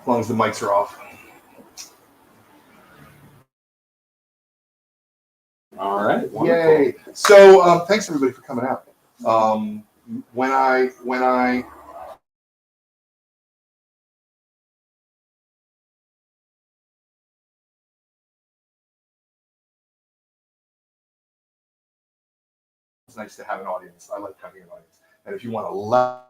As long as the mics are off. All right. Wonderful. Yay! So thanks everybody for coming out. When I it's nice to have an audience. I like having an audience. And if you want to laugh,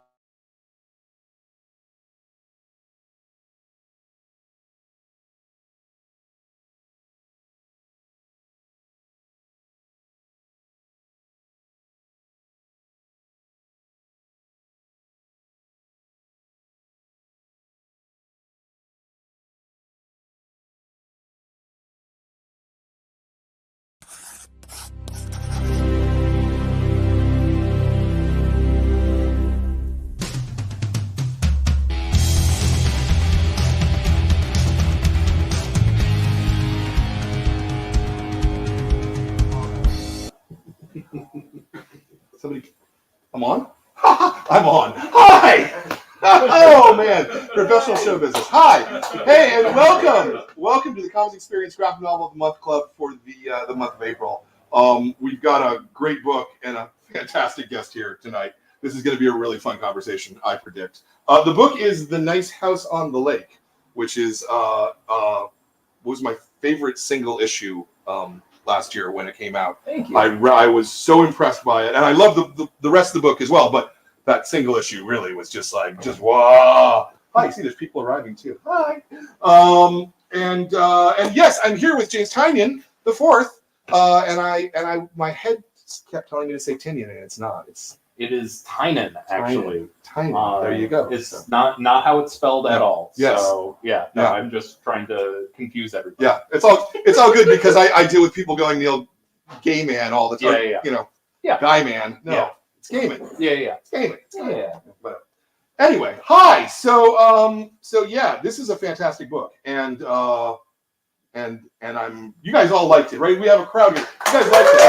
somebody, I'm on? I'm on. Hi! Oh man, professional show business. Hi, hey, and welcome to the Comix Experience Graphic Novel of the Month Club for the month of April. We've got a great book and a fantastic guest here tonight. This is going to be a really fun conversation, I predict. The book is The Nice House on the Lake, which is was my favorite single issue last year when it came out. Thank you. I was so impressed by it, and I love the rest of the book as well. But that single issue really was just wow. Hi, see, there's people arriving too. Hi. And yes, I'm here with James Tynion IV. And my head kept telling me to say Tynion, and it's not. It is Tynion, actually. Tynion. There you go. It's not how it's spelled at all. Yes. So yeah, no, I'm just trying to confuse everybody. Yeah, it's all good because I deal with people going gay man all the time. Yeah. You know. Yeah. Guy man. No. Yeah. It's gay man. Yeah. It's gay man. It's gay man. Yeah. But anyway, hi. So yeah, this is a fantastic book, and you guys all liked it, right? We have a crowd here. You guys liked it.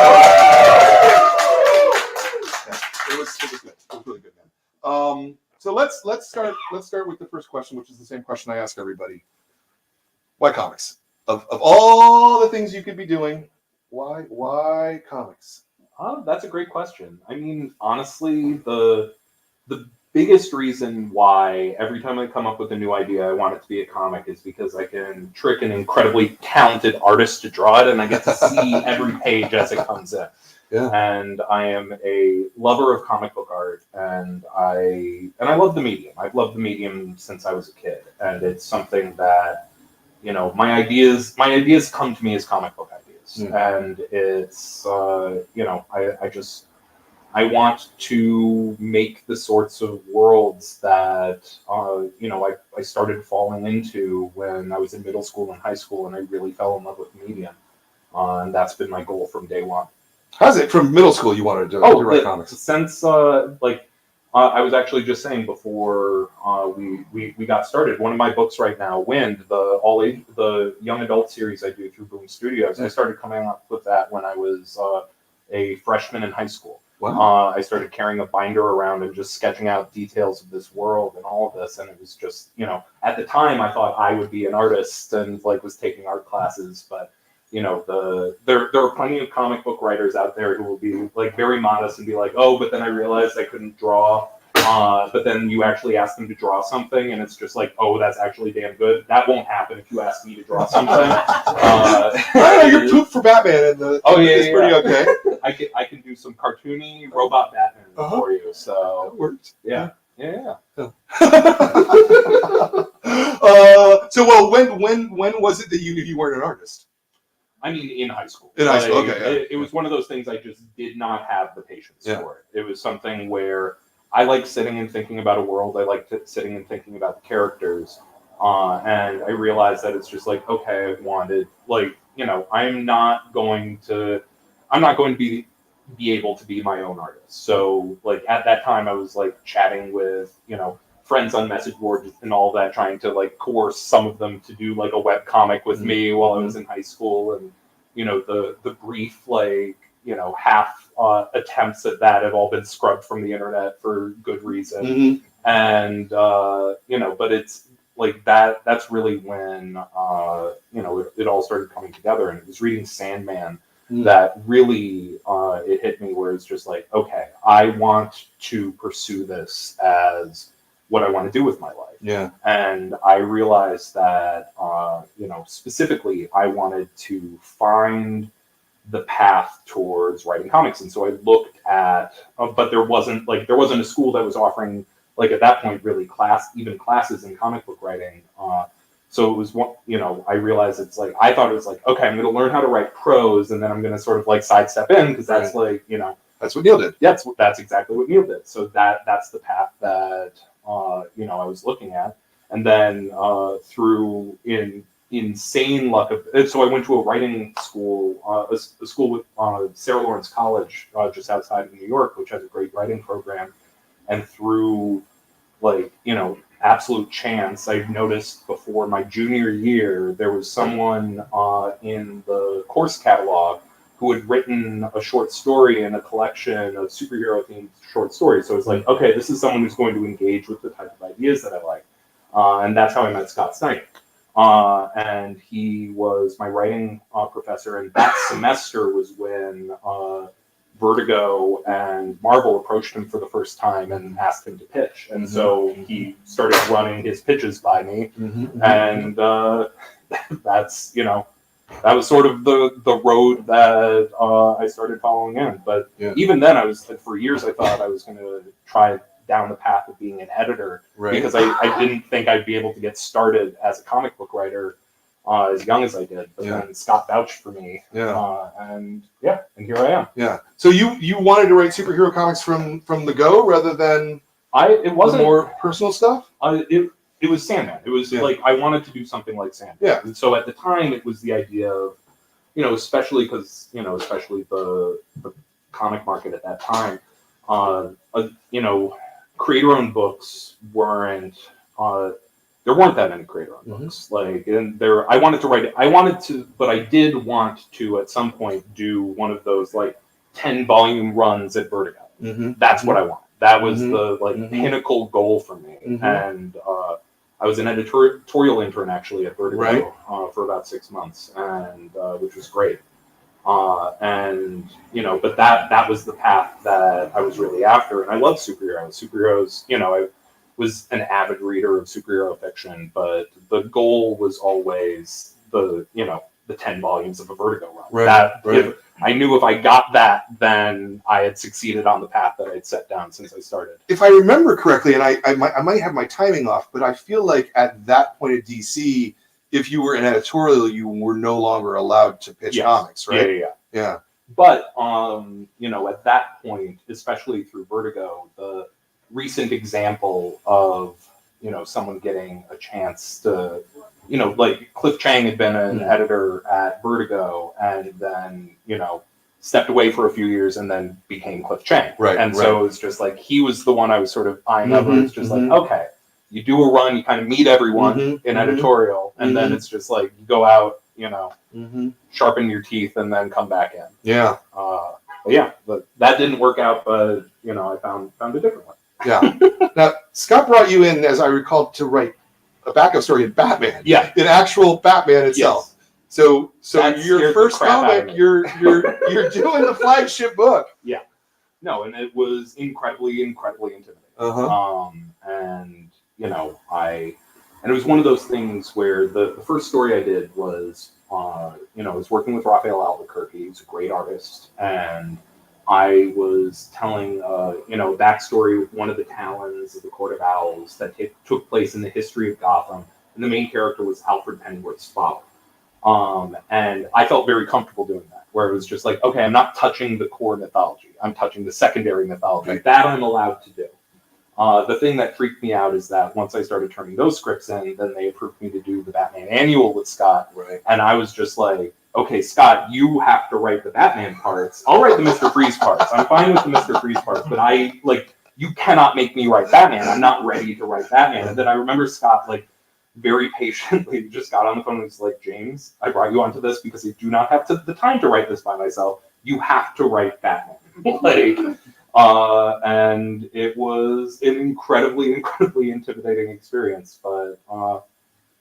It was good. It was really good, man. So let's start with the first question, which is the same question I ask everybody. Why comics? Of all the things you could be doing, why comics? That's a great question. I mean, honestly, the biggest reason why every time I come up with a new idea, I want it to be a comic is because I can trick an incredibly talented artist to draw it, and I get to see every page as it comes in. Yeah. And I am a lover of comic book art, and I love the medium. I've loved the medium since I was a kid, and it's something that, my ideas come to me as comic book ideas, and it's I want to make the sorts of worlds that I started falling into when I was in middle school and high school, and I really fell in love with the medium, and that's been my goal from day one. How's it from middle school you wanted to write comics? Since I was actually just saying before we got started, one of my books right now, Wind, the young adult series I do through Boom Studios, I started coming up with that when I was a freshman in high school. Wow. I started carrying a binder around and just sketching out details of this world and all of this, and it was just, at the time I thought I would be an artist and was taking art classes, but there are plenty of comic book writers out there who will be very modest and be like, oh, but then I realized I couldn't draw. But then you actually ask them to draw something, and it's just oh, that's actually damn good. That won't happen if you ask me to draw something. I know your poop for Batman is pretty okay. I can do some cartoony robot Batman for you. So that works. Yeah. When was it that you knew you weren't an artist? I mean, in high school. In high school, okay. It was one of those things I just did not have the patience for it. It was something where I like sitting and thinking about a world. I like sitting and thinking about the characters. And I realized that it's just okay, I wanted, I'm not going to be able to be my own artist. So, at that time, I was, chatting with, friends on message boards and all that, trying to coerce some of them to do a web comic with me while I was in high school, and the brief half attempts at that have all been scrubbed from the internet for good reason. And but like that's really when you know, it all started coming together, and it was reading Sandman that really it hit me, where it's just like, okay, I want to pursue this as what I want to do with my life. Yeah. And I realized that you know, specifically I wanted to find the path towards writing comics. And so I looked at but there wasn't a school that was offering, like, at that point, really classes in comic book writing. So it was one, you know, I realized it's like, I thought it was like, okay, I'm going to learn how to write prose, and then I'm going to sort of like sidestep in, because that's like, you know, that's what Neil did. Yeah, that's exactly what Neil did. So that's the path that you know, I was looking at. And then through insane luck of, so I went to a writing school, a school with Sarah Lawrence College, just outside of New York, which has a great writing program. And through, like, you know, absolute chance, I noticed before my junior year, there was someone in the course catalog who had written a short story in a collection of superhero-themed short stories. So it was like, okay, this is someone who's going to engage with the type of ideas that I like. And that's how I met Scott Stein. And he was my writing professor. And that semester was when Vertigo and Marvel approached him for the first time and asked him to pitch. And so he started running his pitches by me. And that's, you know, that was sort of the road that I started following in. But even then, for years, I thought I was going to try down the path of being an editor, because I didn't think I'd be able to get started as a comic book writer as young as I did. But then Scott vouched for me, and here I am. Yeah. So you wanted to write superhero comics from the go, rather than it wasn't more personal stuff. It was Sandman. It was like, I wanted to do something like Sandman. Yeah. And so at the time, it was the idea of, you know, especially because, you know, especially the comic market at that time, you know, creator-owned books weren't, there weren't that many creator-owned books. Like, and I wanted to write it. But I did want to, at some point, do one of those, like, 10-volume runs at Vertigo. That's what I wanted. That was the, like, pinnacle goal for me. And I was an editorial intern, actually, at Vertigo for about 6 months, and which was great. And, you know, but that was the path that I was really after. And I love superheroes. You know, I was an avid reader of superhero fiction, but the goal was always the 10 volumes of a Vertigo run. I knew if I got that, then I had succeeded on the path that I'd set down since I started. If I remember correctly, and I might have my timing off, but I feel like at that point at DC, if you were an editorial, you were no longer allowed to pitch comics, right? Yeah. But you know, at that point, especially through Vertigo, the recent example of, you know, someone getting a chance to, you know, like Cliff Chang had been an editor at Vertigo, and then, you know, stepped away for a few years and then became Cliff Chang. So it was just like, he was the one I was sort of eyeing up. It's just like, okay, you do a run, you kind of meet everyone in editorial, and then it's just like, you go out, you know, sharpen your teeth, and then come back in. But that didn't work out, but, you know, I found a different one. Now, Scott brought you in, as I recall, to write a backup story in Batman. In actual Batman itself. So your first comic, you're doing the flagship book. No, and it was incredibly intimidating. And, you know, and it was one of those things where the first story I did was, you know, I was working with Raphael Albuquerque. He's a great artist, and I was telling, you know, backstory with one of the Talons of the Court of Owls that took place in the history of Gotham, and the main character was Alfred Pennyworth's father. And I felt very comfortable doing that, where it was just like, okay, I'm not touching the core mythology. I'm touching the secondary mythology. That I'm allowed to do. The thing that freaked me out is that once I started turning those scripts in, then they approved me to do the Batman Annual with Scott. And I was just like, okay, Scott, you have to write the Batman parts. I'll write the Mr. Freeze parts. I'm fine with the Mr. Freeze parts, but you cannot make me write Batman. I'm not ready to write Batman. And then I remember Scott, like, very patiently just got on the phone and was like, James, I brought you onto this because I do not have the time to write this by myself. You have to write Batman. And it was an incredibly intimidating experience, but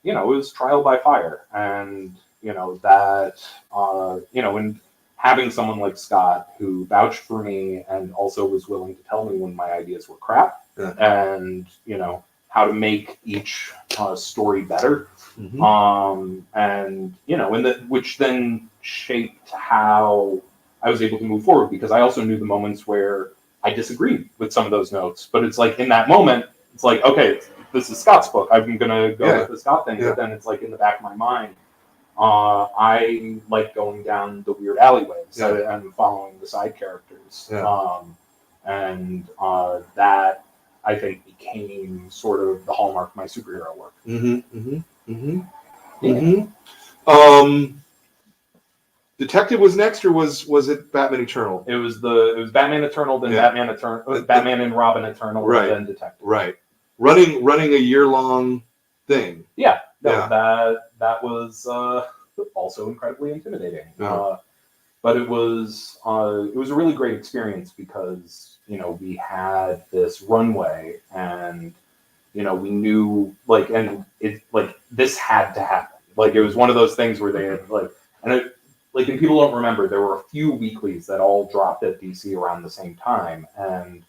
you know, it was trial by fire, and you know that you know, and having someone like Scott who vouched for me and also was willing to tell me when my ideas were crap, and you know how to make each story better, and you know, and that which then shaped how I was able to move forward, because I also knew the moments where I disagreed with some of those notes, but it's like in that moment, it's like, okay, this is Scott's book, I'm gonna go with the Scott thing, but then it's like in the back of my mind, I like going down the weird alleyways and following the side characters, and that I think became sort of the hallmark of my superhero work. Detective was next, or was it Batman Eternal? It was Batman Eternal, then Batman Eternal, Batman and Robin Eternal, and then Detective. Right. Running a year-long thing. Yeah. That was also incredibly intimidating. But it was a really great experience, because you know we had this runway, and you know we knew like, and it like this had to happen. Like it was one of those things where they had like, and it, like, and people don't remember, there were a few weeklies that all dropped at DC around the same time, and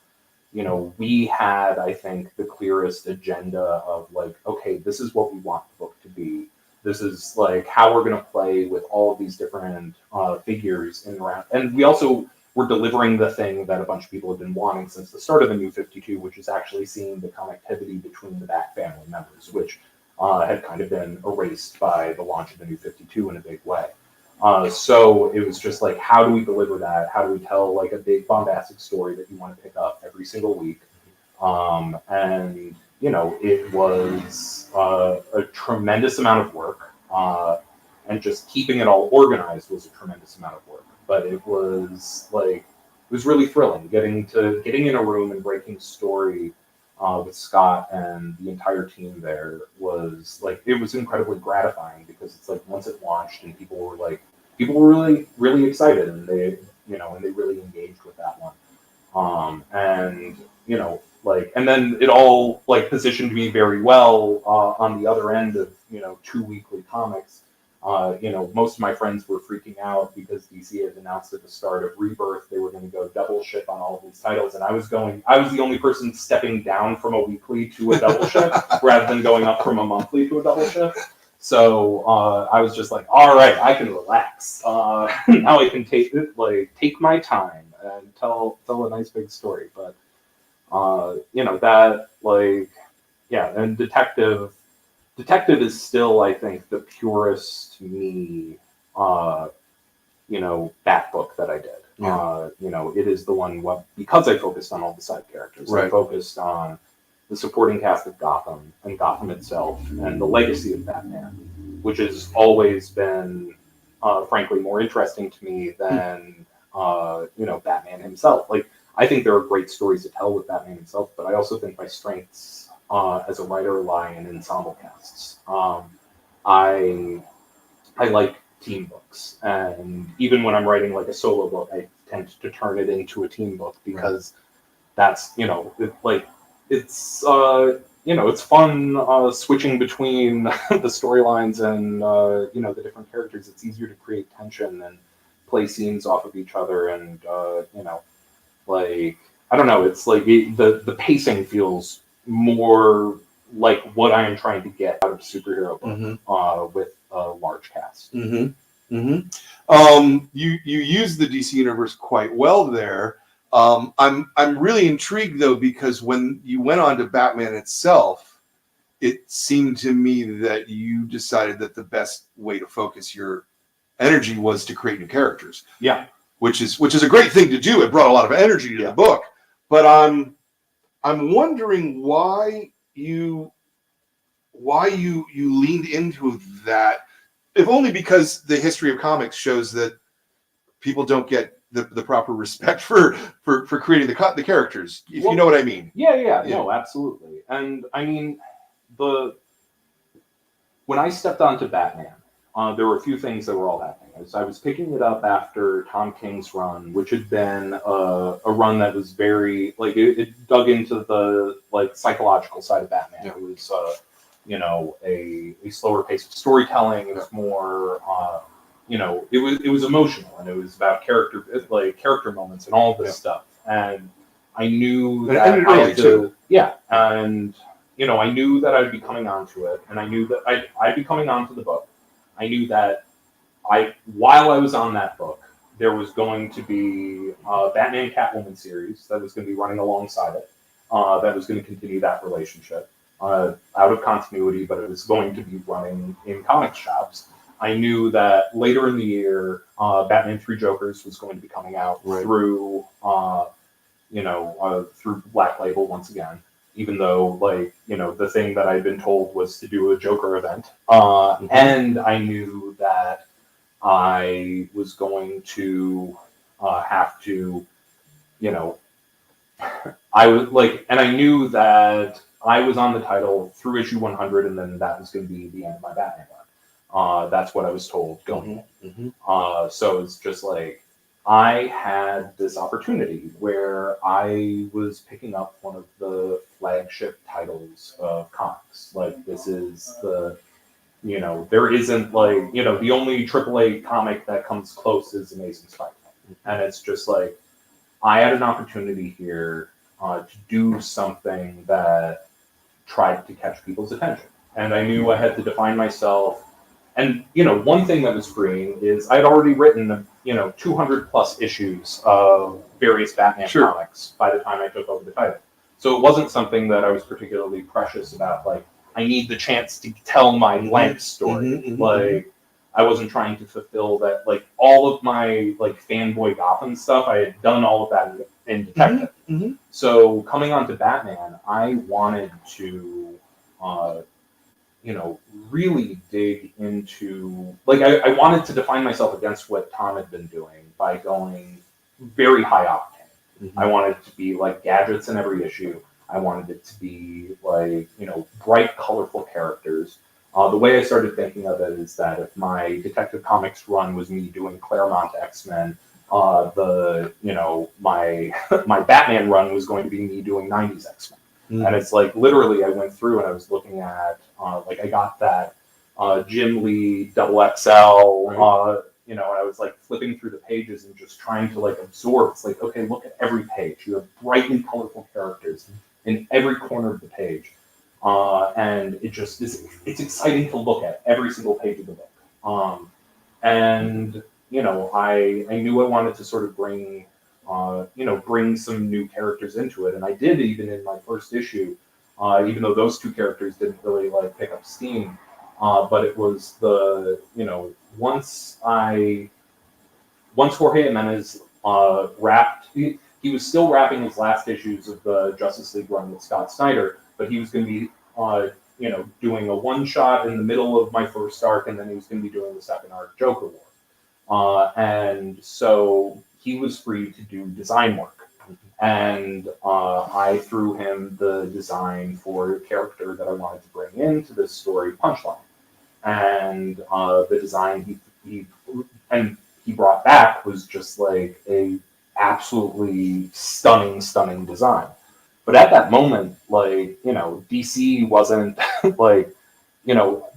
you know we had, I think, the clearest agenda of like, okay, this is what we want the book to be. This is like how we're going to play with all of these different figures in around, and we also were delivering the thing that a bunch of people had been wanting since the start of the New 52, which is actually seeing the connectivity between the Bat family members, which had kind of been erased by the launch of the New 52 in a big way. So it was just like, how do we deliver that? How do we tell like a big bombastic story that you want to pick up every single week? And you know, it was a tremendous amount of work, and just keeping it all organized was a tremendous amount of work. But it was like, it was really thrilling getting in a room and breaking story with Scott and the entire team. There was like, it was incredibly gratifying, because it's like once it launched and people were really excited, and they really engaged with that one. And you know, like, and then it all like positioned me very well on the other end of, you know, 2 weekly comics. You know, most of my friends were freaking out because DC had announced at the start of Rebirth they were going to go double ship on all of these titles, and I was the only person stepping down from a weekly to a double ship rather than going up from a monthly to a double ship. So I was just like, all right, I can relax. Now I can take my time and tell a nice big story. But you know, that like, yeah, and Detective is still, I think, the purest to me, you know, Bat book that I did. You know, it is the one, because I focused on all the side characters. I focused on the supporting cast of Gotham and Gotham itself and the legacy of Batman, which has always been, frankly, more interesting to me than, you know, Batman himself. Like, I think there are great stories to tell with Batman himself, but I also think my strengths as a writer lie in ensemble casts. I like team books, and even when I'm writing like a solo book, I tend to turn it into a team book, because that's, you know, it's you know, it's fun switching between the storylines and you know, the different characters. It's easier to create tension and play scenes off of each other, and you know, like, I don't know, it's like the pacing feels more like what I am trying to get out of superhero book with a large cast. You use the DC universe quite well there. I'm really intrigued though, because when you went on to Batman itself, it seemed to me that you decided that the best way to focus your energy was to create new characters. Yeah. Which is a great thing to do. It brought a lot of energy to the book. But I'm wondering why you leaned into that, if only because the history of comics shows that people don't get the proper respect for creating the characters, if you know what I mean. Yeah, no, absolutely. And I mean, when I stepped onto Batman, there were a few things that were all happening. is I was picking it up after Tom King's run, which had been a run that was very like it dug into the like psychological side of Batman. Yeah. It was a slower pace of storytelling. It was more it was emotional, and it was about character moments and all of this stuff. And I knew that ended early too. and I knew that I'd be coming onto it, and I knew that I'd be coming onto the book. I knew that while I was on that book, there was going to be a Batman Catwoman series that was going to be running alongside it, that was going to continue that relationship out of continuity, but it was going to be running in comic shops. I knew that later in the year, Batman 3 Jokers was going to be coming out through through Black Label once again, even though the thing that I'd been told was to do a Joker event. And I knew that I was going to have to, and I knew that I was on the title through issue 100, and then that was going to be the end of my Batman run. That's what I was told going in. So it's just like, I had this opportunity where I was picking up one of the flagship titles of comics. Like, this is there isn't the only AAA comic that comes close is Amazing Spider-Man. And it's just like, I had an opportunity here to do something that tried to catch people's attention. And I knew I had to define myself. And, one thing that was freeing is I'd already written, 200 plus issues of various Batman comics by the time I took over the title. So it wasn't something that I was particularly precious about. Like, I need the chance to tell my blank story. I wasn't trying to fulfill that. Like, all of my, fanboy Gotham stuff, I had done all of that in Detective. So coming on to Batman, I wanted to, really dig into, I wanted to define myself against what Tom had been doing by going very high octane. I wanted it to be like gadgets in every issue. I wanted it to be bright, colorful characters. The way I started thinking of it is that if my Detective Comics run was me doing Claremont X-Men, my Batman run was going to be me doing 90s X-Men. And it's like, literally, I went through and I was looking at, I got that Jim Lee double XL, and I was flipping through the pages and just trying to absorb. It's like, okay, look at every page. You have bright and colorful characters in every corner of the page. And it just is, it's exciting to look at every single page of the book. And, I knew I wanted to sort of bring some new characters into it. And I did, even in my first issue, even though those two characters didn't really pick up steam. But it was once Jorge Jimenez wrapped, he was still wrapping his last issues of the Justice League run with Scott Snyder, but he was going to be, doing a one-shot in the middle of my first arc, and then he was going to be doing the second arc, Joker War. And so he was free to do design work. And I threw him the design for a character that I wanted to bring into this story, Punchline. And the design he brought back was just a absolutely stunning design. But at that moment, DC wasn't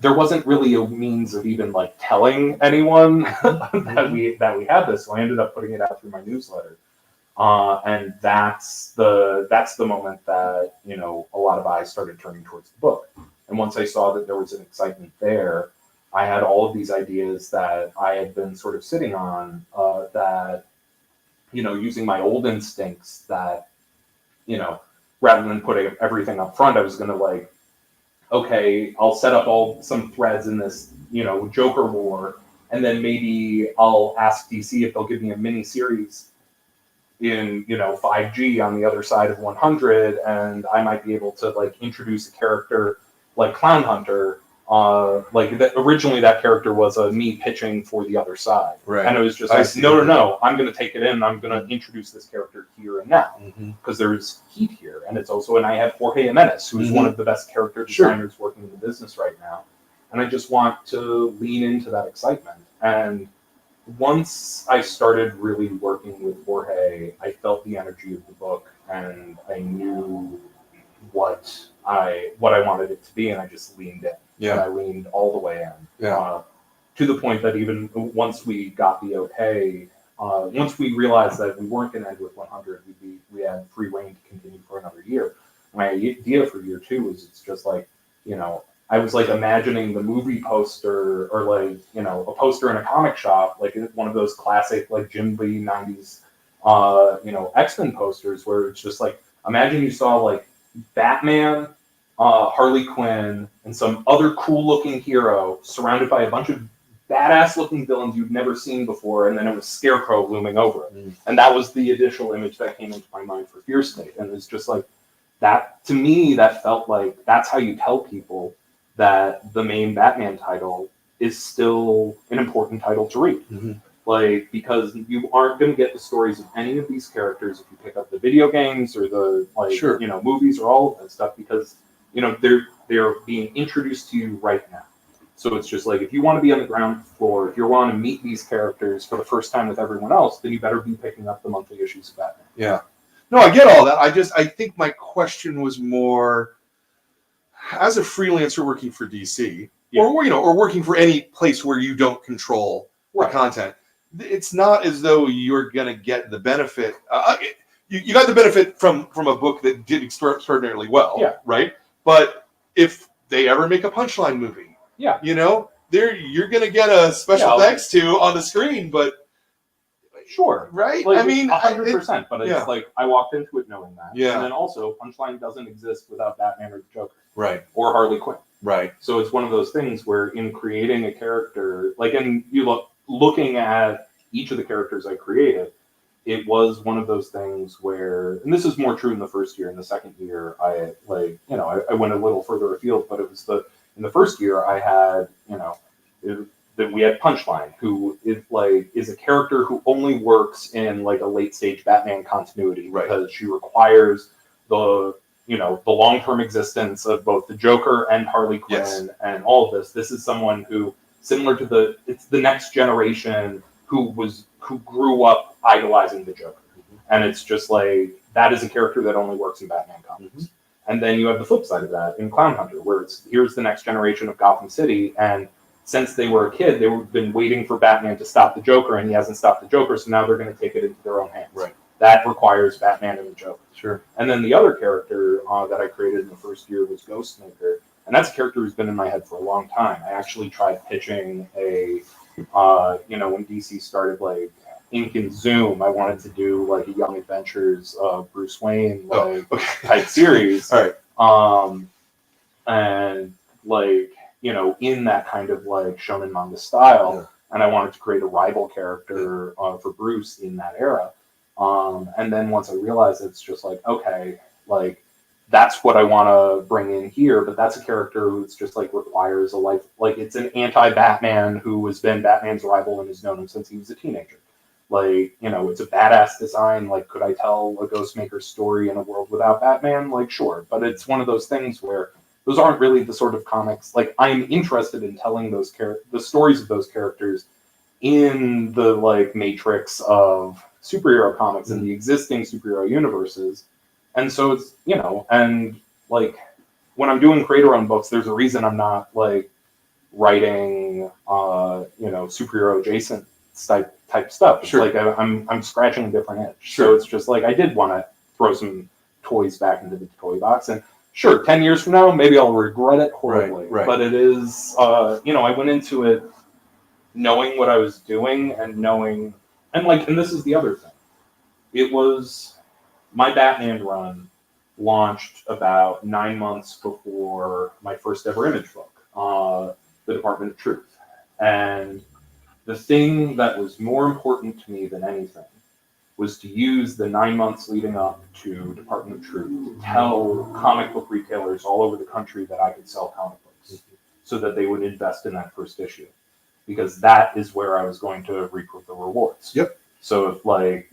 there wasn't really a means of even telling anyone that we had this. So I ended up putting it out through my newsletter. And that's the moment that, a lot of eyes started turning towards the book. And once I saw that there was an excitement there, I had all of these ideas that I had been sort of sitting on, that, using my old instincts that, rather than putting everything up front, I was going to okay, I'll set up some threads in this, Joker War, and then maybe I'll ask DC if they'll give me a mini series in 5G on the other side of 100, and I might be able to introduce a character like Clown Hunter. Originally that character was me pitching for the other side, and it was just no, I'm going to take it in. I'm going to introduce this character here and now because there's heat here, and it's also, and I have Jorge Jimenez, who's one of the best character designers working in the business right now, and I just want to lean into that excitement. And once I started really working with Jorge, I felt the energy of the book, and I knew what I wanted it to be, and I just leaned in. Yeah. And I leaned all the way in. Yeah. To the point that even once we got the okay, once we realized that we weren't going to end with 100, we had free reign to continue for another year. My idea for year 2 was it's just like, I was like imagining the movie poster or like, a poster in a comic shop, like one of those classic like Jim Lee 90s, X-Men posters where it's just like, imagine you saw like Batman, Harley Quinn, and some other cool looking hero surrounded by a bunch of badass looking villains you've never seen before, and then it was Scarecrow looming over it. And that was the initial image that came into my mind for Fear State. And it's just like, that, to me, that felt like that's how you tell people that the main Batman title is still an important title to read. Like, because you aren't going to get the stories of any of these characters if you pick up the video games or the movies or all of that stuff, because they're being introduced to you right now. So it's just like, if you want to be on the ground floor, if you want to meet these characters for the first time with everyone else, then you better be picking up the monthly issues of Batman. Yeah. No, I get all that. I think my question was more, as a freelancer working for DC, or working for any place where you don't control the content, it's not as though you're going to get the benefit. You got the benefit from a book that did extraordinarily well, right? But if they ever make a Punchline movie, you're going to get a special thanks to on the screen, but sure, right? Like, I mean, 100%. But it's like, I walked into it knowing that. Yeah. And then also, Punchline doesn't exist without Batman or the Joker. Right. Or Harley Quinn. Right. So it's one of those things where in creating a character, like, and you looking at each of the characters I created, it was one of those things where, and this is more true in the first year. In the second year, I went a little further afield, but it was in the first year I had, that we had Punchline, who is a character who only works in like a late stage Batman continuity, because she requires the long-term existence of both the Joker and Harley Quinn and all of this. This is someone who, similar to it's the next generation who grew up idolizing the Joker. And it's just like, that is a character that only works in Batman comics. And then you have the flip side of that in Clown Hunter, where here's the next generation of Gotham City, and since they were a kid, they've been waiting for Batman to stop the Joker, and he hasn't stopped the Joker, so now they're going to take it into their own hands. Right. That requires Batman and the Joker. Sure. And then the other character that I created in the first year was Ghostmaker, and that's a character who's been in my head for a long time. I actually tried pitching when DC started like Ink and Zoom, I wanted to do like a Young Adventures Bruce Wayne type series. All right. And like, in that kind of like shonen manga style, and I wanted to create a rival character for Bruce in that era. And then once I realized it's just like, okay, like that's what I want to bring in here, but that's a character who's just like requires a life, like it's an anti-Batman who has been Batman's rival and has known him since he was a teenager. Like, it's a badass design. Like, could I tell a Ghostmaker story in a world without Batman? Like, sure. But it's one of those things where those aren't really the sort of comics. Like, I'm interested in telling the stories of those characters in the, like, matrix of superhero comics and the existing superhero universes. And so it's, and, like, when I'm doing creator-owned books, there's a reason I'm not, like, writing, superhero-adjacent type stuff. It's like I'm scratching a different itch. Sure. So it's just like, I did want to throw some toys back into the toy box, and sure, 10 years from now, maybe I'll regret it horribly. Right. But it is, I went into it knowing what I was doing and knowing, and this is the other thing. It was, my Batman run launched about 9 months before my first ever image book, The Department of Truth. And the thing that was more important to me than anything was to use the 9 months leading up to Department of Truth to tell comic book retailers all over the country that I could sell comic books so that they would invest in that first issue. Because that is where I was going to reap the rewards. Yep. So if I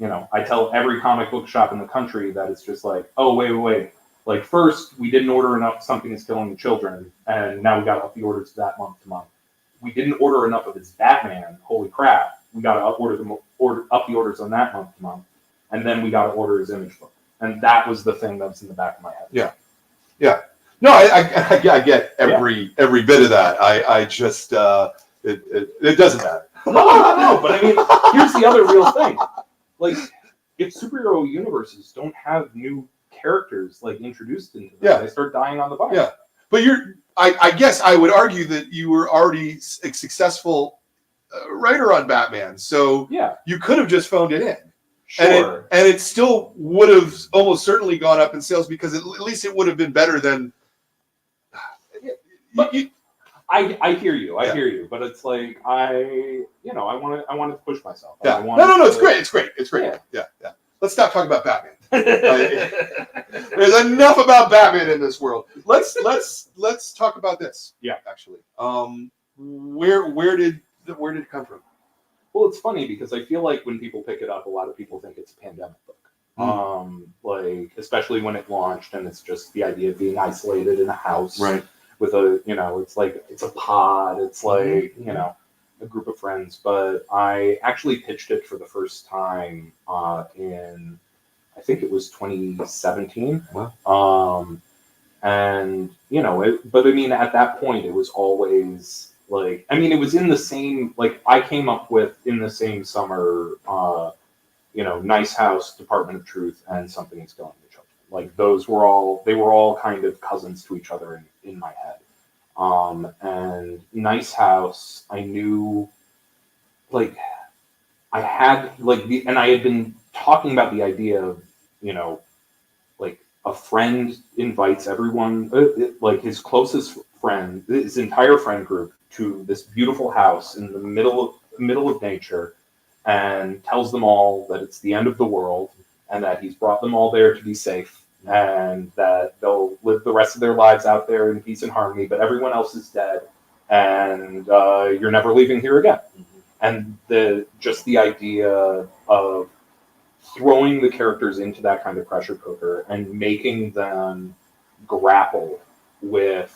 tell every comic book shop in the country that it's just like, oh, wait. Like first, we didn't order enough Something is Killing the Children, and now we got up the orders that month to month. We didn't order enough of his Batman. Holy crap. we got to up the orders on that month to month, and then we got to order his image book, and that was the thing that was in the back of my head. Yeah. No, I get every bit of that. I just it doesn't matter. No. But I mean, here's the other real thing. Like, if superhero universes don't have new characters like introduced into them, they start dying on the vine. Yeah. But I guess I would argue that you were already a successful writer on Batman, so you could have just phoned it in. Sure. And it still would have almost certainly gone up in sales because at least it would have been better than. I hear you. I hear you. But it's like I wanted to push myself. Yeah. No. It's great. It's great. Yeah. Let's stop talking about Batman. There's enough about Batman in this world. Let's talk about this. Yeah. Actually, where did it come from? Well, it's funny because I feel like when people pick it up, a lot of people think it's a pandemic book. Like especially when it launched, and it's just the idea of being isolated in a house, right? With it's a pod. It's like a group of friends. But I actually pitched it for the first time in I think it was 2017. Wow. And but I mean at that point it was always. Like, I mean, it was in the same, like, I came up with, in the same summer, Nice House, Department of Truth, and Something is Killing the Children. Like, they were all kind of cousins to each other in my head. And Nice House, I knew, like, I had, like, and I had been talking about the idea of, like, a friend invites everyone, like, his closest friend, his entire friend group, to this beautiful house in the middle of nature, and tells them all that it's the end of the world, and that he's brought them all there to be safe, and that they'll live the rest of their lives out there in peace and harmony, but everyone else is dead, and you're never leaving here again. And the idea of throwing the characters into that kind of pressure cooker and making them grapple with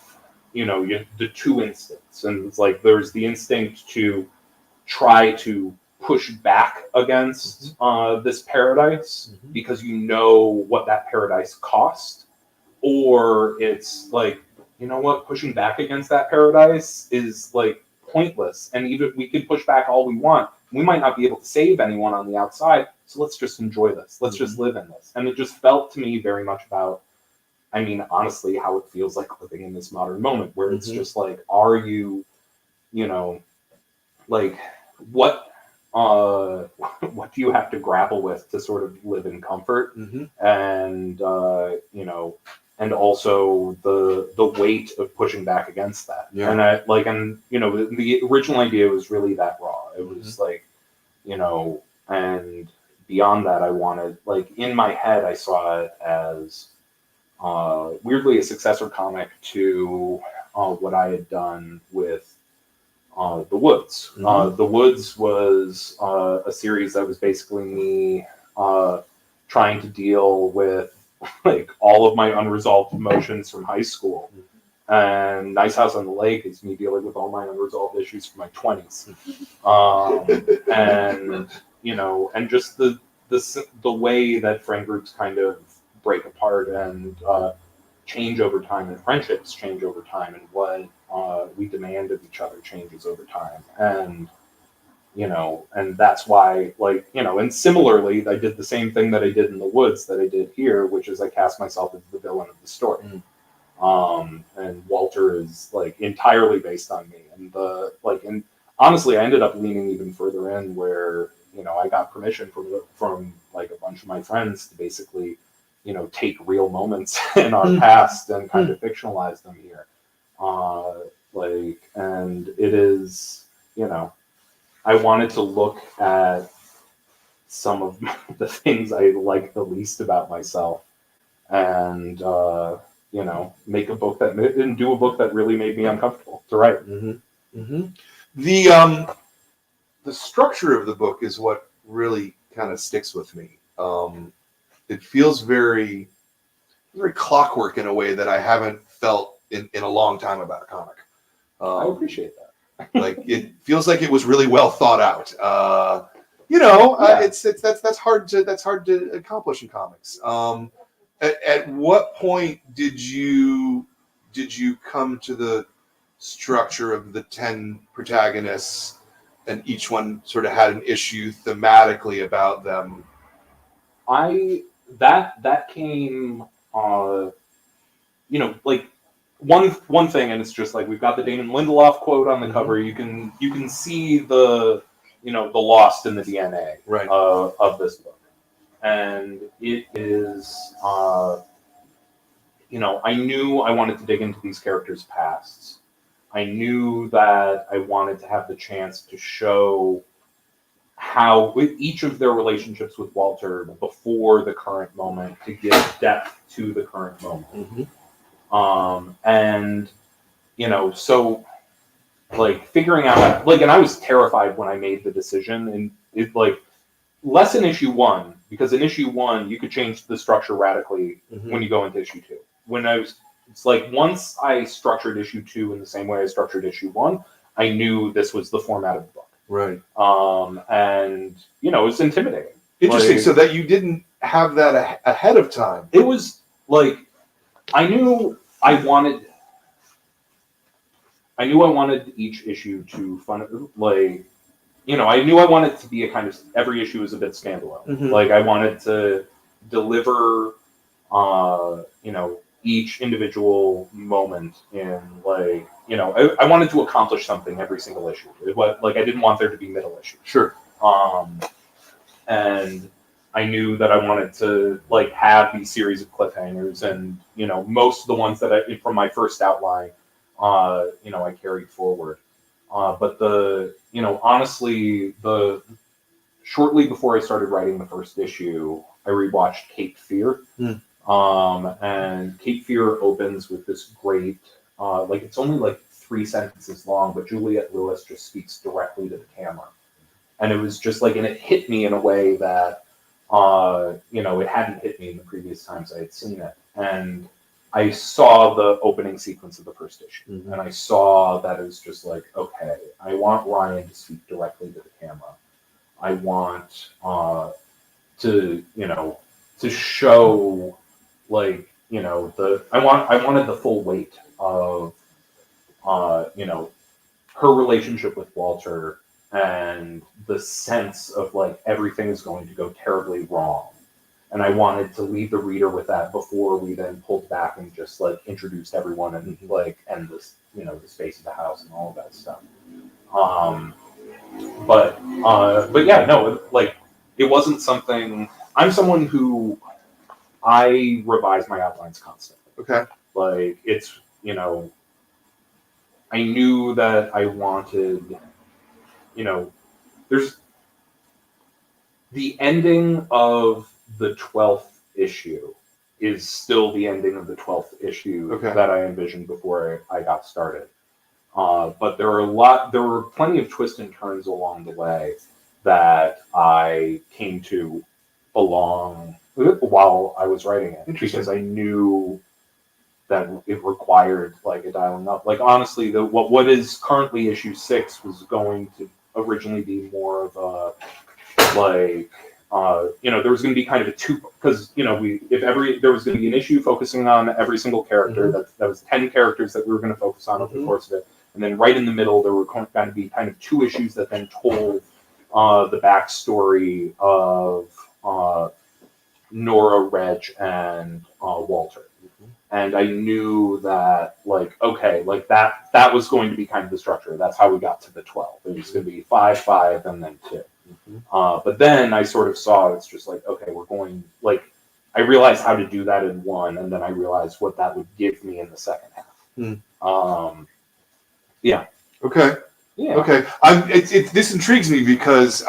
the two instincts. And it's like there's the instinct to try to push back against this paradise because what that paradise cost, or it's like, pushing back against that paradise is like pointless, and even we could push back all we want, we might not be able to save anyone on the outside, so let's just enjoy this, let's just live in this. And it just felt to me very much about, I mean, honestly, how it feels like living in this modern moment where it's just like, are you, like, what do you have to grapple with to sort of live in comfort? And, and also the weight of pushing back against that. Yeah. And the original idea was really that raw. It was like, and beyond that, I wanted, like, in my head, I saw it as, weirdly a successor comic to what I had done with The Woods. The Woods was a series that was basically me trying to deal with like all of my unresolved emotions from high school. And Nice House on the Lake is me dealing with all my unresolved issues from my 20s. And just the way that friend groups kind of break apart and change over time, and friendships change over time, and what we demand of each other changes over time. And that's why, like, and similarly, I did the same thing that I did in The Woods that I did here, which is I cast myself as the villain of the story. And Walter is like entirely based on me. And honestly, I ended up leaning even further in where, I got permission from like a bunch of my friends to basically, take real moments in our past and kind of fictionalize them here. And it is, I wanted to look at some of the things I like the least about myself and, make a book and do a book that really made me uncomfortable to write. The structure of the book is what really kind of sticks with me. It feels very, very clockwork in a way that I haven't felt in a long time about a comic. I appreciate that. Like it feels like it was really well thought out. That's hard to accomplish in comics. At what point did you come to the structure of the 10 protagonists, and each one sort of had an issue thematically about them? That came like one thing, and it's just like we've got the Damon Lindelof quote on the cover. You can see the the lost in the DNA Right. of this book, and it is I knew I wanted to dig into these characters' pasts. I knew that I wanted to have the chance to show how with each of their relationships with Walter before the current moment to give depth to the current moment. And so like figuring out and I was terrified when I made the decision, and it less in issue 1, because in issue 1 you could change the structure radically when you go into issue 2. It's like once I structured issue 2 in the same way I structured issue 1, I knew this was the format of the book. Right. And it's intimidating. Interesting. So that you didn't have that ahead of time. It was like I knew I wanted each issue to I knew I wanted to be a kind of every issue is a bit standalone. Like I wanted to deliver each individual moment in I wanted to accomplish something every single issue. I didn't want there to be middle issues. Sure. And I knew that I wanted to have these series of cliffhangers, and most of the ones that from my first outline I carried forward. But honestly, shortly before I started writing the first issue, I rewatched Cape Fear. And Cape Fear opens with this great, it's only 3 sentences long, but Juliette Lewis just speaks directly to the camera. And it was just and it hit me in a way that, it hadn't hit me in the previous times I had seen it. And I saw the opening sequence of the first issue, and I saw that it was just okay, I want Ryan to speak directly to the camera. I want to show I wanted the full weight of her relationship with Walter, and the sense of everything is going to go terribly wrong. And I wanted to leave the reader with that before we then pulled back and just introduced everyone and and this the space of the house and all of that stuff. But yeah, no, it wasn't something. I'm someone who I revise my outlines constantly. Okay. It's I knew that I wanted there's the ending of the 12th issue is still the ending of the 12th issue that I envisioned before I got started. But there were plenty of twists and turns along the way that I came to along while I was writing it, because I knew that it required a dialing up. Honestly, what is currently issue 6 was going to originally be more of a there was going to be kind of a two, because there was going to be an issue focusing on every single character. That was 10 characters that we were going to focus on over the course of it, and then right in the middle there were going to be kind of 2 issues that then told the backstory of Nora, Reg, and Walter. And I knew that that was going to be kind of the structure. That's how we got to the 12. It was going to be 5, 5, and then 2. But then I sort of saw it's just okay, we're going I realized how to do that in 1, and then I realized what that would give me in the second half. Yeah. Okay. Yeah. Okay. This intrigues me because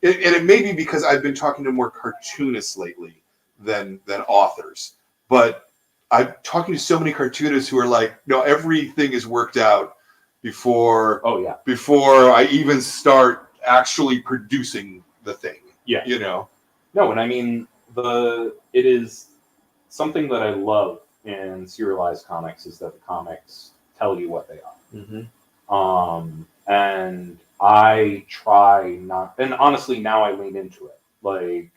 it may be because I've been talking to more cartoonists lately than authors, but I'm talking to so many cartoonists who are no, everything is worked out before I even start actually producing the thing. Yeah. No, and I mean it is something that I love in serialized comics is that the comics tell you what they are. And I try not, and honestly, now I lean into it. Like,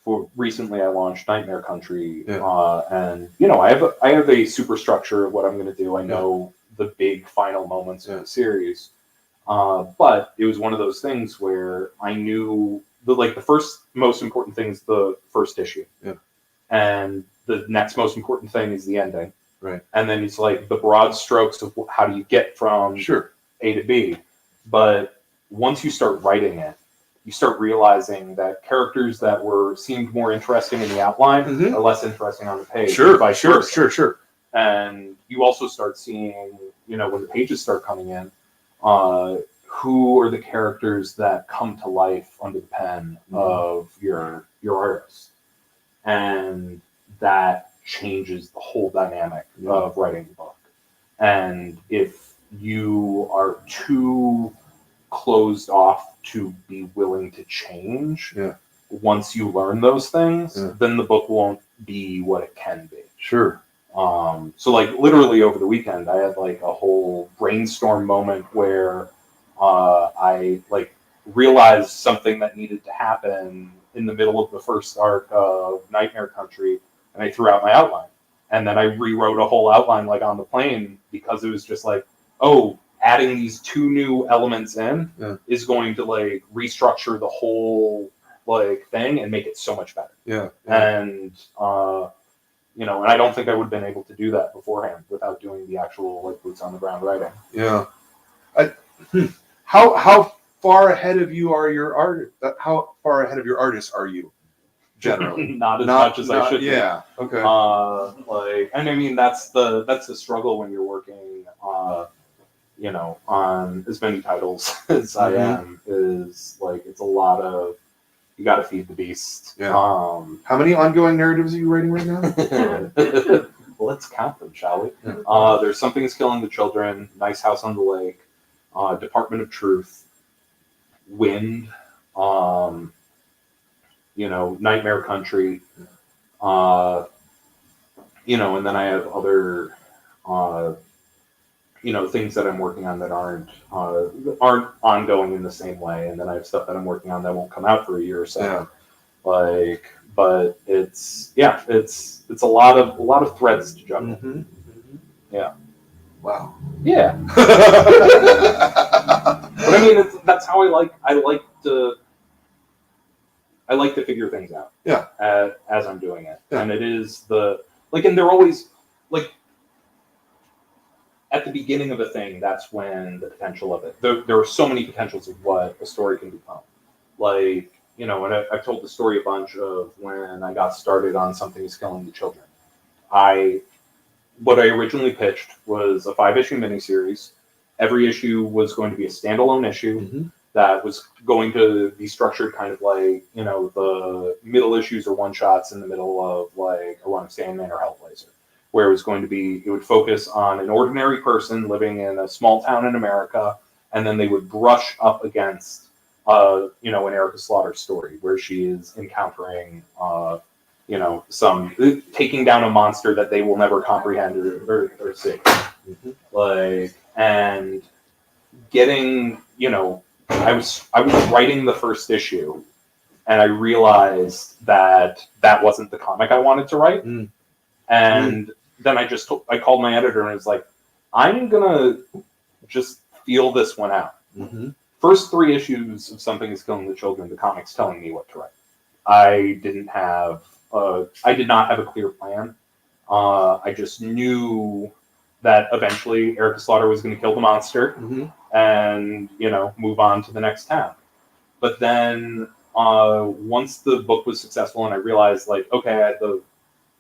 for recently I launched Nightmare Country, and I have a super structure of what I'm going to do. I know the big final moments of the series, but it was one of those things where I knew the first most important thing is the first issue, and the next most important thing is the ending, right? And then it's like the broad strokes of how do you get from A to B, but once you start writing it, you start realizing that characters that seemed more interesting in the outline are less interesting on the page. Sure. And you also start seeing, when the pages start coming in, who are the characters that come to life under the pen of your artist, and that changes the whole dynamic of writing the book. And if you are too closed off to be willing to change, once you learn those things, then the book won't be what it can be. Sure. So like literally over the weekend, I had like a whole brainstorm moment where I like realized something that needed to happen in the middle of the first arc of Nightmare Country, and I threw out my outline. And then I rewrote a whole outline like on the plane, because it was just like, oh, adding these two new elements in is going to like restructure the whole like thing and make it so much better. And and I don't think I would have been able to do that beforehand without doing the actual like boots on the ground writing. How far ahead of you are your art? How far ahead of your artists are you? Generally, not as much as I should. Yeah. Okay. And I mean that's the struggle when you're working, on as many titles as I am. Is like it's a lot of, you got to feed the beast. How many ongoing narratives are you writing right now? Well, let's count them, shall we? There's Something is Killing the Children, Nice House on the Lake, Department of Truth, Wind, Nightmare Country, and then I have other, things that I'm working on that aren't ongoing in the same way, and then I have stuff that I'm working on that won't come out for a year or so. But it's a lot of threads to juggle. Yeah. Wow. Yeah. But I mean, that's how I like to figure things out. As I'm doing it, and it is and they're always like, at the beginning of a thing, that's when the potential of it. There are so many potentials of what a story can become. Like, and I've told the story a bunch of when I got started on Something is Killing the Children. What I originally pitched was a 5-issue miniseries. Every issue was going to be a standalone issue that was going to be structured kind of like, the middle issues or one-shots in the middle of like a run of Sandman or Hellblazer, where it was going to be, it would focus on an ordinary person living in a small town in America, and then they would brush up against, an Erica Slaughter story where she is encountering, some taking down a monster that they will never comprehend or see. And getting, I was writing the first issue, and I realized that wasn't the comic I wanted to write. And then I called my editor and was like, I'm gonna just feel this one out. First 3 issues of Something is Killing the Children, the comic's telling me what to write. I did not have a clear plan. I just knew that eventually Erica Slaughter was going to kill the monster and, move on to the next town. But then once the book was successful and I realized, like, okay, I had the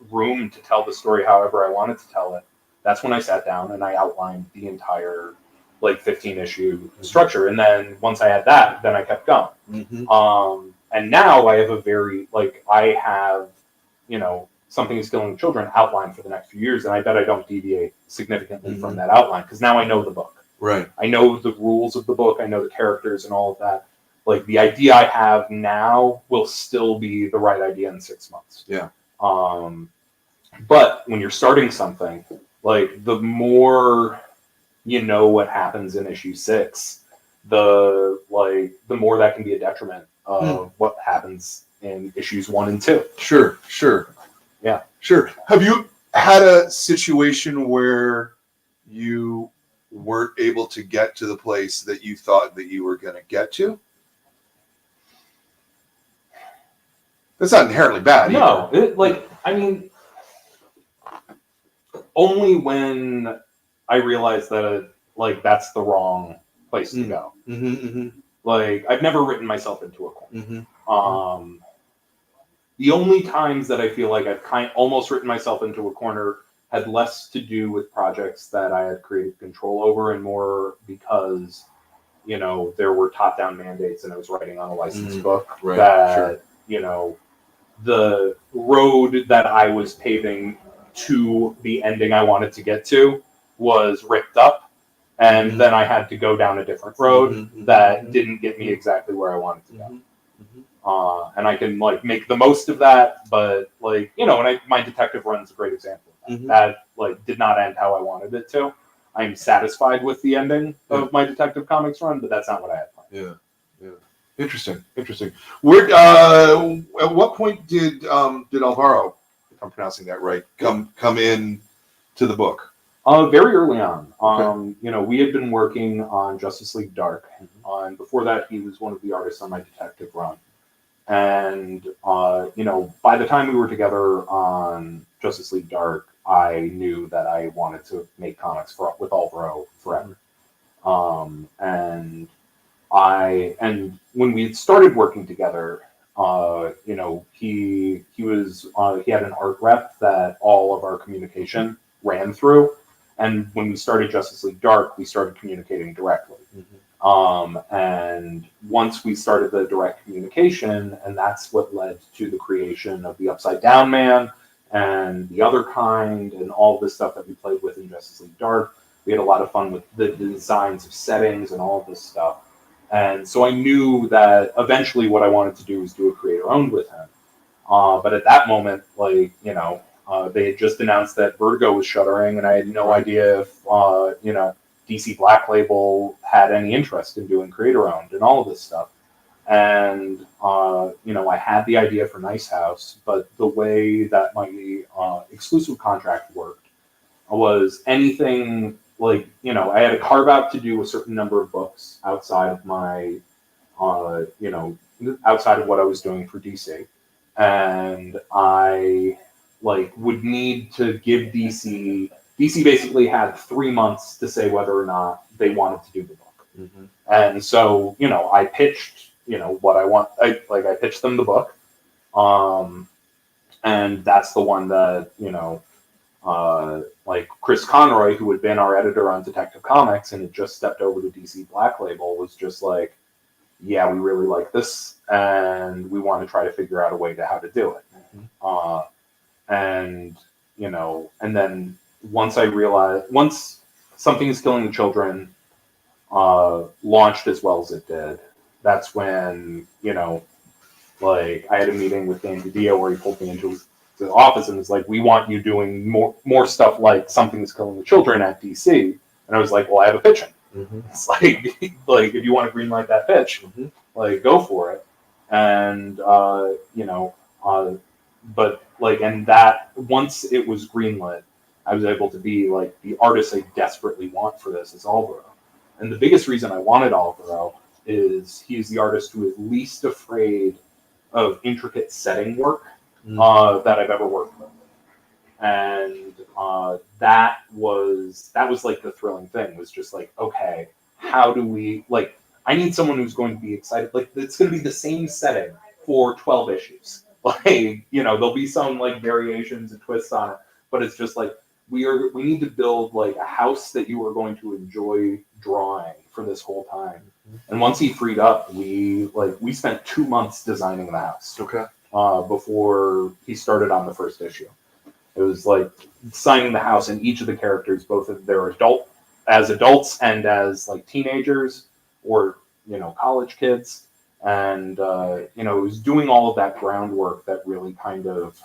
room to tell the story however I wanted to tell it, that's when I sat down and I outlined the entire, 15-issue structure. And then once I had that, then I kept going. And now I have Something is Killing the Children outlined for the next few years, and I bet I don't deviate significantly from that outline, because now I know the book. Right. I know the rules of the book, I know the characters and all of that. Like, the idea I have now will still be the right idea in 6 months. Yeah. But when you're starting something, like, the more you know what happens in issue 6, the more that can be a detriment of what happens in issues 1 and 2. Sure. Yeah. Sure. Have you had a situation where you weren't able to get to the place that you thought that you were going to get to? That's not inherently bad No, either. I mean, only when I realized that that's the wrong place to go. I've never written myself into a corner. The only times that I feel like I've almost written myself into a corner had less to do with projects that I had creative control over and more because, there were top-down mandates and I was writing on a licensed book that, the road that I was paving to the ending I wanted to get to was ripped up. And then I had to go down a different road that didn't get me exactly where I wanted to go. And I can make the most of that, but my detective run's a great example of that. That did not end how I wanted it to. I'm satisfied with the ending of my Detective Comics run, but that's not what I had planned. Yeah. Interesting. Where at what point did Alvaro, if I'm pronouncing that right, come in to the book? Very early on. Okay. We had been working on Justice League Dark, and before that, he was one of the artists on my detective run. And by the time we were together on Justice League Dark, I knew that I wanted to make comics with Alvaro forever. And when we started working together, he had an art rep that all of our communication ran through. And when we started Justice League Dark, we started communicating directly. And once we started the direct communication, and that's what led to the creation of the Upside Down Man and the Other Kind and all the stuff that we played with in Justice League Dark. We had a lot of fun with the designs of settings and all of this stuff. And so I knew that eventually what I wanted to do was do a creator-owned with him. But at that moment, they had just announced that Vertigo was shuttering, and I had no idea if, DC Black Label had any interest in doing creator-owned and all of this stuff. And, I had the idea for Nice House, but the way that my exclusive contract worked was anything I had a carve out to do a certain number of books outside of my, outside of what I was doing for DC. And I would need to give DC basically had 3 months to say whether or not they wanted to do the book. And so, I pitched, what I want. I pitched them the book. And that's the one that, Chris Conroy, who had been our editor on Detective Comics and had just stepped over to DC Black Label, was just like, yeah, we really like this, and we want to try to figure out a way to how to do it. And then once Something is Killing the Children launched as well as it did, that's when, I had a meeting with Dan DiDio where he pulled me into the office and was like, we want you doing more stuff like Something is Killing the Children at DC. And I was like, well, I have a pitch in. It's if you want to greenlight that pitch, go for it. And, and that once it was greenlit, I was able to be the artist I desperately want for this is Alvaro. And the biggest reason I wanted Alvaro is he's the artist who is least afraid of intricate setting work that I've ever worked with. And that was the thrilling thing, was just okay, how do we, I need someone who's going to be excited. It's going to be the same setting for 12 issues. There'll be some variations and twists on it, but it's just we need to build a house that you are going to enjoy drawing for this whole time. And once he freed up, we spent 2 months designing the house. Okay. Before he started on the first issue. It was designing the house and each of the characters, both of their adults and as teenagers or college kids. And it was doing all of that groundwork that really kind of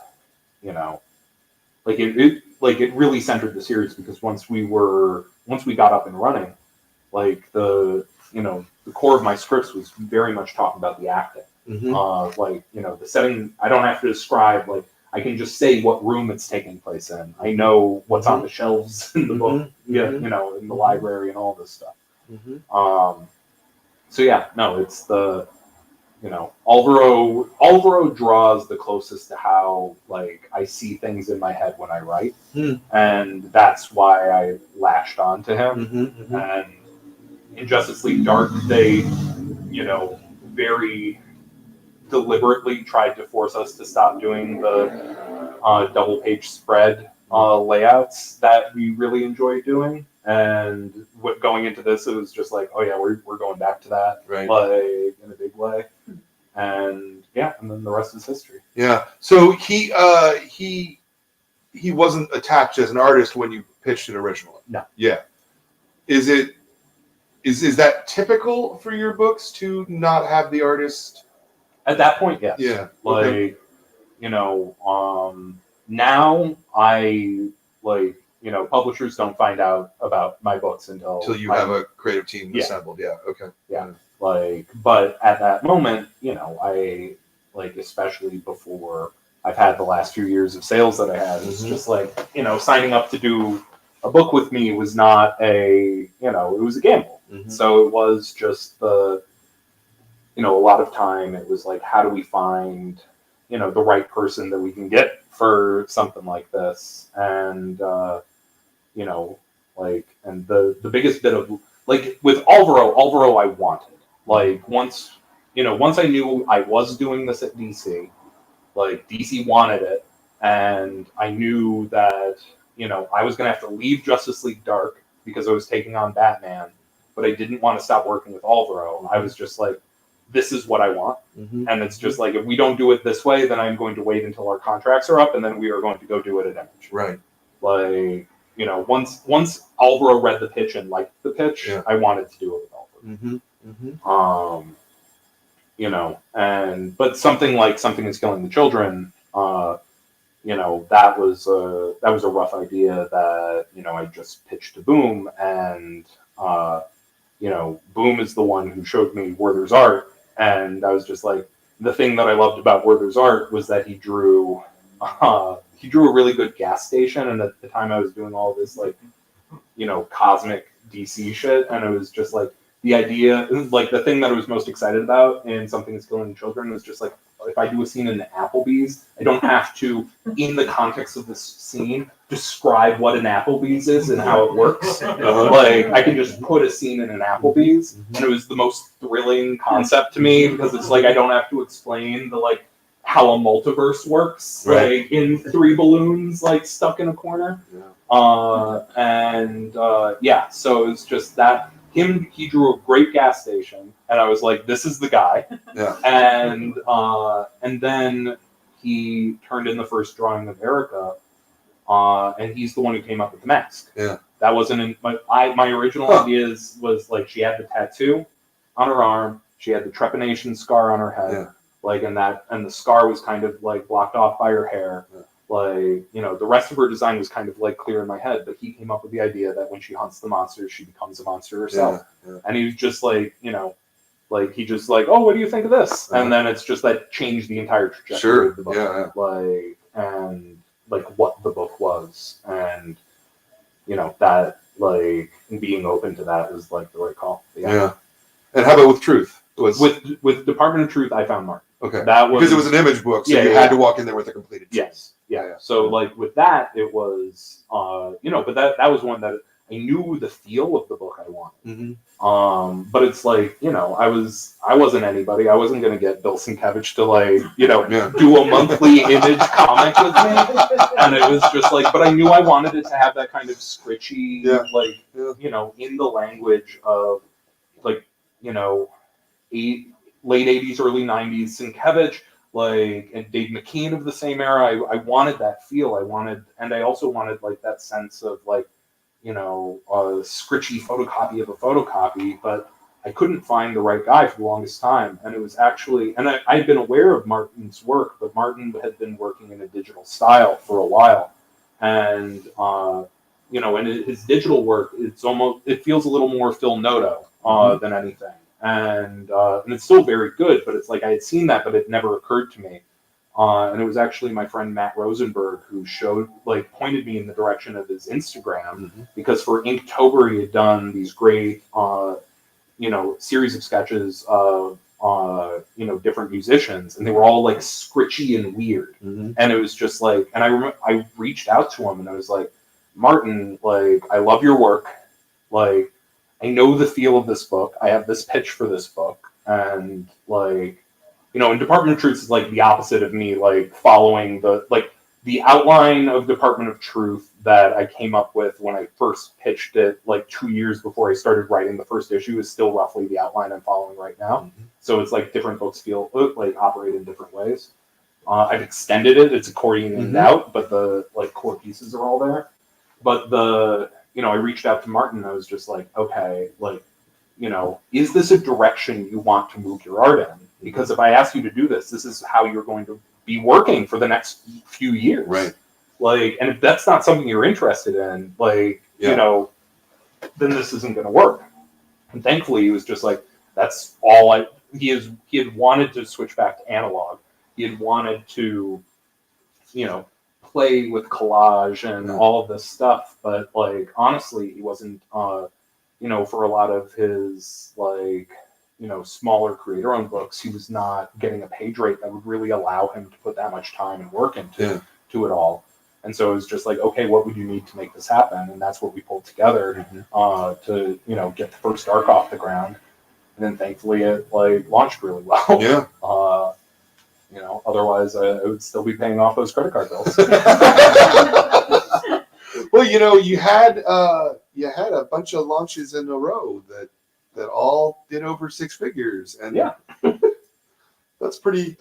like it really centered the series, because once we got up and running, like the core of my scripts was very much talking about the acting. Like, the setting, I don't have to describe, like, I can just say what room it's taking place in. I know what's on the shelves in the book, in the library and all this stuff. So yeah, no, it's the, Alvaro draws the closest to how, like, I see things in my head when I write. And that's why I latched on to him. And in Justice League Dark, they, very deliberately tried to force us to stop doing the double page spread layouts that we really enjoy doing. And going into this, it was just like, oh yeah, we're going back to that, right, like in a big way. And yeah, and then the rest is history. Yeah. So he wasn't attached as an artist when you pitched it originally. No. Yeah. Is that typical for your books to not have the artist? At that point, yes. Yeah. Like, okay. Now I like, publishers don't find out about my books until you have a creative team assembled. Yeah. Okay. Yeah. Like, but at that moment, I, like, especially before I've had the last few years of sales that I had, it's just like, signing up to do a book with me was not it was a gamble. So it was just a lot of time it was like, how do we find, the right person that we can get for something like this? And, like, and the biggest bit of, like, with Alvaro I wanted. Like, once I knew I was doing this at DC, like, DC wanted it, and I knew that, I was going to have to leave Justice League Dark because I was taking on Batman, but I didn't want to stop working with Alvaro. I was just like, this is what I want. And it's just like, if we don't do it this way, then I'm going to wait until our contracts are up, and then we are going to go do it at Image. Right. Like, once Alvaro read the pitch and liked the pitch, I wanted to do it with Alvaro. But something like Something is Killing the Children, that was a rough idea that, I just pitched to Boom, and, Boom is the one who showed me Werther's art, and I was just like, the thing that I loved about Werther's art was that he drew a really good gas station, and at the time I was doing all this, like, cosmic DC shit, and it was just like, the idea, like, the thing that I was most excited about in Something is Killing Children was just like, if I do a scene in the Applebee's, I don't have to, in the context of this scene, describe what an Applebee's is and how it works. Like, I can just put a scene in an Applebee's, and it was the most thrilling concept to me, because it's like, I don't have to explain the, like, how a multiverse works, like, in 3 balloons, like, stuck in a corner. So it's just that. He drew a great gas station, and I was like, this is the guy. Yeah. And then he turned in the first drawing of Erica, and he's the one who came up with the mask. Yeah. That wasn't in my original ideas was, like, she had the tattoo on her arm, she had the trepanation scar on her head, like, and the scar was kind of, like, blocked off by her hair. Like, the rest of her design was kind of, like, clear in my head, but he came up with the idea that when she hunts the monsters, she becomes a monster herself. And he was just like, he just like, oh, what do you think of this? And then it's just that changed the entire trajectory of the book. Like, and, like, what the book was. And, that, like, being open to that was, like, the right call. Yeah. And how about with Truth? With Department of Truth, I found Mark. Okay. Because it was an Image book, so you had to walk in there with a completed team. Yes. Yeah. So, like, with that, it was, but that was one that I knew the feel of the book I wanted. But it's like, I wasn't anybody. I wasn't going to get Bill Sienkiewicz to, like, do a monthly Image comic with me. And it was just like, but I knew I wanted it to have that kind of scritchy, in the language of, like, late 80s, early 90s Sienkiewicz, like, and Dave McKean of the same era. I wanted that feel. And I also wanted, like, that sense of, like, a scritchy photocopy of a photocopy, but I couldn't find the right guy for the longest time. And it was actually, and I'd been aware of Martin's work, but Martin had been working in a digital style for a while. and in his digital work, it feels a little more Phil Noto than anything, and it's still very good. But it's like I had seen that, but it never occurred to me. And it was actually my friend Matt Rosenberg who pointed me in the direction of his Instagram, because for Inktober he had done these great, series of sketches of, different musicians, and they were all like scritchy and weird. And it was just like, and I reached out to him and I was like, Martin, like, I love your work. Like, I know the feel of this book. I have this pitch for this book, and like, and Department of Truth is like the opposite of me, like following the outline of Department of Truth that I came up with when I first pitched it, like 2 years before I started writing the first issue, is still roughly the outline I'm following right now. So it's like different books operate in different ways. I've extended it; it's accordioned out, but the core pieces are all there. But I reached out to Martin. I was just like, okay, is this a direction you want to move your art in? Because if I ask you to do this, this is how you're going to be working for the next few years. Right. And if that's not something you're interested in, then this isn't going to work. And thankfully, he was just like, that's all he had wanted to switch back to analog. He had wanted to, play with collage and all of this stuff. But honestly, he wasn't, for a lot of his smaller creator-owned books, he was not getting a page rate that would really allow him to put that much time and work into it all. And so it was just like, okay, what would you need to make this happen? And that's what we pulled together to get the first arc off the ground. And then thankfully it launched really well. Yeah. Otherwise I would still be paying off those credit card bills. Well, you had a bunch of launches in a row that all did over six figures, and that's pretty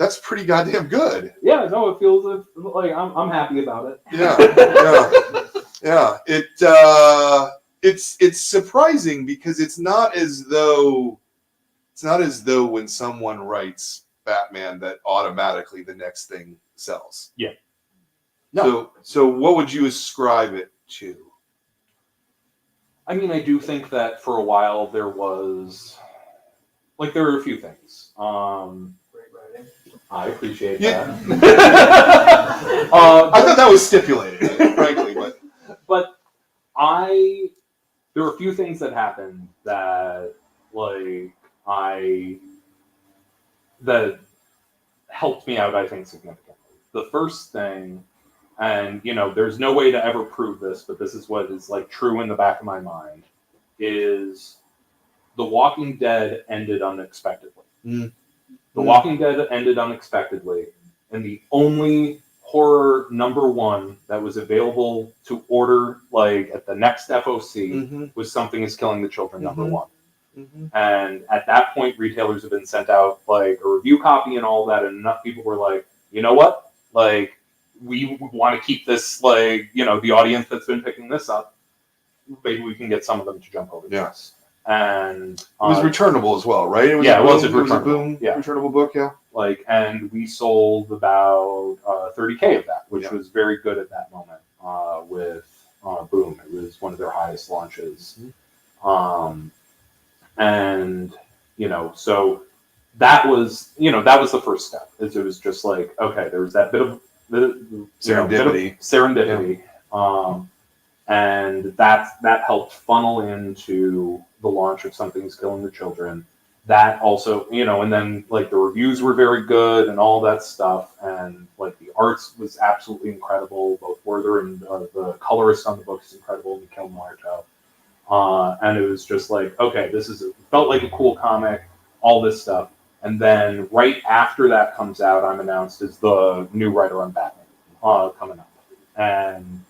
goddamn good. Yeah, no, it feels like I'm happy about it. Yeah. It's surprising because it's not as though when someone writes Batman that automatically the next thing sells. Yeah. No. So what would you ascribe it to? I mean, I do think that for a while there were a few things. Great writing. I appreciate that. I thought that was stipulated, frankly, but there were a few things that happened that that helped me out, I think, significantly. The first thing, and there's no way to ever prove this, but this is what is true in the back of my mind, is The Walking Dead ended unexpectedly. The Walking Dead ended unexpectedly, and the only horror #1 that was available to order at the next FOC was Something is Killing the Children #1. And at that point, retailers have been sent out a review copy and all that, and enough people were like, you know what? We want to keep this, the audience that's been picking this up, maybe we can get some of them to jump over to this. And it was returnable as well, right? It was a boom, returnable book, and we sold about 30K of that, which was very good at that moment with Boom. It was one of their highest launches. And so that was the first step. It was just okay, there was that bit of serendipity, and that helped funnel into the launch of Something's Killing the Children. That also, and then the reviews were very good and all that stuff, and the arts was absolutely incredible. Both Werther and the colorist on the book is incredible, Mikhail Marto. And it was just okay, felt like a cool comic, all this stuff. And then right after that comes out, I'm announced as the new writer on Batman coming up. And,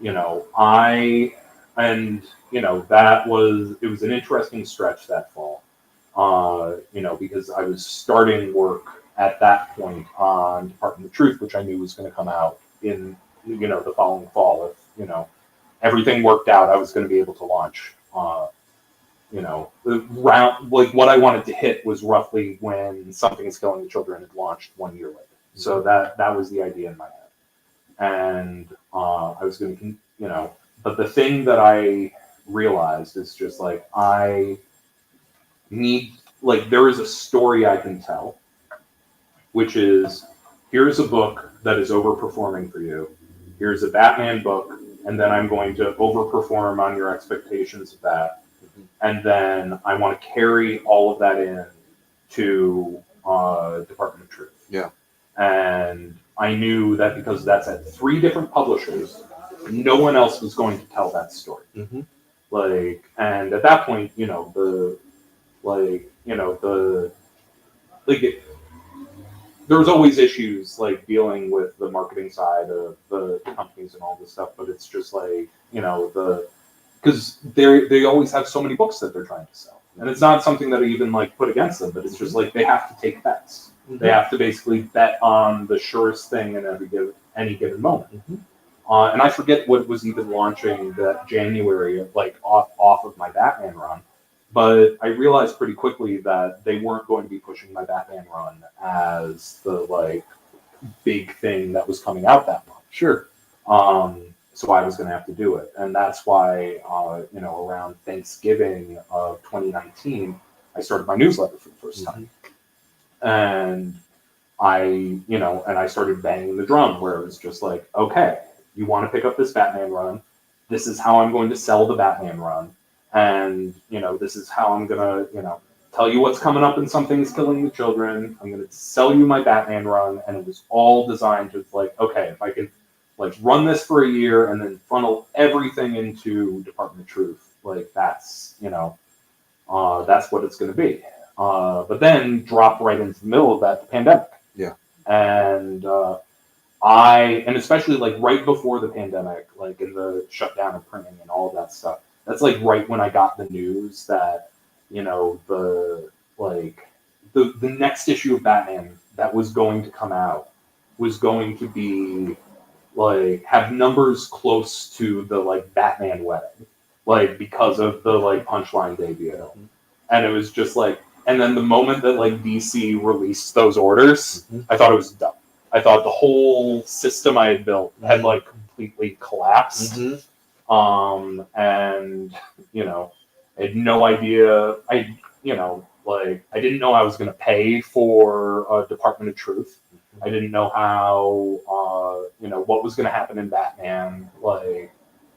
it was an interesting stretch that fall, because I was starting work at that point on Department of Truth, which I knew was going to come out in, the following fall. If, everything worked out, I was going to be able to launch. What I wanted to hit was roughly when Something's Killing the Children had launched 1 year later. So that was the idea in my head. and I was going to, but the thing that I realized is just like, I need, like, there is a story I can tell, which is, here's a book that is overperforming for you. Here's a Batman book, and then I'm going to overperform on your expectations of that. And then I want to carry all of that in to Department of Truth. Yeah. And I knew that because that's at 3 different publishers, no one else was going to tell that story. Mm-hmm. Like, and at that point, there was always issues like dealing with the marketing side of the companies and all this stuff, but it's just like, because they always have so many books that they're trying to sell. And it's not something that I even like put against them, but it's just like they have to take bets. Mm-hmm. They have to basically bet on the surest thing in any given moment. Mm-hmm. And I forget what was even launching that January, like off of my Batman run. But I realized pretty quickly that they weren't going to be pushing my Batman run as the like big thing that was coming out that month. Sure. So I was going to have to do it, and that's why around Thanksgiving of 2019, I started my newsletter for the first time, and I started banging the drum where it was just like, okay, you want to pick up this Batman run, this is how I'm going to sell the Batman run. And, this is how I'm going to, tell you what's coming up in Something's Killing the Children. I'm going to sell you my Batman run. And it was all designed to like, okay, if I can like run this for a year and then funnel everything into Department of Truth, like that's what it's going to be. But then drop right into the middle of that pandemic. Yeah. And and especially like right before the pandemic, like in the shutdown of printing and all of that stuff, that's like right when I got the news that, the next issue of Batman that was going to come out was going to be like have numbers close to the like Batman wedding, like because of the like Punchline debut. And it was just like, and then the moment that like DC released those orders, I thought it was dumb. I thought the whole system I had built had like completely collapsed. And I had no idea. I didn't know I was going to pay for Department of Truth. I didn't know how, what was going to happen in Batman. Like,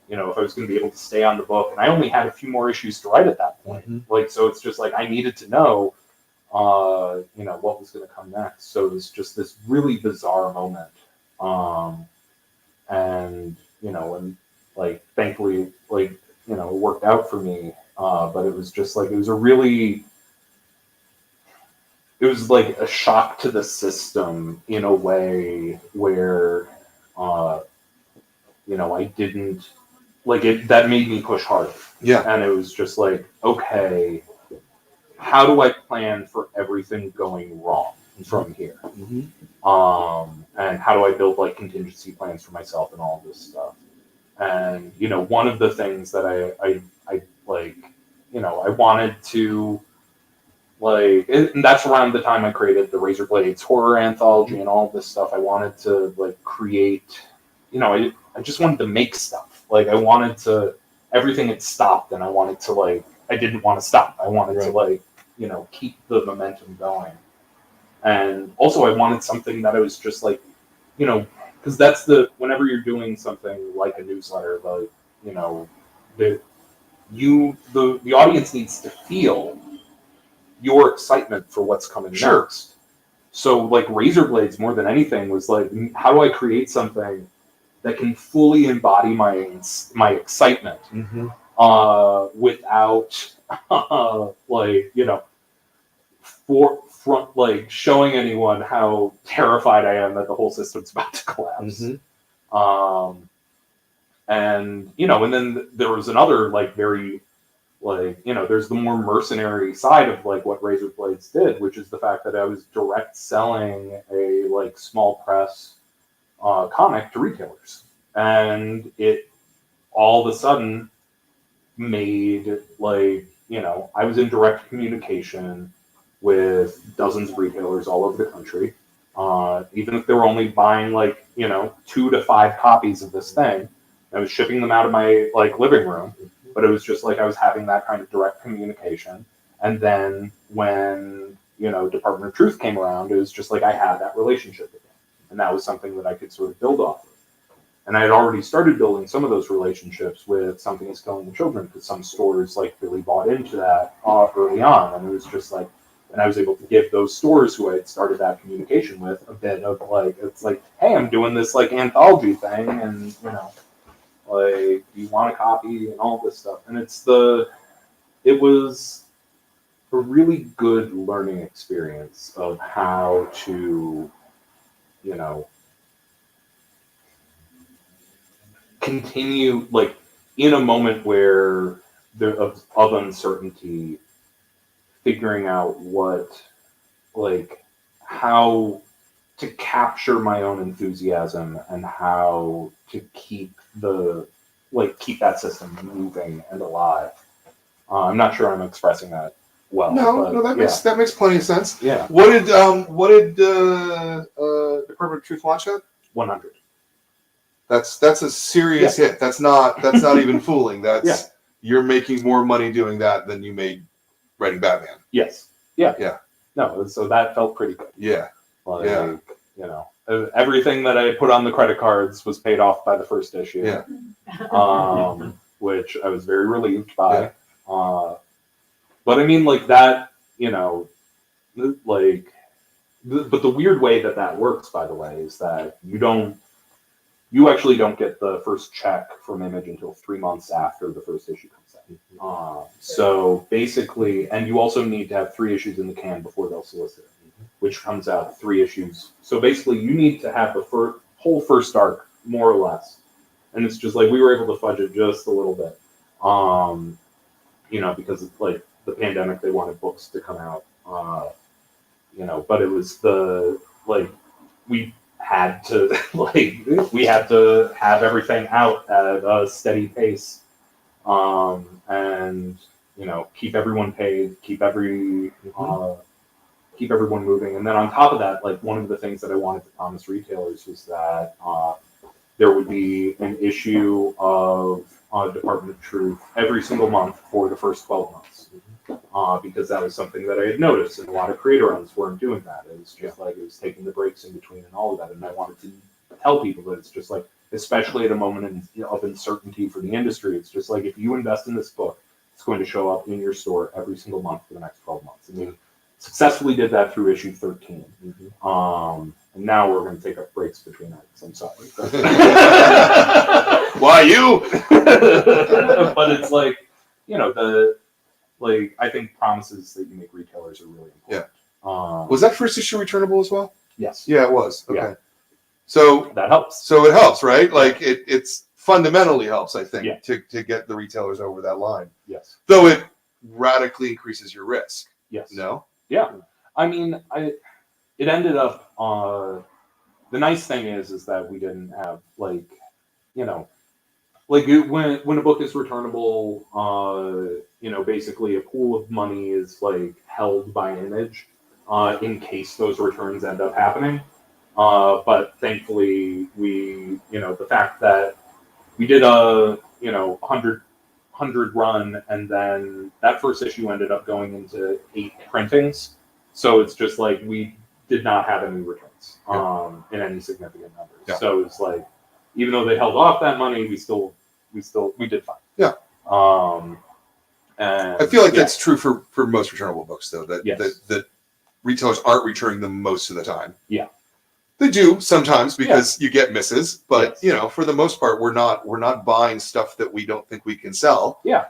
if I was going to be able to stay on the book. And I only had a few more issues to write at that point. Like, so it's just like I needed to know, what was going to come next. So it was just this really bizarre moment. And like, thankfully, like, it worked out for me. But it was just like, it was like a shock to the system in a way where, I didn't, like, that made me push harder. Yeah. And it was just like, okay, how do I plan for everything going wrong from here? And how do I build like contingency plans for myself and all this stuff? And, one of the things that I like, I wanted to, like, and that's around the time I created the Razor Blades horror anthology and all this stuff. I wanted to like create, I just wanted to make stuff. Like I wanted to, everything had stopped and I wanted to like, I didn't want to stop. I wanted to like, keep the momentum going. And also I wanted something that I was just like, because that's whenever you're doing something like a newsletter, like, the audience needs to feel your excitement for what's coming next. So like Razor Blades more than anything was like, how do I create something that can fully embody my excitement without like, like showing anyone how terrified I am that the whole system's about to collapse. And and then there was another like very like, there's the more mercenary side of like what Razor Blades did, which is the fact that I was direct selling a like small press comic to retailers. And it all of a sudden made like, I was in direct communication with dozens of retailers all over the country. Even if they were only buying like, 2 to 5 copies of this thing. I was shipping them out of my living room, but it was just I was having that kind of direct communication. And then when Department of Truth came around, it was just I had that relationship with them, and that was something that I could sort of build off of. And I had already started building some of those relationships with Something Is Killing the Children, because some stores really bought into that early on, and it was just and I was able to give those stores who I had started that communication with a bit of hey, I'm doing this anthology thing, and do you want a copy and all this stuff. And it was a really good learning experience of how to continue in a moment where of uncertainty, figuring out how to capture my own enthusiasm and how to keep keep that system moving and alive. I'm not sure I'm expressing that well. No, that makes plenty of sense. Yeah. What did Department of Truth launch at? 100. That's a serious hit. That's not even fooling. That's you're making more money doing that than you made writing Batman. Yes. Yeah. Yeah. No, so that felt pretty good. Yeah. Everything that I put on the credit cards was paid off by the first issue. Yeah. Which I was very relieved by. Yeah. But I mean, that, but the weird way that works, by the way, is that you actually don't get the first check from Image until 3 months after the first issue comes out. So basically, and you also need to have 3 issues in the can before they'll solicit it, which comes out 3 issues. So basically, you need to have the whole first arc, more or less. And it's just we were able to fudge it just a little bit. Because it's the pandemic, they wanted books to come out. But it was we had to have everything out at a steady pace, and keep everyone paid, keep everyone moving. And then on top of that, one of the things that I wanted to promise retailers was that there would be an issue of Department of Truth every single month for the first 12 months. Because that was something that I had noticed, and a lot of creator runs weren't doing that. It was just it was taking the breaks in between and all of that. And I wanted to tell people that it's just especially at a moment of uncertainty for the industry, it's just if you invest in this book, it's going to show up in your store every single month for the next 12 months. And we successfully did that through issue 13. And now we're going to take up breaks between arcs. I'm sorry. Why you? But it's I think promises that you make retailers are really important. Yeah. Was that first issue returnable as well? Yes. Yeah, it was. Okay. Yeah. So that helps. So it helps, right? It's fundamentally helps, I think, Yeah. to get the retailers over that line. Yes. Though it radically increases your risk. Yes. No? Yeah. I mean, it ended up, the nice thing is that we didn't have when a book is returnable, basically a pool of money is held by Image in case those returns end up happening. But thankfully, the fact that we did a 100 run, and then that first issue ended up going into 8 printings. So it's just we did not have any returns in any significant numbers. Yeah. So it's even though they held off that money, we did fine. Yeah. And I feel that's true for most returnable books, though. That Yes. that retailers aren't returning them most of the time. Yeah. They do sometimes because you get misses, but Yes. for the most part, we're not buying stuff that we don't think we can sell. Yeah.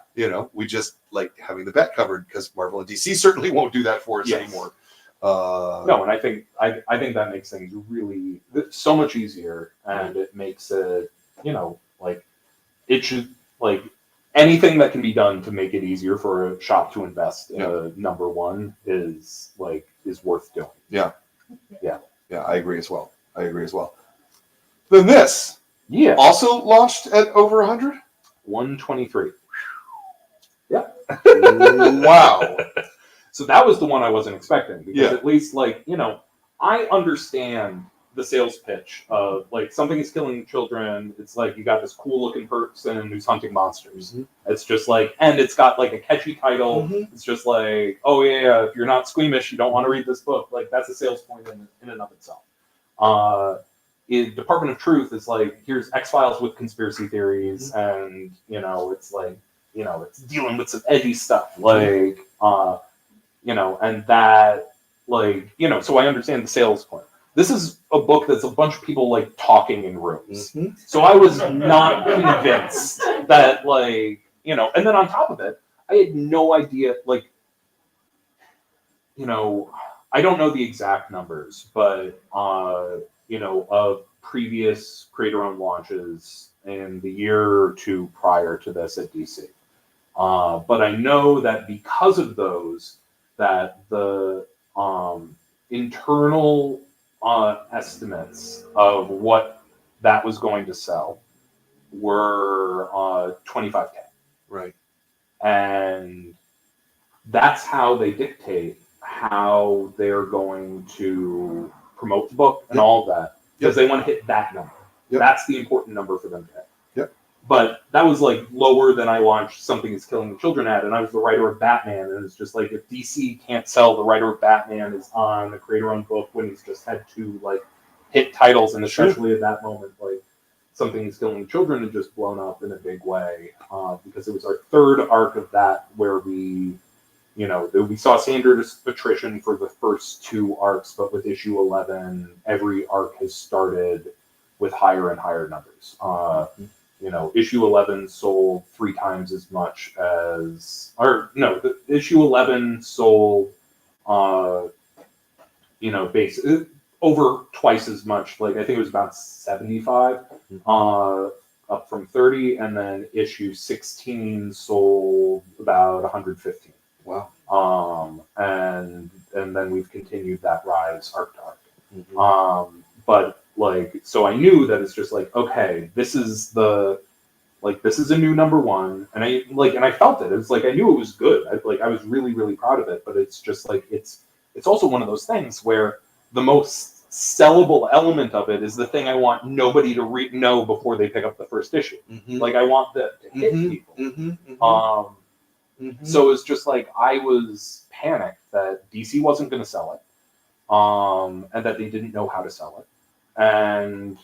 We just like having the bet covered because Marvel and DC certainly won't do that for us anymore. No, and I think that makes things really so much easier, and it makes it it should anything that can be done to make it easier for a shop to invest in a number one is worth doing. Yeah. Yeah. Yeah, I agree as well. Then this also launched at over 100? 123. Yeah. Wow. So that was the one I wasn't expecting, because at least I understand the sales pitch of like something is killing children. It's like you got this cool looking person who's hunting monsters. It's just like, and it's got like a catchy title. It's just like, oh yeah, if you're not squeamish, you don't want to read this book. Like that's a sales point in and of itself. Department of Truth is like, here's X-Files with conspiracy theories, and it's like, it's dealing with some edgy stuff, like and that, like, so I understand the sales point. This is a book that's a bunch of people like talking in rooms. So I was not convinced that, like, and then on top of it, I had no idea, like, I don't know the exact numbers, but of previous creator-owned launches in the year or two prior to this at DC. But I know that because of those, that the internal estimates of what that was going to sell were $25K. Right. And that's how they dictate how they're going to promote the book and all of that, because they want to hit that number. That's the important number for them to hit. But that was like lower than I launched Something Is Killing the Children at, and I was the writer of Batman, and it's just like, if DC can't sell the writer of Batman is on the creator-owned book when he's just had two like hit titles, and especially at that moment, like Something Is Killing the Children had just blown up in a big way, because it was our third arc of that where we saw standard attrition for the first two arcs, but with issue 11, every arc has started with higher and higher numbers. Issue 11 sold 3 times as much as, issue 11 sold, over twice as much. Like, I think it was about 75, up from 30, and then issue 16 sold about 115. Wow. And then we've continued that rise arc to arc. But like, so I knew that it's just like, okay, this is a new number one, and I felt it. It was like, I knew it was good. I was really, really proud of it. But it's just like, it's also one of those things where the most sellable element of it is the thing I want nobody to know before they pick up the first issue. Like, I want that to hit people. So it's just like, I was panicked that DC wasn't going to sell it, and that they didn't know how to sell it. And,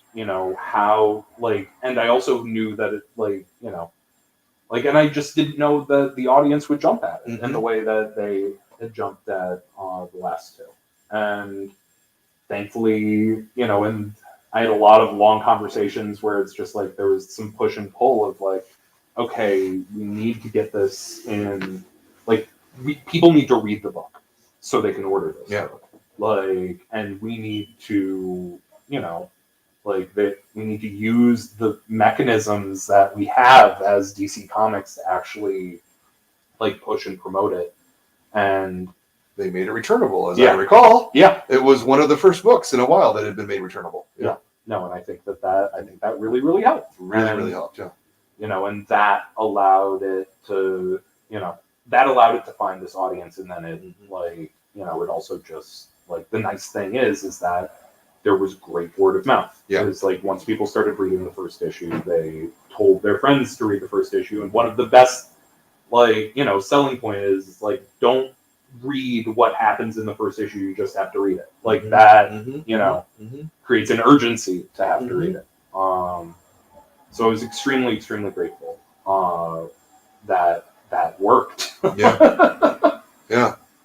how, like, and I also knew that it, like, and I just didn't know that the audience would jump at it in the way that they had jumped at the last two. And thankfully, and I had a lot of long conversations where it's just like, there was some push and pull of like, okay, we need to get this in, like, people need to read the book so they can order this. Like, and we need to, we need to use the mechanisms that we have as DC Comics to actually, like, push and promote it. And they made it returnable, as I recall. It was one of the first books in a while that had been made returnable. No, and I think that really, really helped. Really helped, and that allowed it to, find this audience, and then it, like, it also just, like, the nice thing is that there was great word of mouth. It's like, once people started reading the first issue, they told their friends to read the first issue, and one of the best, like, selling point is, like, don't read what happens in the first issue, you just have to read it. Like, that, creates an urgency to have to read it. So I was extremely, extremely grateful that worked.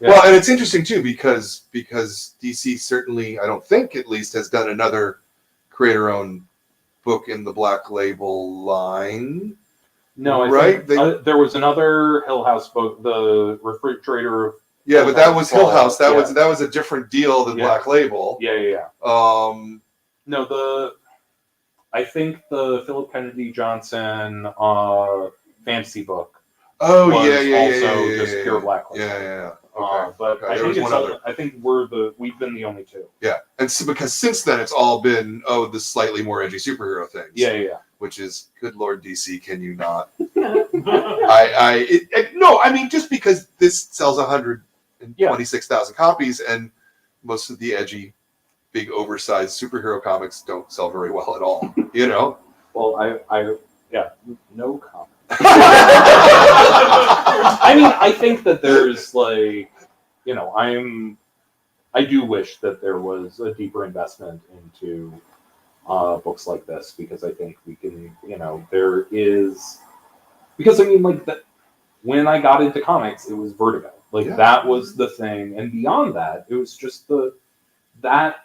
Well, and it's interesting too, because DC certainly, I don't think at least, has done another creator-owned book in the Black Label line. No, I think there was another Hill House book, the Refrigerator of. Yeah, but that was Hill House. That was a different deal than Black Label. No, I think the Philip Kennedy Johnson fantasy book. Oh, was just pure Black Label. Okay. But okay. I think we've been the only two. Yeah, and so, because since then it's all been the slightly more edgy superhero things. Which is, good Lord, DC, can you not? I mean, just because this sells 126,000 copies, and most of the edgy big oversized superhero comics don't sell very well at all. You know. Well, no comment. I mean, I think that there's like, you know, I do wish that there was a deeper investment into books like this, because I think we can, you know, there is, because I mean, like, when I got into comics, it was Vertigo. Like, that was the thing. And beyond that, it was just that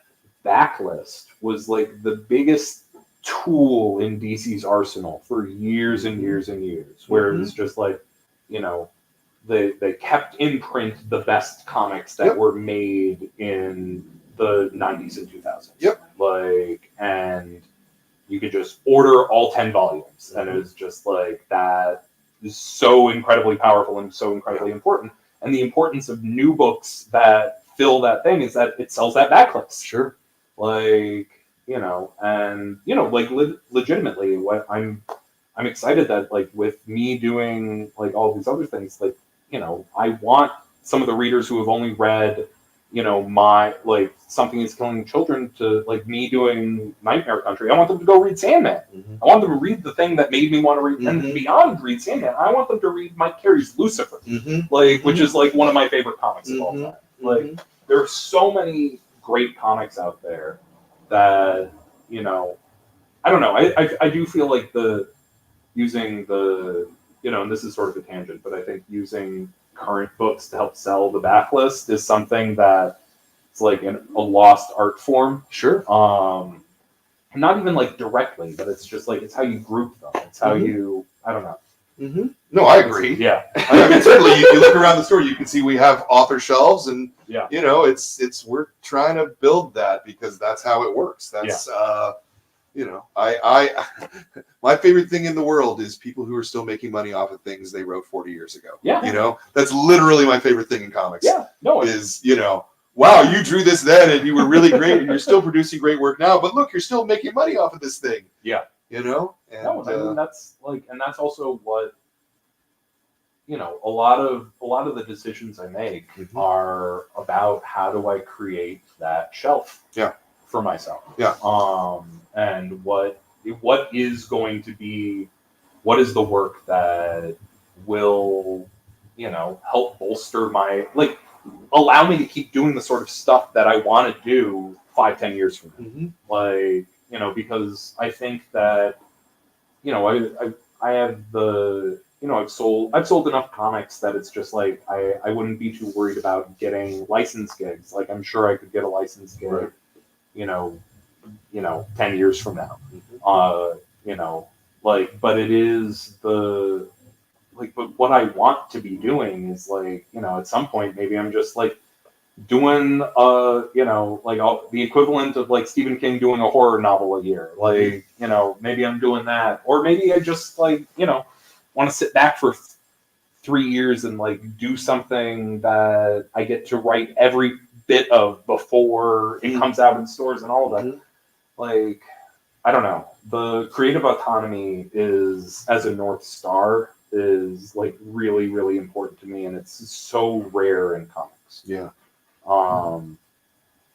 backlist was like the biggest tool in DC's arsenal for years and years and years, where it was just like, you know, they kept in print the best comics that were made in the 90s and 2000s. Like, and you could just order all 10 volumes, and it was just like, that is so incredibly powerful and so incredibly important. And the importance of new books that fill that thing is that it sells that backlist. Sure. Like, you know, and, you know, like, legitimately, what I'm excited that, like, with me doing, like, all these other things, like, you know, I want some of the readers who have only read, you know, my, like, Something is Killing Children, to, like, me doing Nightmare Country. I want them to go read Sandman. I want them to read the thing that made me want to read, and beyond read Sandman, I want them to read Mike Carey's Lucifer, like, which is, like, one of my favorite comics of all time. Like, there are so many great comics out there that, you know, I don't know. I do feel like using the, you know, and this is sort of a tangent, but I think using current books to help sell the backlist is something that it's like a lost art form. Sure. Not even like directly, but it's just like, it's how you group them. It's how you, I don't know. No, I agree. Yeah. I mean, certainly, you look around the store, you can see we have author shelves, and you know, we're trying to build that, because that's how it works. That's you know, I my favorite thing in the world is people who are still making money off of things they wrote 40 years ago. Yeah. You know, that's literally my favorite thing in comics. Yeah. No. Is, you know, wow, you drew this then, and you were really great, and you're still producing great work now, but look, you're still making money off of this thing. Yeah. You know? And, no, I mean, that's like, and that's also what, you know, a lot of the decisions I make are about how do I create that shelf for myself. Yeah. And what is going to be, what is the work that will, you know, help bolster my, like, allow me to keep doing the sort of stuff that I want to do 5-10 years from now. Like, you know, because I think that, you know, I have the, you know, I've sold enough comics that it's just like, I wouldn't be too worried about getting license gigs. Like, I'm sure I could get a license gig, you know, 10 years from now. You know, like, but it is the, like, but what I want to be doing is, like, you know, at some point, maybe I'm just like doing, you know, like the equivalent of like Stephen King doing a horror novel a year. Like, you know, maybe I'm doing that, or maybe I just, like, you know, want to sit back for 3 years and like do something that I get to write every bit of before it comes out in stores and all of that. Like, I don't know. The creative autonomy is, as a North Star, is like really, really important to me, and it's so rare in comics. Yeah.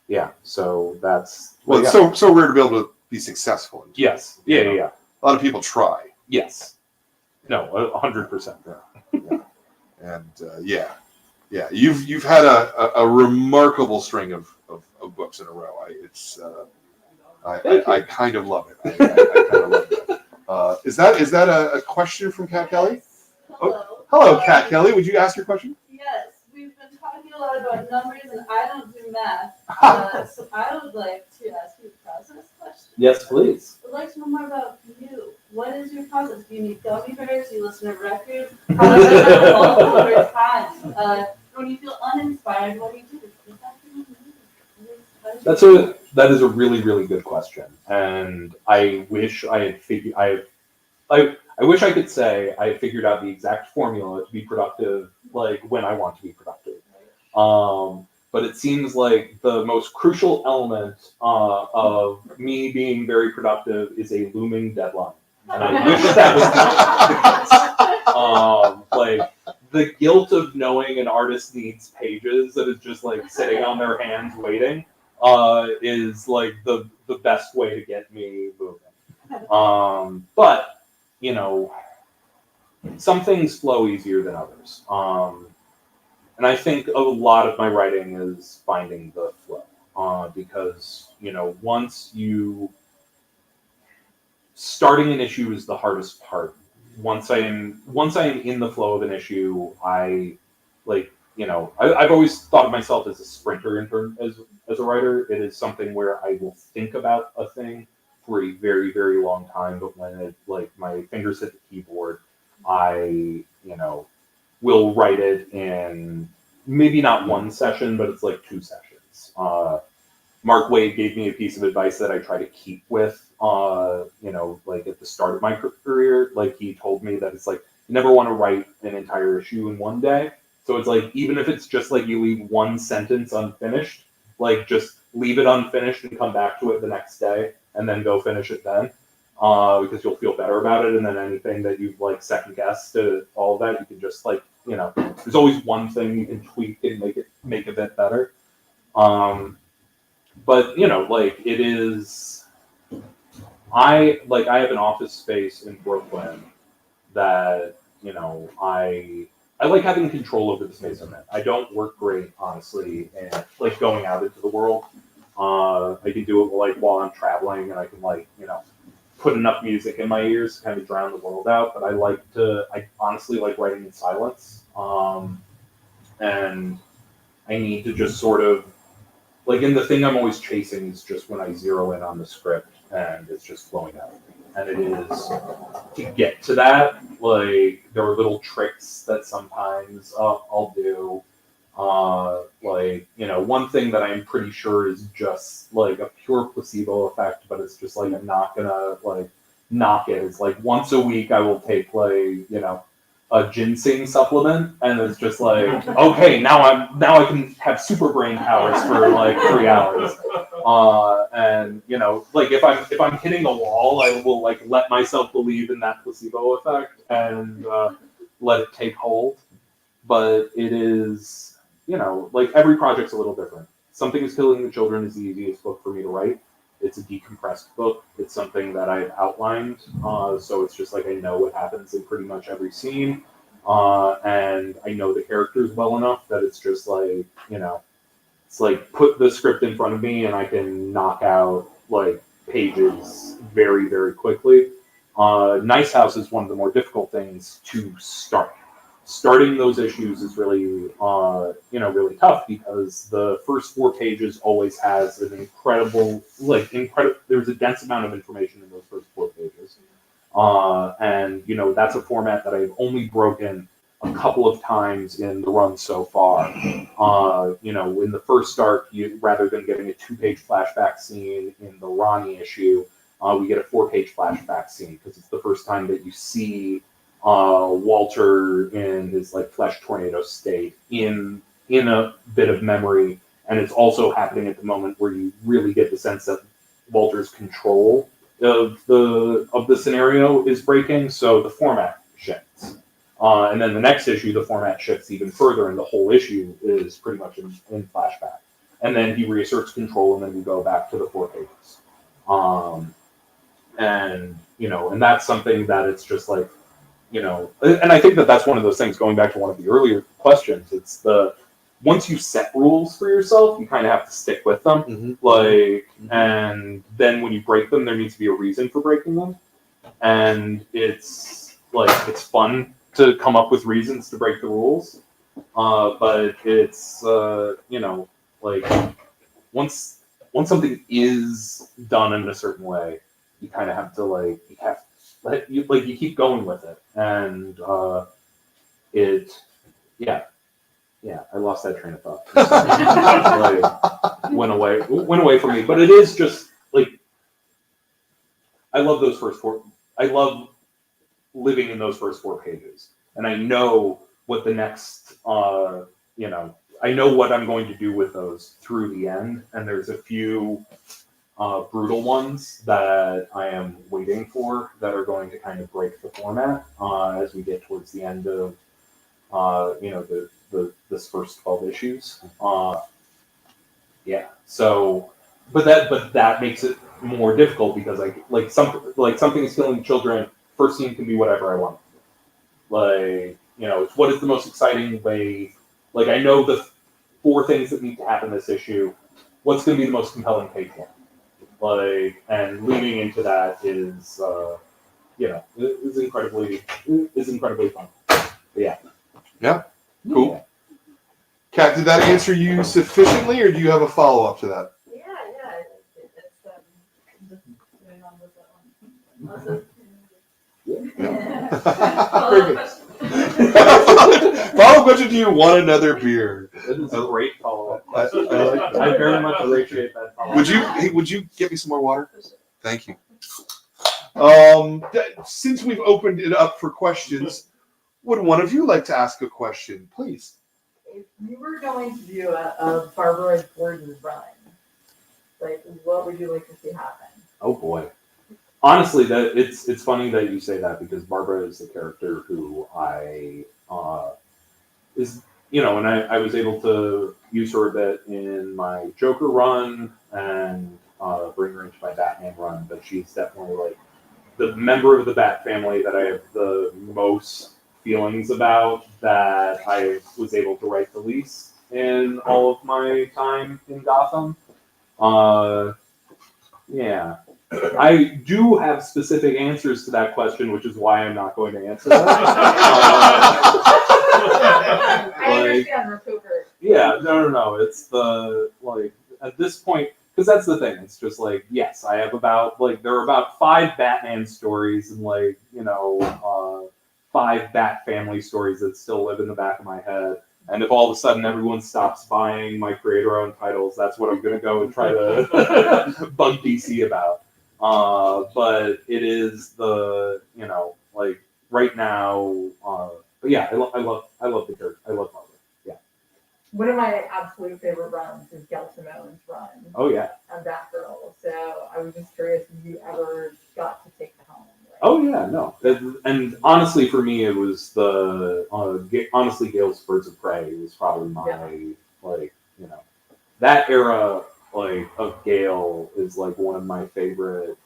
Yeah. So that's it's so rare to be able to be successful. Yes. Yeah. Yeah. A lot of people try. Yes. No. 100%. And you've had a remarkable string of books in a row. I kind of love it. I kind of love it. Is that a question from Kat Kelly? Oh, hello, Kat Kelly. Would you ask your question? Yes, we've been talking a lot about numbers, and I don't do math. So I would like to ask you a process question. Yes, please. I'd like to know more about you. What is your process? Do you need gummy bears? Do you listen to records? How does it evolve over time? When you feel uninspired, what do you do? That is a really, really good question, and I wish I had figured. I wish I could say I had figured out the exact formula to be productive, like when I want to be productive. But it seems like the most crucial element of me being very productive is a looming deadline, and I wish that was the case. Like, the guilt of knowing an artist needs pages that is just like sitting on their hands waiting. is like the best way to get me moving. But you know, some things flow easier than others. And I think a lot of my writing is finding the flow. Because, you know, starting an issue is the hardest part. Once I am in the flow of an issue, I've always thought of myself as a sprinter as a writer. It is something where I will think about a thing for a very, very long time, but when my fingers hit the keyboard, I, will write it in maybe not one session, but it's like 2 sessions. Mark Wade gave me a piece of advice that I try to keep with, at the start of my career. Like, he told me that it's like, you never want to write an entire issue in one day. So it's like, even if it's just like you leave one sentence unfinished, like just leave it unfinished and come back to it the next day and then go finish it then. Because you'll feel better about it. And then anything that you've second guessed to all of that, you can just there's always one thing you can tweak and make a bit better. But it is, I have an office space in Brooklyn that, I like having control over the space I'm in. I don't work great, honestly, and going out into the world. I can do it while I'm traveling, and I can put enough music in my ears to kind of drown the world out. But I honestly like writing in silence. And I need to just sort of, and the thing I'm always chasing is just when I zero in on the script and it's just flowing out of me. And it is, to get to that, there are little tricks that sometimes I'll do. One thing that I'm pretty sure is just a pure placebo effect, but it's just I'm not gonna knock it. It's once a week I will take a ginseng supplement, and it's just okay, now I can have super brain powers for 3 hours. And if I'm hitting a wall, I will let myself believe in that placebo effect and let it take hold. But it is, every project's a little different. Something is Killing the Children is the easiest book for me to write. It's a decompressed book. It's something that I've outlined, so it's just I know what happens in pretty much every scene, and I know the characters well enough that it's just it's put the script in front of me and I can knock out pages very, very quickly. Nice House is one of the more difficult things to start. Starting those issues is really, really tough because the first 4 pages always has an incredible, there's a dense amount of information in those first 4 pages. And, that's a format that I've only broken a couple of times in the run so far. In the first arc, rather than getting a 2-page flashback scene in the Ronnie issue, we get a 4-page flashback scene because it's the first time that you see Walter in his flesh tornado state in a bit of memory, and it's also happening at the moment where you really get the sense that Walter's control of the scenario is breaking, so the format shifts. And then the next issue, the format shifts even further, and the whole issue is pretty much in flashback. And then he reasserts control, and then we go back to the 4 pages. And that's something that it's just and I think that that's one of those things, going back to one of the earlier questions, it's once you set rules for yourself, you kind of have to stick with them. Mm-hmm. And then when you break them, there needs to be a reason for breaking them. And it's fun to come up with reasons to break the rules. But it's, once something is done in a certain way, you kind of have to you keep going with it, and I lost that train of thought. Went away from me. But it is just I love those first 4. I love living in those first 4 pages, and I know what the next. I know what I'm going to do with those through the end, and there's a few brutal ones that I am waiting for that are going to kind of break the format as we get towards the end of this first 12 issues. Yeah. So, but that makes it more difficult because something is killing children. First scene can be whatever I want. Like, it's what is the most exciting way. Like, I know the 4 things that need to happen in this issue. What's going to be the most compelling page one? Like, and leaning into that is incredibly fun. But yeah. Yeah. Cool. Yeah. Kat, did that answer you sufficiently, or do you have a follow-up to that? Yeah. It's just moving on with that one. Very good. Follow-up question: do you want another beer? That is a great follow-up. I like that. I very much appreciate that follow-up. Would you get me some more water? Thank you. Since we've opened it up for questions, would one of you like to ask a question, please? If you were going to do a Barbara Gordon run, like what would you like to see happen? Oh boy. Honestly, that it's funny that you say that because Barbara is the character who I and I was able to use her a bit in my Joker run and bring her into my Batman run, but she's definitely like the member of the Bat family that I have the most feelings about, that I was able to write the least in all of my time in Gotham. Yeah. I do have specific answers to that question, which is why I'm not going to answer that. I understand recover. Yeah, no. It's at this point, because that's the thing. It's just like, yes, I have there are about 5 Batman stories and 5 Bat family stories that still live in the back of my head. And if all of a sudden everyone stops buying my creator-owned titles, that's what I'm going to go and try to bug DC about. But it is right now. But yeah, I love the character. I love Marvel. Yeah. One of my absolute favorite runs is Gail Simone's run. Oh yeah. On Batgirl. So I was just curious if you ever got to take the helm. Oh yeah, no, and honestly, for me, it was honestly Gale's Birds of Prey was probably my that era of Gale is one of my favorite,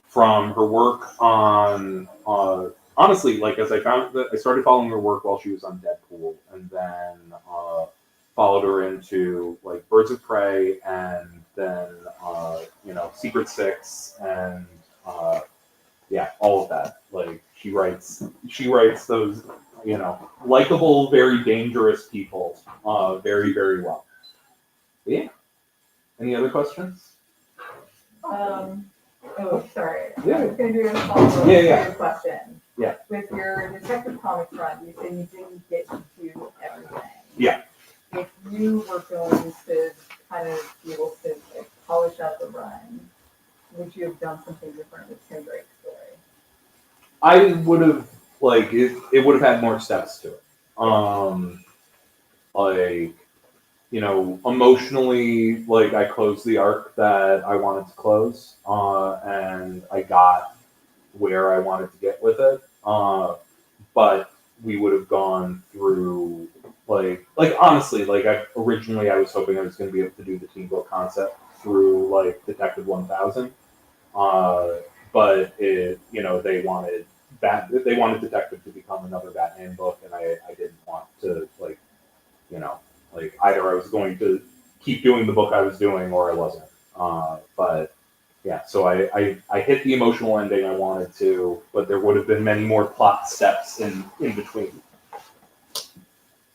from her work on honestly, as I found that I started following her work while she was on Deadpool, and then followed her into Birds of Prey, and then Secret Six, and all of that. She writes those likable, very dangerous people very, very well. Yeah. Any other questions? Sorry. Yeah. I was going to do a follow-up to your question. Yeah. With your Detective Comics run, you said you didn't get to do everything. Yeah. If you were going to kind of be able to polish out the run, would you have done something different with Tim Drake's story? I would have it would have had more steps to it. Emotionally, I closed the arc that I wanted to close, and I got where I wanted to get with it. But we would have gone through honestly, originally I was hoping I was going to be able to do the team book concept through Detective 1000. But they wanted Detective to become another Batman book, and I didn't want to either I was going to keep doing the book I was doing or I wasn't. But yeah, so I hit the emotional ending I wanted to, but there would have been many more plot steps in between.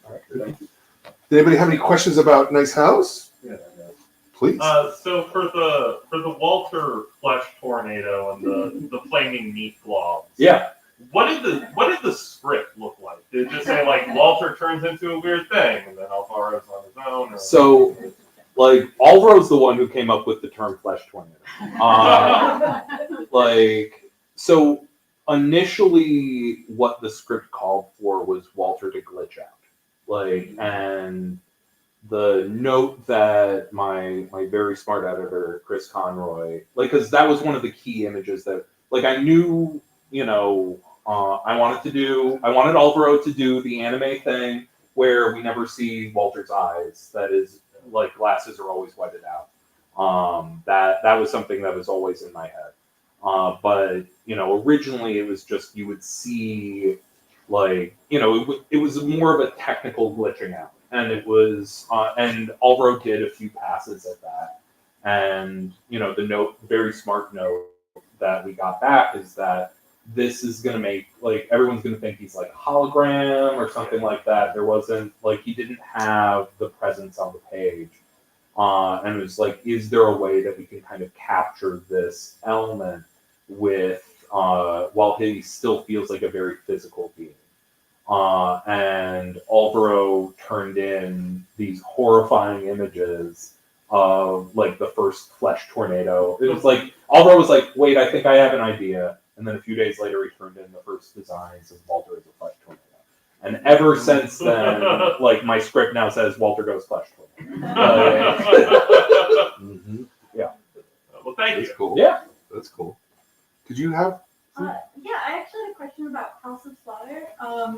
All right, thank you. Did anybody have any questions about Nice House? Yeah. Please. So for the Walter Flesh Tornado and the flaming meat globs. Yeah. What did the script look like? Did it just say Walter turns into a weird thing and then Alvaro's on his own? Or... So Alvaro's the one who came up with the term Flesh Tornado. So initially what the script called for was Walter to glitch out. And the note that my very smart editor, Chris Conroy, because that was one of the key images that, I knew, I wanted Alvaro to do the anime thing where we never see Walter's eyes. That is like glasses are always wetted out. That was something that was always in my head. But originally it was just you would see it was more of a technical glitching out, and it was and Alvaro did a few passes at that, and the very smart note that we got back is that this is going to make everyone's going to think he's like a hologram or something like that. There wasn't he didn't have the presence on the page. And it was is there a way that we can kind of capture this element with while he still feels like a very physical being? And Alvaro turned in these horrifying images of the first flesh tornado. It was Alvaro was wait, I think I have an idea. And then a few days later, he turned in the first designs of Walter as a flesh tornado. And ever since then, my script now says Walter goes flesh tornado. Mm-hmm. Yeah. Well, thank That's you. cool. Yeah. That's cool. Did you have? Yeah, I actually had a question about House of Slaughter.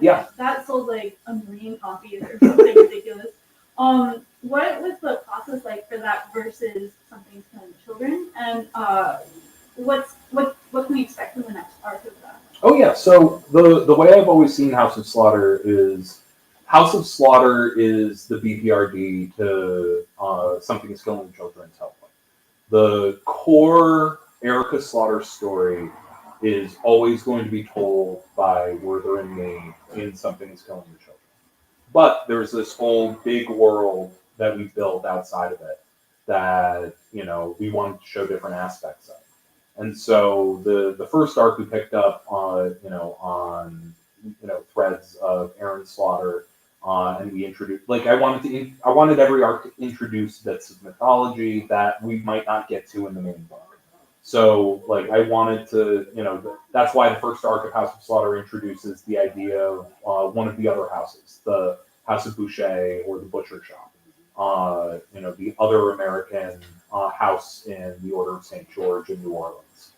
Yeah. That sold a million copies or something ridiculous. What was the process like for that versus Something's Killing the Children? And what can we expect from the next arc of that? Oh yeah. So the way I've always seen House of Slaughter is the BPRD to Something's Killing the Children's Helpline. The core Erica Slaughter story is always going to be told by Werther and me in Something's Killing the Children. But there's this whole big world that we built outside of it that we wanted to show different aspects of. And so the first arc we picked up on threads of Aaron Slaughter, and we introduced I wanted every arc to introduce bits of mythology that we might not get to in the main book. So I wanted to that's why the first arc of House of Slaughter introduces the idea of one of the other houses, the House of Boucher or the Butcher Shop. The other American house in the Order of St. George in New Orleans.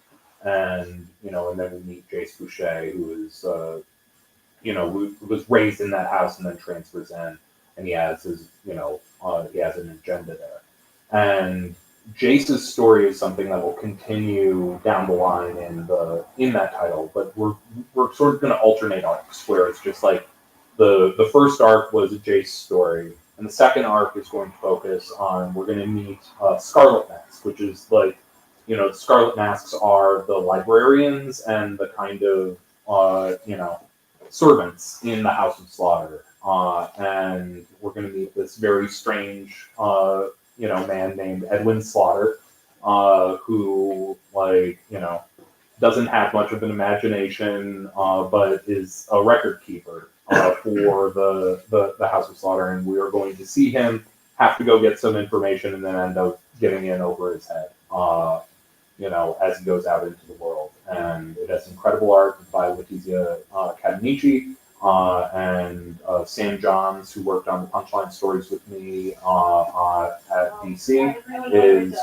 And then we meet Jace Boucher, who is who was raised in that house and then transfers in, and he has his he has an agenda there. And Jace's story is something that will continue down the line in that title, but we're sort of going to alternate arcs where it's just the first arc was a Jace story, and the second arc is going to focus on we're going to meet Scarlet Mask, which is the Scarlet Masks are the librarians and the kind of servants in the House of Slaughter, and we're going to meet this very strange man named Edwin Slaughter, who doesn't have much of an imagination, but is a record keeper for the House of Slaughter, and we are going to see him have to go get some information and then end up getting in over his head, as he goes out into the world. And it has incredible art by Letizia Cadenici, and Sam Johns, who worked on the Punchline stories with me at DC, is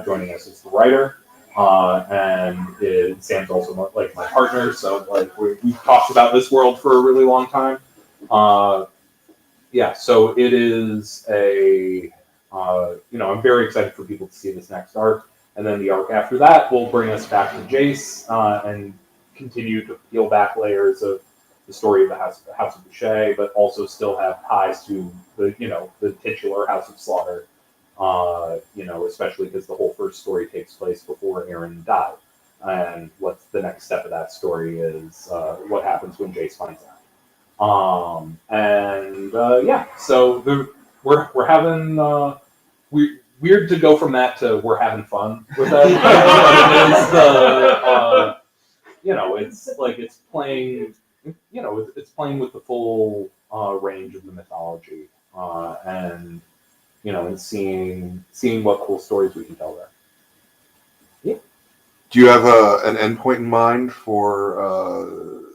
joining us as the writer. And Sam's also my partner, so we've talked about this world for a really long time. So it is I'm very excited for people to see this next arc. And then the arc after that will bring us back to Jace and continue to peel back layers of the story of the House of Boucher, but also still have ties to the titular House of Slaughter. Especially because the whole first story takes place before Aaron died, and what's the next step of that story is what happens when Jace finds out. So we're having weird to go from that to we're having fun with that. It's playing. It's playing with the full range of the mythology, and seeing what cool stories we can tell there. Yeah. Do you have an endpoint in mind for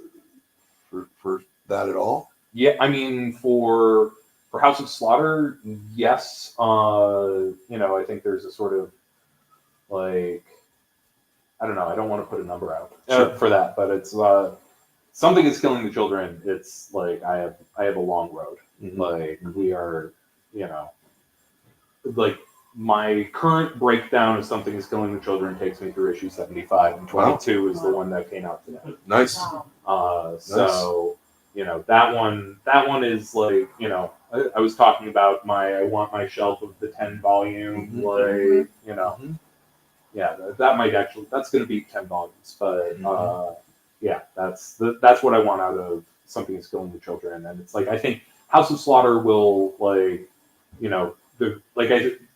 that at all? Yeah, I mean for House of Slaughter, yes. I think there's a sort of I don't know. I don't want to put a number out for that, but it's Something is Killing the Children. It's I have a long road. Mm-hmm. We are like my current breakdown of Something is Killing the Children takes me through issue 75, and 22 is the one that came out today. Nice. So that one is like, I was talking about I want my shelf of the 10 volume, that might that's going to be 10 volumes, but that's what I want out of Something is Killing the Children. And it's like, I think House of Slaughter will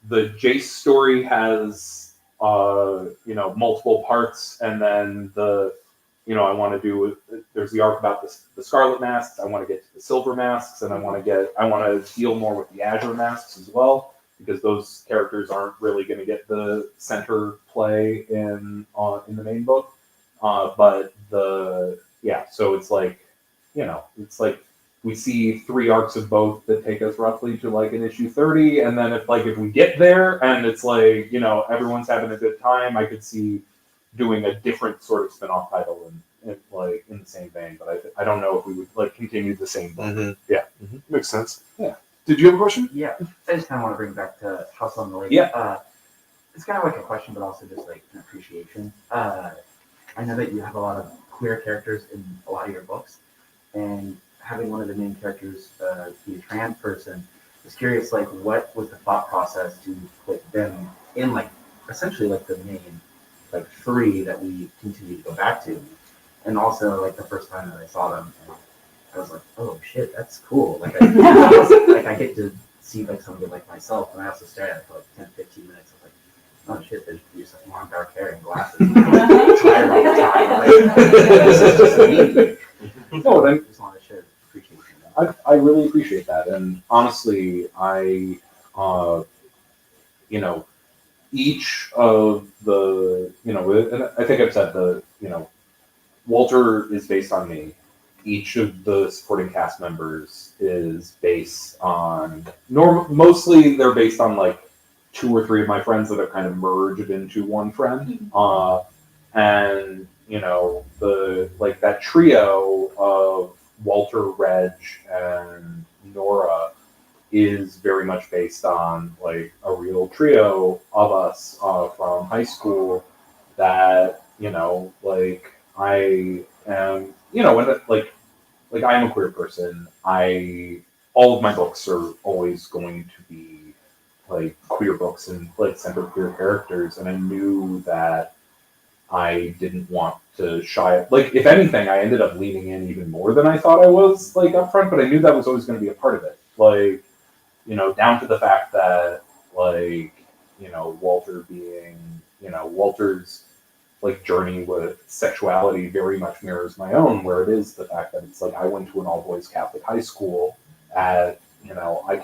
the Jace story has multiple parts, and then I want to do there's the arc about the Scarlet Masks. I want to get to the Silver Masks, and I want to deal more with the Azure Masks as well, because those characters aren't really going to get the center play in the main book. So it's like, we see 3 arcs of both that take us roughly to like an issue 30, and then if we get there and it's like, everyone's having a good time, I could see doing a different sort of spin-off title in the same vein, but I don't know if we would continue the same book. Mm-hmm. Yeah. Mm-hmm. Makes sense. Yeah. Did you have a question? Yeah, I just kind of want to bring it back to House on the Lake. Yeah. It's kind of like a question, but also just like an appreciation. I know that you have a lot of queer characters in a lot of your books, and having one of the main characters be a trans person, I was curious, what was the thought process to put them in, essentially the main, 3 that we continue to go back to, and also, the first time that I saw them, I was like, oh shit, that's cool. I get to see somebody like myself, and I also stare at it for 10, 15 minutes. I was like, oh shit, there's just long dark hair and glasses. And tired all the time. This is just me. No, I just want to share appreciation. I really appreciate that, and honestly, each of the, and I think I've said Walter is based on me. Each of the supporting cast members is based on, mostly they're based on 2 or 3 of my friends that have kind of merged into one friend. And that trio of Walter, Reg, and Nora is very much based on a real trio of us from high school that I am, when I am a queer person. All of my books are always going to be queer books and center queer characters, and I knew that I didn't want to shy. If anything, I ended up leaning in even more than I thought I was up front, but I knew that was always going to be a part of it. Down to the fact that Walter being, Walter's journey with sexuality very much mirrors my own, where it is the fact that it's I went to an all-boys Catholic high school. I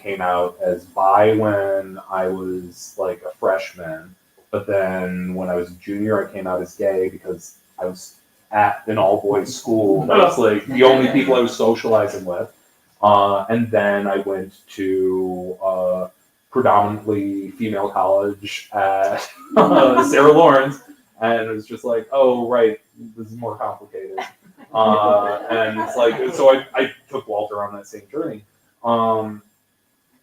came out as bi when I was a freshman, but then when I was a junior, I came out as gay because I was at an all-boys school. That was the only people I was socializing with. And then I went to a predominantly female college at Sarah Lawrence, and it was just oh, right, this is more complicated. And it's so I took Walter on that same journey.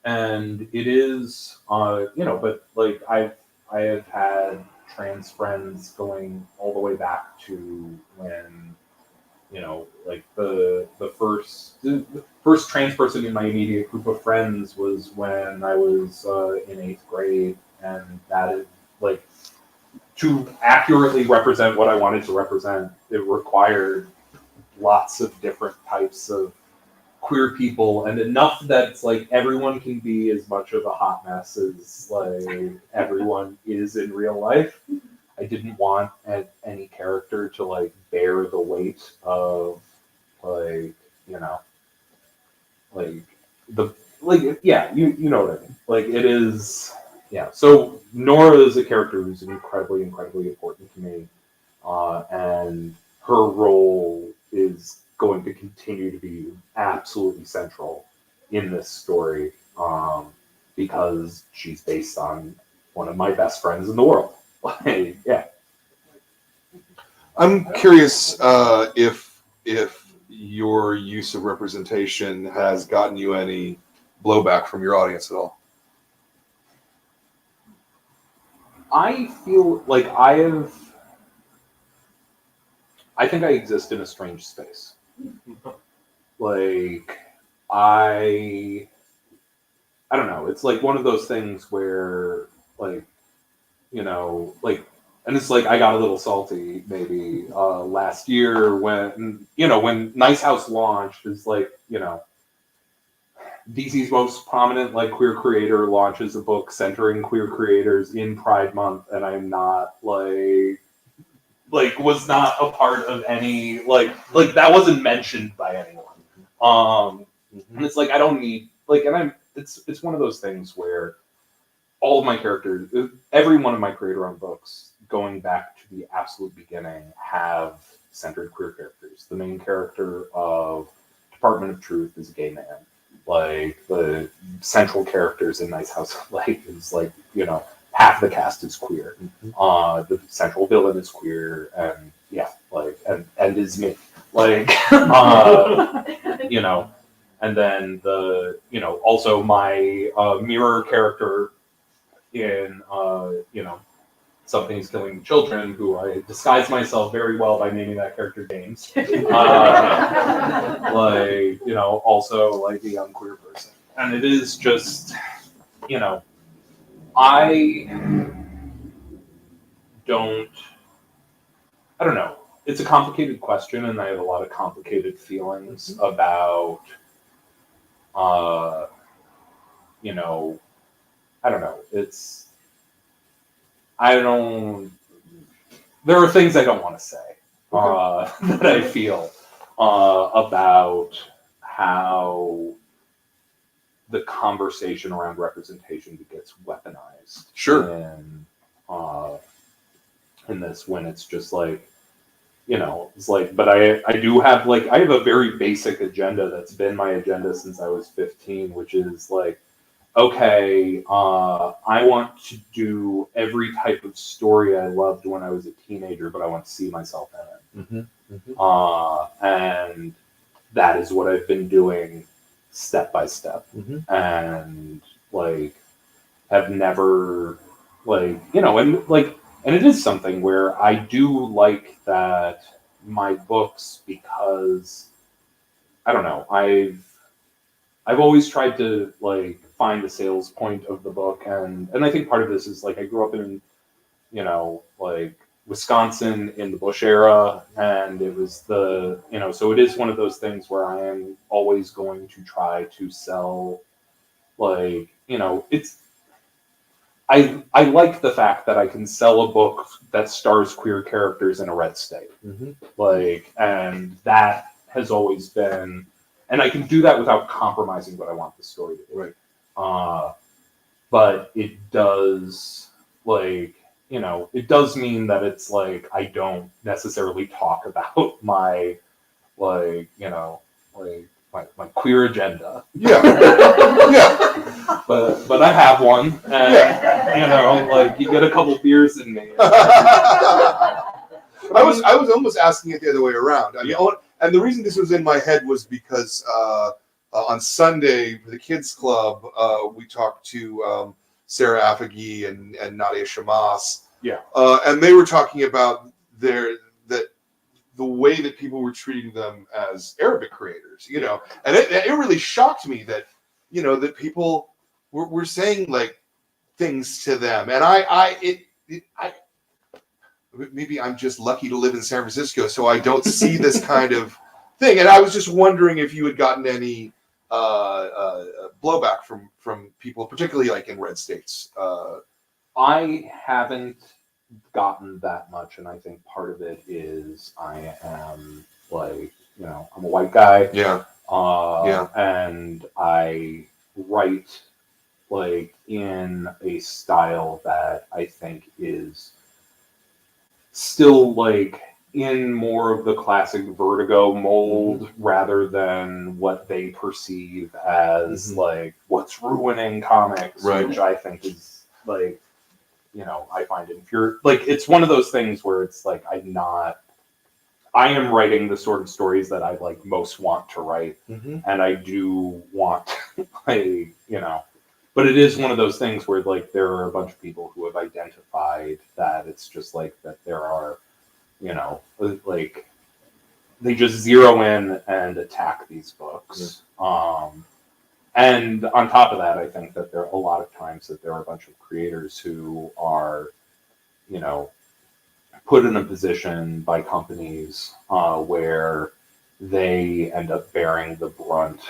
And it is, but I have had trans friends going all the way back to when, the first trans person in my immediate group of friends was when I was in 8th grade, and that is to accurately represent what I wanted to represent, it required lots of different types of queer people, and enough that it's everyone can be as much of a hot mess as everyone is in real life. I didn't want any character to bear the weight of you know what I mean. It is, yeah. So Nora is a character who's incredibly important to me, and her role is going to continue to be absolutely central in this story, because she's based on one of my best friends in the world. Yeah. I'm curious if your use of representation has gotten you any blowback from your audience at all. I feel like I think I exist in a strange space. Like, I don't know. It's like one of those things where, like, like, and it's like I got a little salty maybe last year when Nice House launched. Is like, DC's most prominent like queer creator launches a book centering queer creators in Pride Month, and I'm not was not a part of any like that wasn't mentioned by anyone. And it's like I don't need and it's one of those things where all of my characters, every one of my creator-owned books, going back to the absolute beginning, have centered queer characters. The main character of Department of Truth is a gay man. Like the central characters in Nice House of Light is half the cast is queer. The central villain is queer, and and is me. And then also my mirror character in Something's Killing Children, who I disguise myself very well by naming that character James. Also like a young queer person. And it is just, I don't know. It's a complicated question, and I have a lot of complicated feelings about, I don't know. There are things I don't want to say that I feel about how the conversation around representation gets weaponized. Sure. In this, when it's just like, it's like, but I do have I have a very basic agenda that's been my agenda since I was 15, which is like, okay, I want to do every type of story I loved when I was a teenager, but I want to see myself in it. And that is what I've been doing step by step. And have never and it is something where I do like that my books, because I don't know, I've always tried to find the sales point of the book, and I think part of this is I grew up in Wisconsin in the Bush era, and it was so it is one of those things where I am always going to try to sell it's I like the fact that I can sell a book that stars queer characters in a red state. And that has always been, and I can do that without compromising what I want the story to be. Right. But it does, it does mean that it's I don't necessarily talk about my, my queer agenda. Yeah. Yeah. But I have one, and you get a couple beers in me. I was almost asking it the other way around. I mean, and the reason this was in my head was because on Sunday for the kids club, we talked to Sarah Afagi and Nadia Shamas. Yeah. And they were talking about the way that people were treating them as Arabic creators, and it really shocked me that, that people were saying things to them. And I maybe I'm just lucky to live in San Francisco, so I don't see this kind of thing. And I was just wondering if you had gotten any blowback from people, particularly in red states. I haven't gotten that much, and I think part of it is I am I'm a white guy. Yeah. And I write in a style that I think is still in more of the classic Vertigo mold rather than what they perceive as what's ruining comics, Right. which I think is I find infuriating. It's one of those things where it's I am writing the sort of stories that I most want to write, and I do want but it is one of those things where like there are a bunch of people who have identified that it's just like that there are, you know, like they just zero in and attack these books. And on top of that, I think that there are a lot of times that there are a bunch of creators who are, you know, put in a position by companies where they end up bearing the brunt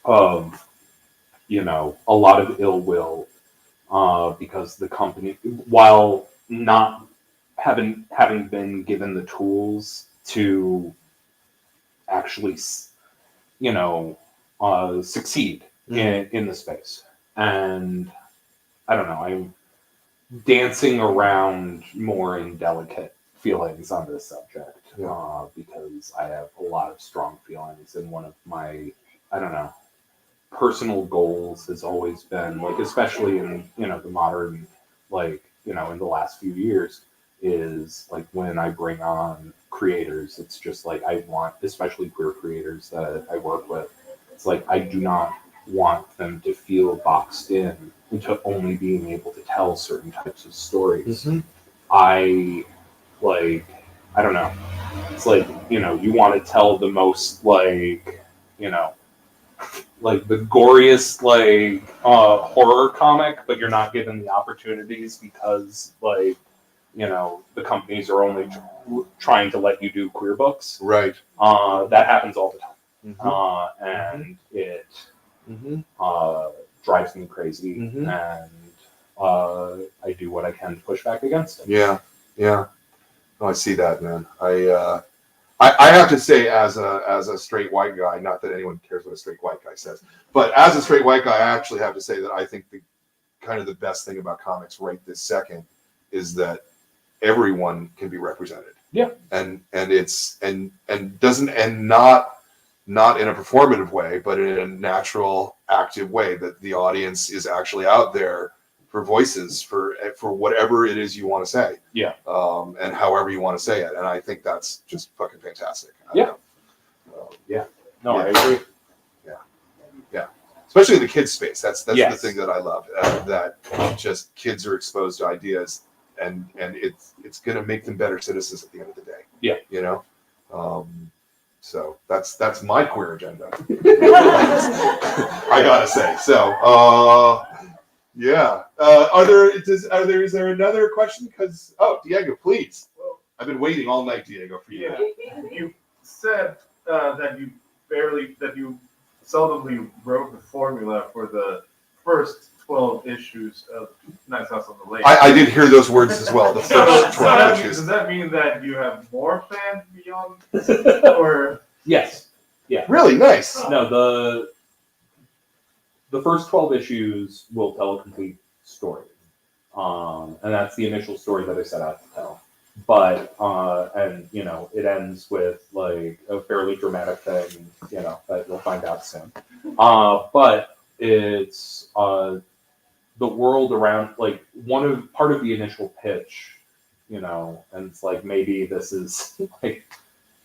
of, you know, a lot of ill will because the company, while not having been given the tools to actually, you know, succeed in the space. And I don't know, I'm dancing around more indelicate feelings on this subject because I have a lot of strong feelings, and one of my, I don't know, personal goals has always been, like, especially in, you know, the modern, like, you know, in the last few years, is like when I bring on creators, it's just like I want, especially queer creators that I work with, it's like I do not want them to feel boxed in into only being able to tell certain types of stories. I don't know. It's like, you know, you want to tell the most, like, you know, like the goriest, like, horror comic, but you're not given the opportunities because, like, you know, the companies are only trying to let you do queer books. Right. That happens all the time. And it drives me crazy. And I do what I can to push back against it. Yeah. No, I see that, man. I have to say, as a straight white guy, not that anyone cares what a straight white guy says, but as a straight white guy, I actually have to say that I think the kind of the best thing about comics right this second is that everyone can be represented. Yeah. And it's and doesn't, and not in a performative way, but in a natural, active way, that the audience is actually out there for voices for whatever it is you want to say. Yeah. And however you want to say it. And I think that's just fucking fantastic. Yeah. No, I agree. Yeah. Especially in the kids space. That's Yes. the thing that I love. That just kids are exposed to ideas, and it's going to make them better citizens at the end of the day. Yeah. You know? So that's my queer agenda. I gotta say. So, yeah. Is there another question? Because, Diego, please. I've been waiting all night, Diego, for you. Yeah. You said that you seldomly wrote the formula for the first 12 issues of Nice House on the Lake. I did hear those words as well. The first 12 issues. Does that mean that you have more fans beyond, or? Yes. Yeah. Really nice. No, the first 12 issues will tell a complete story. And that's the initial story that I set out to tell. But, and, you know, it ends with, like, a fairly dramatic thing, you know, that you'll find out soon. But it's the world around, like, part of the initial pitch, you know, and it's like, maybe this is, like,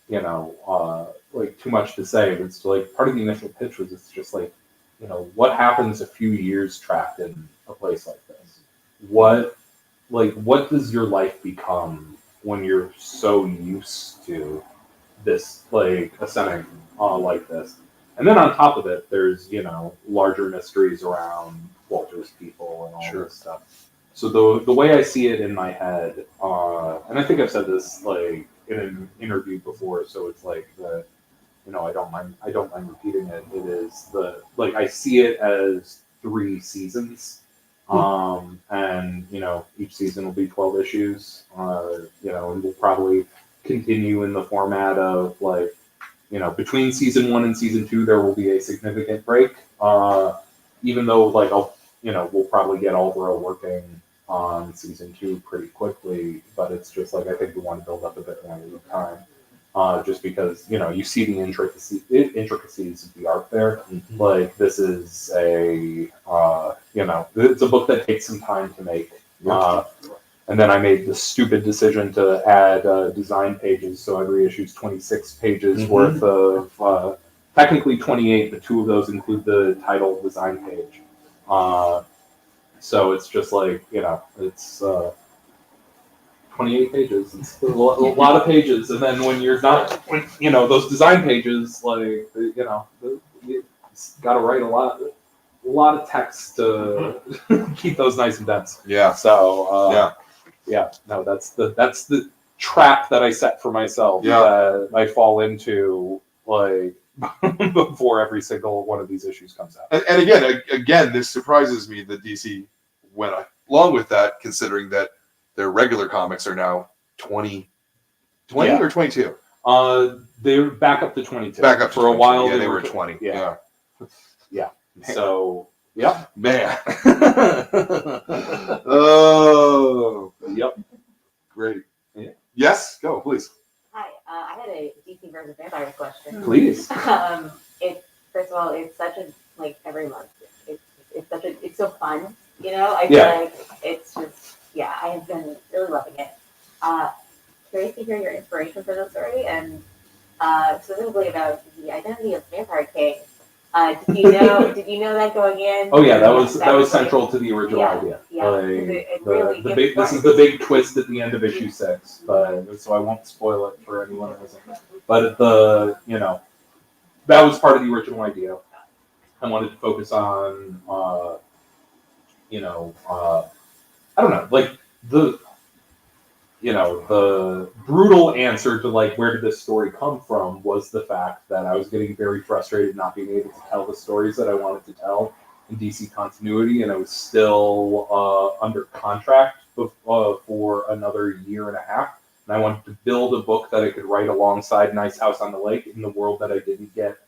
you know, like, too much to say, but it's like, part of the initial pitch was, it's just like, you know, what happens a few years trapped in a place like this? What does your life become when you're so used to this, like, a setting like this? And then on top of it, there's, you know, larger mysteries around Walter's people and all this stuff. So the way I see it in my head, and I think I've said this, like, in an interview before, so it's like the, you know, I don't mind repeating it. It is I see it as 3 seasons. And, you know, each season will be 12 issues, you know, and we'll probably continue in the format of, like, you know, between season 1 and season 2, there will be a significant break. Even though, like, we'll probably get Alvaro working on season 2 pretty quickly, but it's just like, I think we want to build up a bit more lead time. Just because, you know, you see the intricacies of the art there. Like, this is you know, it's a book that takes some time to make. And then I made the stupid decision to add design pages, so every issue is 26 pages worth of, technically 28, but 2 of those include the title design page. So it's just like, it's 28 pages. It's a lot of pages, and then when you're not, those design pages, like, you got to write a lot of text to keep those nice and dense. Yeah. So no, that's the trap that I set for myself. Yeah. That I fall into, like, before every single one of these issues comes out. And again, this surprises me that DC went along with that, considering that their regular comics are now 20 Yeah. or 22. They're back up to 22. Back up to for a 22. while. Yeah, they were 20. Yeah. Yeah. So, yeah. Man. Oh. Yep. Great. Yeah. Yes, go, please. Hi, I had a DC versus Vampire question. Please. First of all, it's such a, like, every month. It's so fun, I feel Yeah. like it's just, I have been really loving it. Curious to hear your inspiration for the story, and specifically about the identity of Vampire King. Did you know that going in? Oh yeah, that was like, central to the original idea. Yeah, Like, it really the gives big, this is the big twist at the end of issue 6, but so I won't spoil it for anyone who hasn't. But that was part of the original idea. I wanted to focus on, I don't know, like the brutal answer to, like, where did this story come from was the fact that I was getting very frustrated not being able to tell the stories that I wanted to tell in DC continuity, and I was still under contract for another year and a half, and I wanted to build a book that I could write alongside Nice House on the Lake in the world that I didn't get,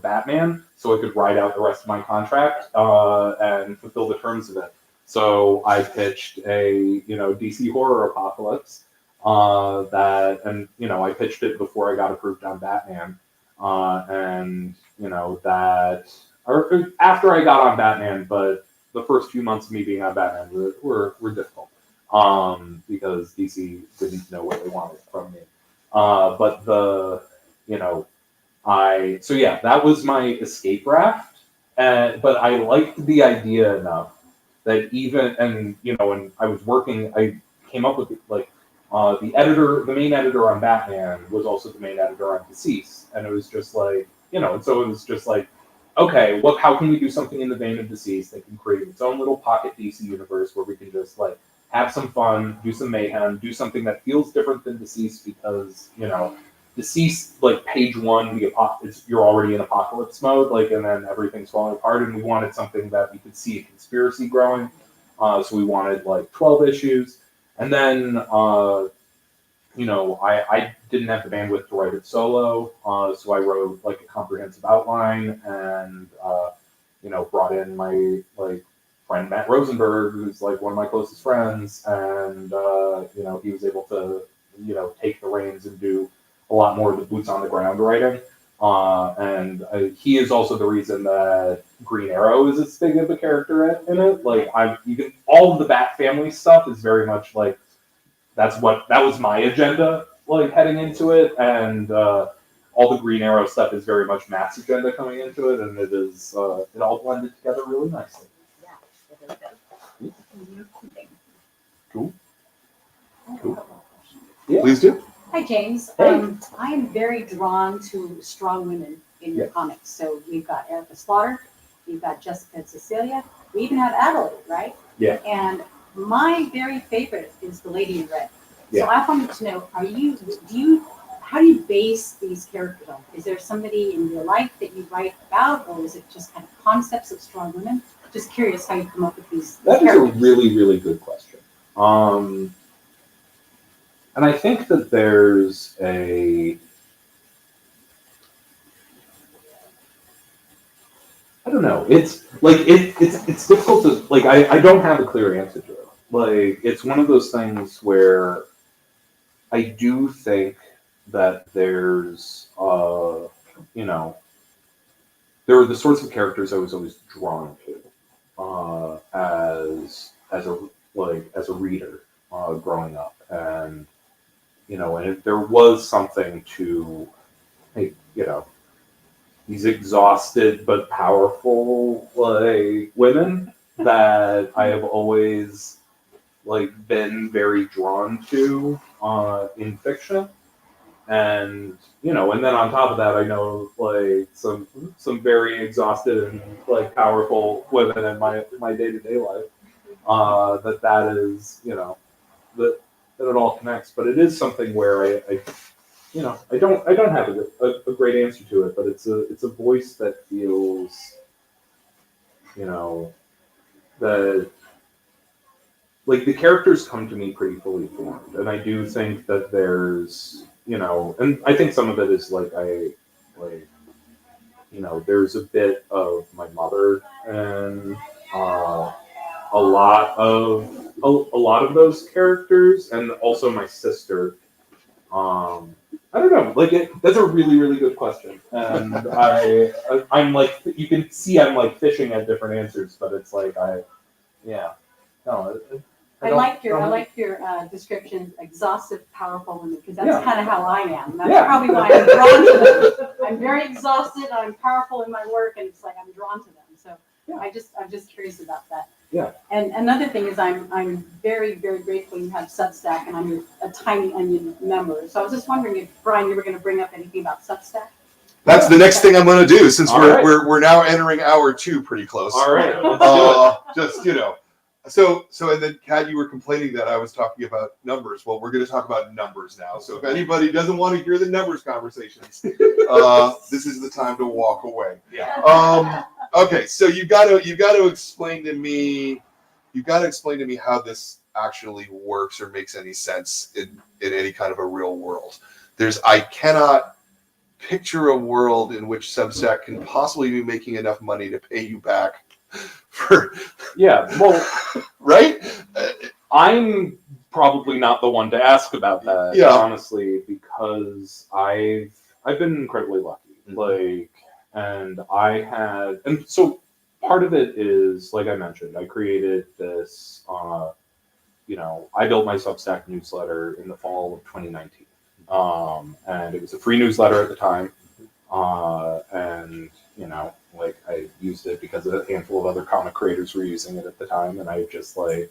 Batman, so I could ride out the rest of my contract and fulfill the terms of it. So I pitched a, DC horror apocalypse I pitched it before I got approved on Batman, or after I got on Batman, but the first few months of me being on Batman were difficult because DC didn't know what they wanted from me. That was my escape raft, but I liked the idea enough that when I was working, I came up with the main editor on Batman was also the main editor on Deceased, and it was just like, so it was just like, okay, how can we do something in the vein of Deceased that can create its own little pocket DC universe where we can just, like, have some fun, do some mayhem, do something that feels different than Deceased because, Deceased, like, page 1, you're already in apocalypse mode, like, and then everything's falling apart, and we wanted something that we could see a conspiracy growing, so we wanted, like, 12 issues, and then, I didn't have the bandwidth to write it solo, so I wrote, like, a comprehensive outline, and, brought in my, like, friend Matt Rosenberg, who's, like, one of my closest friends, and, he was able to, take the reins and do a lot more of the boots on the ground writing. He is also the reason that Green Arrow is as big of a character in it. Like, all of the Bat family stuff is very much like, that was my agenda, like, heading into it, and all the Green Arrow stuff is very much Matt's agenda coming into it, and it is it all blended together really nicely. Yeah, it really does. Cool. Yeah. Please do. Hi, James. Hey. I am very drawn to strong women in your Yeah. comics. So we've got Erica Slaughter, we've got Jessica and Cecilia, we even have Adelaide, right? Yeah. And my very favorite is the Lady in Red. Yeah. So I wanted to know, how do you base these characters on? Is there somebody in your life that you write about, or is it just kind of concepts of strong women? Just curious how you come up with these That is a characters. really, really good question. And I think that there's I don't know. It's like it's difficult to, like, I don't have a clear answer to it. Like, it's one of those things where I do think that there's there are the sorts of characters I was always drawn to as a reader growing up, and and if there was something to, these exhausted but powerful like women that I have always like been very drawn to in fiction. And and then on top of that, I know like some very exhausted and like powerful women in my day-to-day life. That is that it all connects. But it is something where I don't have a great answer to it, but it's a voice that feels that like the characters come to me pretty fully formed, and I do think that there's and I think some of it is like there's a bit of my mother and a lot of those characters, and also my sister. I don't know. That's a really, really good question, and I'm like, you can see I'm like fishing at different answers, but it's like I like your description, exhaustive, powerful women, because that's kind of how I am. That's probably why I'm drawn to them. I'm very exhausted, I'm powerful in my work, and it's like I'm drawn to them. So I'm just curious about that. Yeah. And another thing is I'm very, very grateful you have Substack, and I'm a Tiny Onion member. So I was just wondering if, Brian, you were going to bring up anything about Substack? That's the next thing I'm going to do, since All we're, right. we're now entering hour 2 pretty close. All right. Let's do it. Just and then Kat, you were complaining that I was talking about numbers. Well, we're going to talk about numbers now. So if anybody doesn't want to hear the numbers conversations, this is the time to walk away. Yeah. Okay, so you got to explain to me. You got to explain to me how this actually works or makes any sense in any kind of a real world. I cannot picture a world in which Substack can possibly be making enough money to pay you back for. Yeah. Well, right. I'm probably not the one to ask about that, honestly, because I've been incredibly lucky. And so part of it is, like I mentioned, I created this, I built my Substack newsletter in the fall of 2019. And it was a free newsletter at the time. And, I used it because a handful of other comic creators were using it at the time. And I just I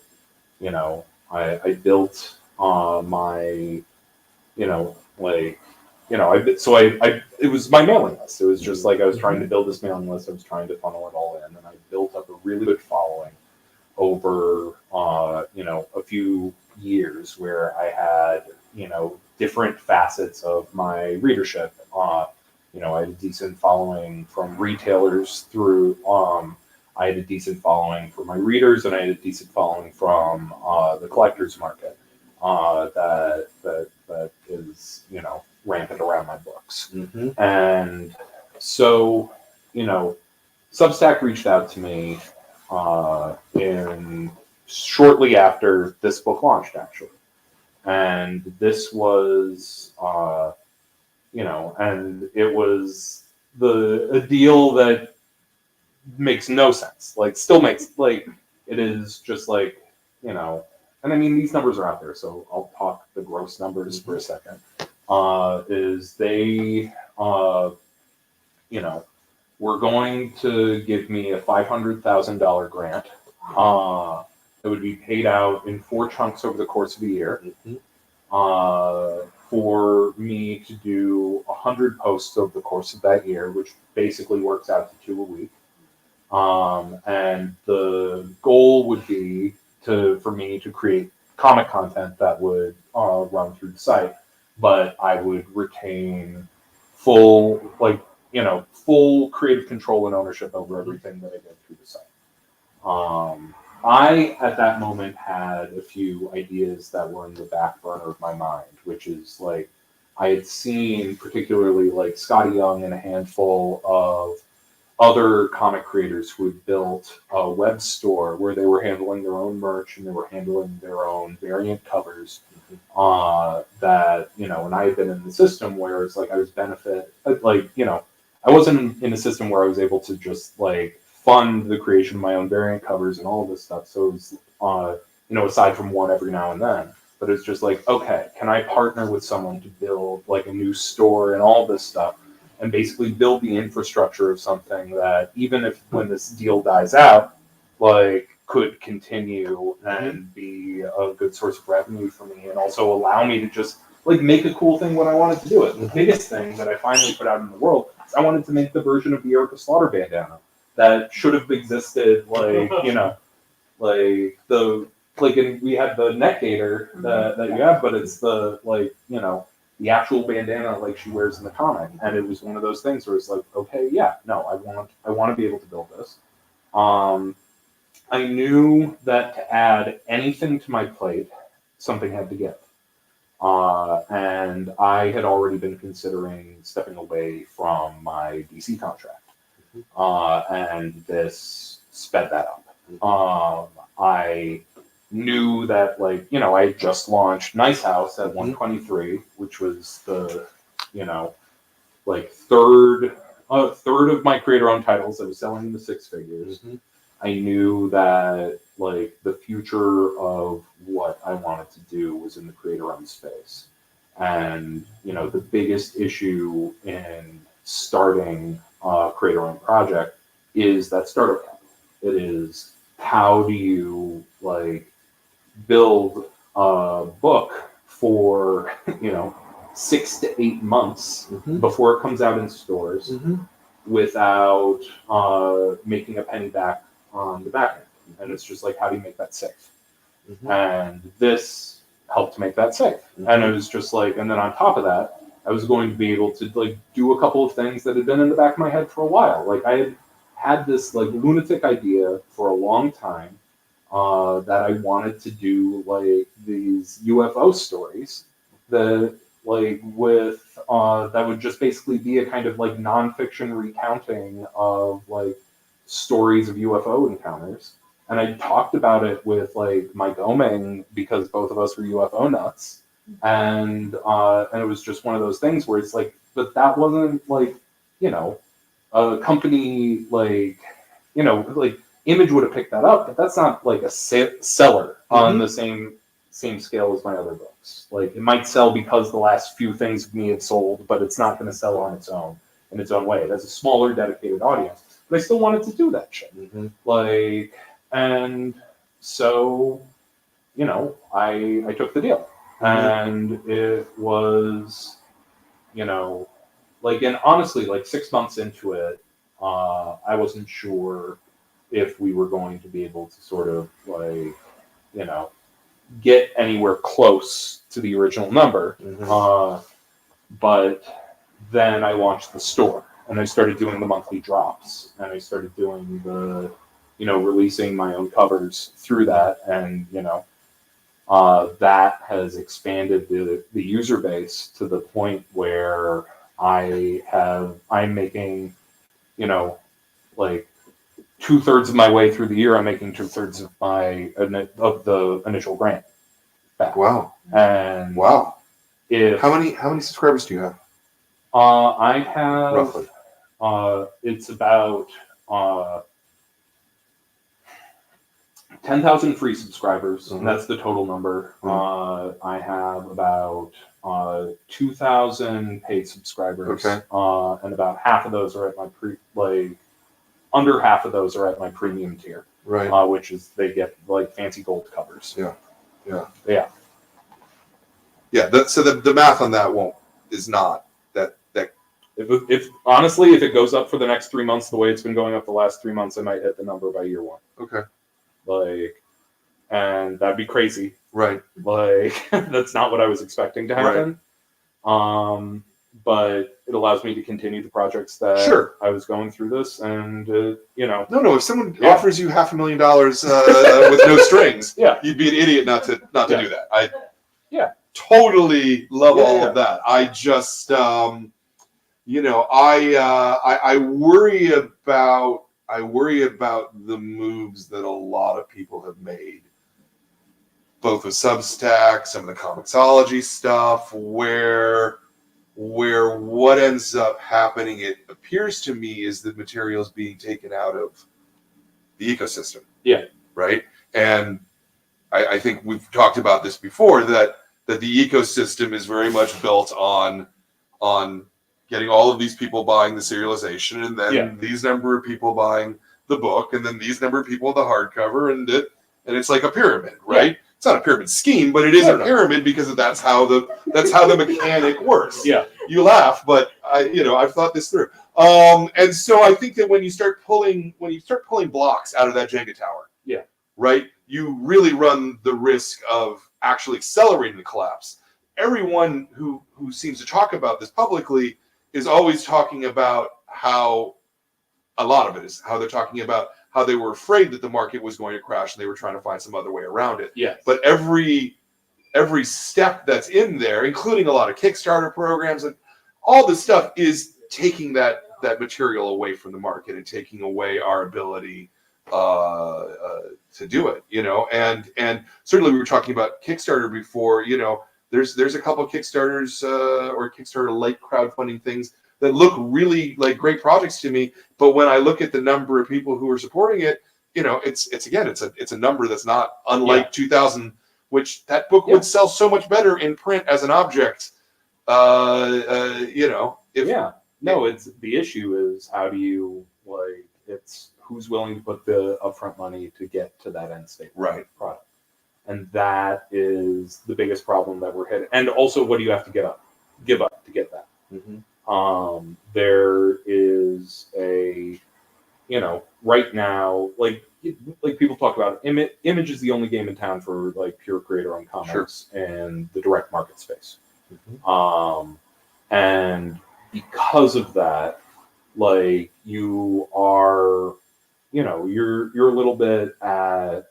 built my, it was my mailing list. It was just I was trying to build this mailing list. I was trying to funnel it all in, and I built up a really good following over, a few years where I had, different facets of my readership. I had a decent following from retailers through, I had a decent following from my readers, and I had a decent following from the collector's market that is, rampant around my books. Mm-hmm. And so, Substack reached out to me shortly after this book launched, actually. And this was, and it was a deal that makes no sense. Still makes, it is just and I mean, these numbers are out there, so I'll talk the gross numbers for a second. Is they, were going to give me a $500,000 grant. It would be paid out in 4 chunks over the course of a year. For me to do 100 posts over the course of that year, which basically works out to 2 a week. And the goal would be for me to create comic content that would run through the site, but I would retain full creative control and ownership over everything that I did through the site. I, at that moment, had a few ideas that were in the back burner of my mind, which is I had seen particularly Scotty Young and a handful of other comic creators who had built a web store where they were handling their own merch and they were handling their own variant covers. That, and I had been in the system where it's I was I wasn't in a system where I was able to just fund the creation of my own variant covers and all of this stuff. So it was, aside from one every now and then, but it's just okay, can I partner with someone to build a new store and all this stuff? and basically build the infrastructure of something that even if when this deal dies out, like could continue and be a good source of revenue for me, and also allow me to just like make a cool thing when I wanted to do it. The biggest thing that I finally put out in the world is I wanted to make the version of the Erica Slaughter bandana that should have existed, like, you know, like the like we had the neck gaiter that you have, but it's the like, you know, the actual bandana like she wears in the comic. And it was one of those things where it's like, okay, yeah, no, I want to be able to build this. I knew that to add anything to my plate, something had to give. And I had already been considering stepping away from my DC contract. And this sped that up. I knew that, like, you know, I had just launched Nice House at 123, which was the, you know, like third of my creator-owned titles that was selling in the six figures. I knew that, like, the future of what I wanted to do was in the creator-owned space. And, you know, the biggest issue in starting a creator-owned project is that startup capital. It is, how do you, like, build a book for, you know, 6 to 8 months before it comes out in stores without making a penny back on the back end. And it's just like, how do you make that safe? And this helped make that safe. And it was just like, and then on top of that, I was going to be able to like do a couple of things that had been in the back of my head for a while. Like I had this like lunatic idea for a long time that I wanted to do like these UFO stories that like with that would just basically be a kind of like nonfiction recounting of like stories of UFO encounters. And I talked about it with like Mike Omeng because both of us were UFO nuts. And it was just one of those things where it's like, but that wasn't like, you know, a company like, you know, like Image would have picked that up, but that's not like a seller on the same scale as my other books. Like it might sell because the last few things of me had sold, but it's not going to sell on its own in its own way. It has a smaller dedicated audience, but I still wanted to do that shit. Like, and so, you know, I took the deal, and it was, you know, like, and honestly, like 6 months into it, I wasn't sure if we were going to be able to sort of like, you know, get anywhere close to the original number. But then I launched the store and I started doing the monthly drops and I started doing the, you know, releasing my own covers through that. And, you know, that has expanded the user base to the point where I'm making, you know, like 2/3 of my way through the year, I'm making 2/3 of the initial grant back. Wow. And wow. If How many subscribers do you have? I have Roughly. It's about 10,000 free subscribers, and that's the total number. I have about 2,000 paid subscribers, and about half of those are at my under half of those are at my premium tier, right? Which is they get like fancy gold covers. Yeah. So the math on that is not that. If honestly, if it goes up for the next 3 months the way it's been going up the last 3 months, I might hit the number by year 1. Okay. Like, and that'd be crazy. Right. Like, that's not what I was expecting to happen. Right. But it allows me to continue the projects that I was going through this, and you know. No. If someone offers you $500,000 with no strings, you'd be an idiot not to do that. I totally love all of that. I just, you know, I worry about the moves that a lot of people have made, both with Substack, some of the Comixology stuff, where what ends up happening, it appears to me, is the materials being taken out of the ecosystem. Yeah. Right? And I think we've talked about this before, that the ecosystem is very much built on getting all of these people buying the serialization, and then Yeah. these number of people buying the book, and then these number of people the hardcover, and it's like a pyramid, right? It's not a pyramid scheme, but it is a pyramid because that's how the mechanic works. Yeah. You laugh, but I've thought this through. And so I think that when you start pulling blocks out of that Jenga tower, right, you really run the risk of actually accelerating the collapse. Everyone who seems to talk about this publicly is always talking about how a lot of it is how they're talking about how they were afraid that the market was going to crash and they were trying to find some other way around it. Yes. But every step that's in there, including a lot of Kickstarter programs and all this stuff, is taking that material away from the market and taking away our ability to do it, and certainly we were talking about Kickstarter before, there's a couple of Kickstarters or Kickstarter-like crowdfunding things that look really like great projects to me, but when I look at the number of people who are supporting it, it's a number that's not unlike 2000, which that book would sell so much better in print as an object, it's the issue is how do you it's who's willing to put the upfront money to get to that end state product, and that is the biggest problem that we're hitting. And also, what do you have to give up to get that? There is right now, like people talk about Image is the only game in town for pure creator-owned comics and the direct market space. And because of that, you are, you're a little bit at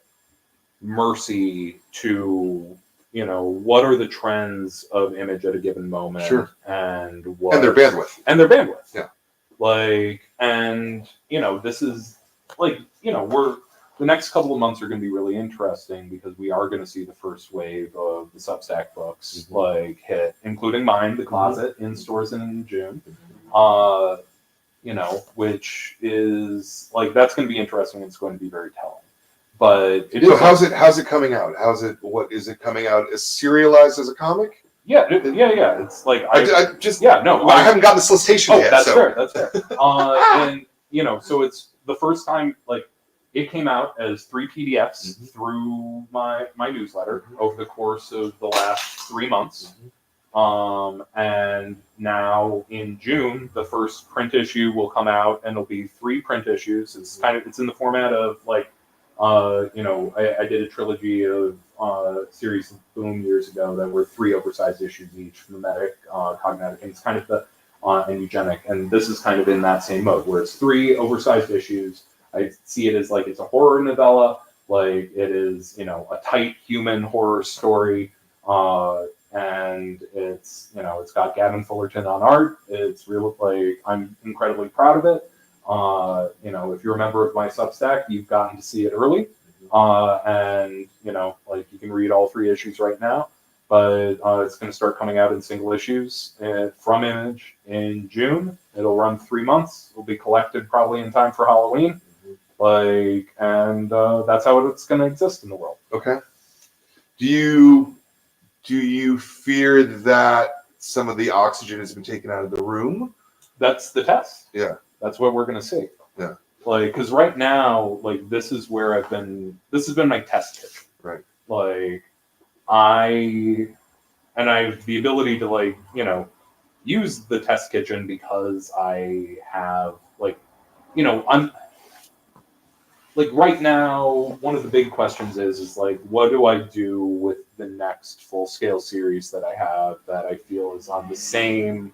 mercy to, what are the trends of Image at a given moment, and their bandwidth. This is the next couple of months are going to be really interesting because we are going to see the first wave of the Substack books hit, including mine, The Closet, in stores in June. Which is that's going to be interesting. It's going to be very telling. But how's it coming out? What is it coming out as serialized as a comic? Yeah. It's I haven't gotten the solicitation yet. That's fair. And so it's the first time it came out as 3 PDFs through my newsletter over the course of the last 3 months. And now in June, the first print issue will come out, and it'll be 3 print issues. It's in the format of I did a trilogy of series of Boom years ago that were 3 oversized issues each, Mimetic, Cognetic, and it's kind of and Eugenic. And this is kind of in that same mode where it's 3 oversized issues. I see it as it's a horror novella, it is, a tight human horror story. And it's, it's got Gavin Fullerton on art. It's real, I'm incredibly proud of it. If you're a member of my Substack, you've gotten to see it early. And, you can read all 3 issues right now, but it's going to start coming out in single issues from Image in June. It'll run 3 months. It'll be collected probably in time for Halloween. And that's how it's going to exist in the world. Okay. Do you fear that some of the oxygen has been taken out of the room? That's the test. Yeah. That's what we're going to see. Yeah. Because right now, this is where this has been my test kitchen. Right. I have the ability to, use the test kitchen because I have, I'm, right now, one of the big questions is what do I do with the next full-scale series that I have that I feel is on the same,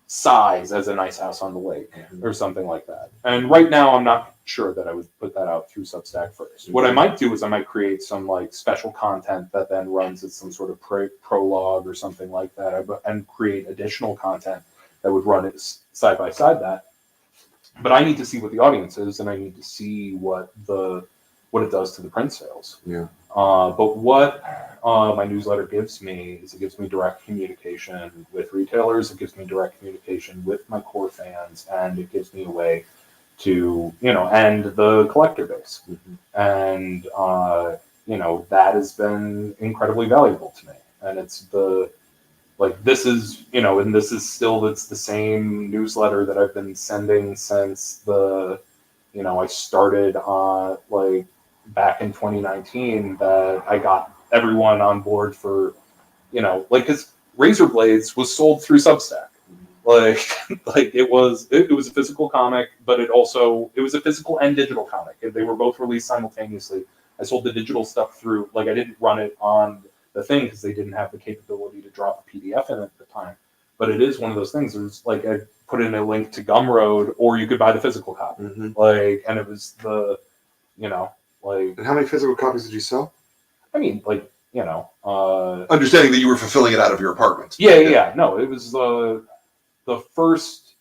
size as a Nice House on the Lake or something like that. And right now, I'm not sure that I would put that out through Substack first. What I might do is I might create some special content that then runs as some sort of prologue or something like that, and create additional content that would run it side by side that. But I need to see what the audience is, and I need to see what it does to the print sales. Yeah. But what my newsletter gives me is it gives me direct communication with retailers. It gives me direct communication with my core fans, and it gives me a way to, and the collector base. And, that has been incredibly valuable to me. And it's like this is, you know, and this is still, it's the same newsletter that I've been sending since the, you know, I started on like back in 2019 that I got everyone on board for, you know, like, because Razor Blades was sold through Substack. Like, like it was a physical comic, but it was a physical and digital comic. They were both released simultaneously. I sold the digital stuff through, like I didn't run it on the thing because they didn't have the capability to drop a PDF in it at the time. But it is one of those things. It was like I put in a link to Gumroad, or you could buy the physical copy. Like, and it was the, you know, like. And how many physical copies did you sell? I mean, like, you know, understanding that you were fulfilling it out of your apartment. Yeah. No, it was the first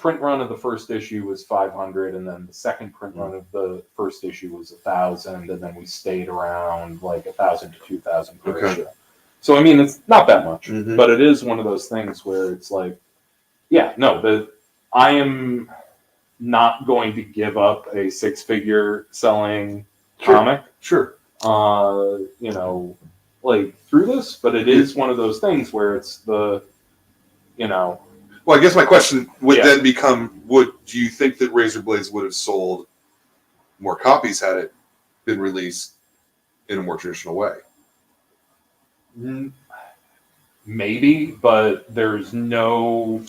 print run of the first issue was 500, and then the second print run of the first issue was 1,000, and then we stayed around like 1,000 to 2,000 per issue. So I mean, it's not that much, but it is one of those things where it's like, yeah, no, I am not going to give up a 6-figure selling comic. Sure. You know, like through this, but it is one of those things where it's the, you know. Well, I guess my question would then become: do you think that Razor Blades would have sold more copies had it been released in a more traditional way? Maybe, but there's no.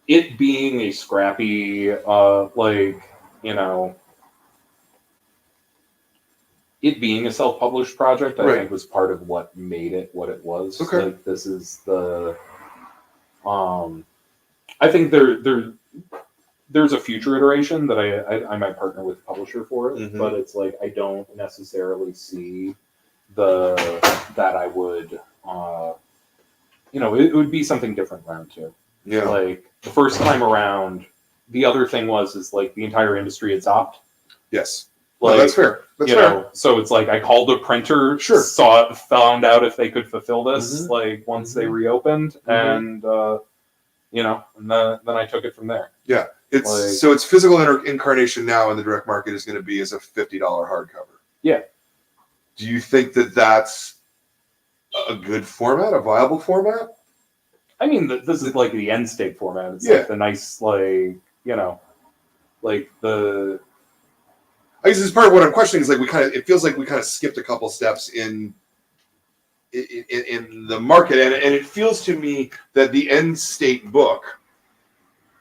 It being a scrappy, like, you know, it being a self-published project, I think was part of what made it what it was. Okay. Like, this is the, I think there's a future iteration that I might partner with the publisher for it, but it's like, I don't necessarily see that I would, you know, it would be something different round 2. Yeah. Like, the first time around, the other thing is like the entire industry had stopped. Yes. Like, no, that's fair. That's fair. Know, so it's like I called a printer, found out if they could fulfill this, like once they reopened, and you know, and then I took it from there. Yeah, it's like, so its physical incarnation now in the direct market is going to be as a $50 hardcover. Yeah. Do you think that that's a good format, a viable format? I mean, this is like the end state format. It's like the nice, like, you know, like the. I guess this is part of what I'm questioning is like it feels like we kind of skipped a couple steps in the market, and it feels to me that the end state book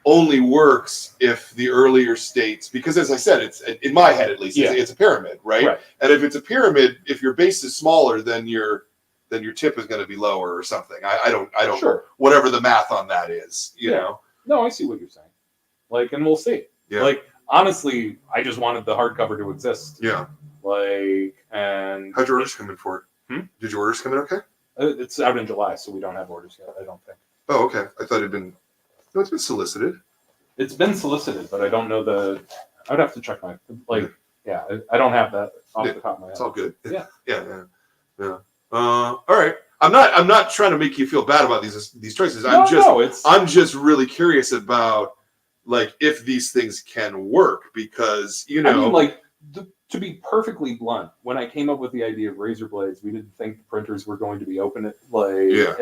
only works if the earlier states, because as I said, it's in my head at least, it's a pyramid, right? And if it's a pyramid, if your base is smaller, then your tip is going to be lower or something. I don't sure. Whatever the math on that is, you know. No, I see what you're saying. Like, and we'll see. Yeah. Like, honestly, I just wanted the hardcover to exist. Yeah. Like, and how'd your orders come in for it? Did your orders come in okay? It's out in July, so we don't have orders yet, I don't think. Oh, okay. I thought it'd been. No, it's been solicited. It's been solicited, but I don't know I would have to check my I don't have that off the top of my head. It's all good. Yeah. Yeah. All right. I'm not trying to make you feel bad about these choices. I'm just really curious about like if these things can work, because you know, I mean, like to be perfectly blunt, when I came up with the idea of Razor Blades, we didn't think the printers were going to be open and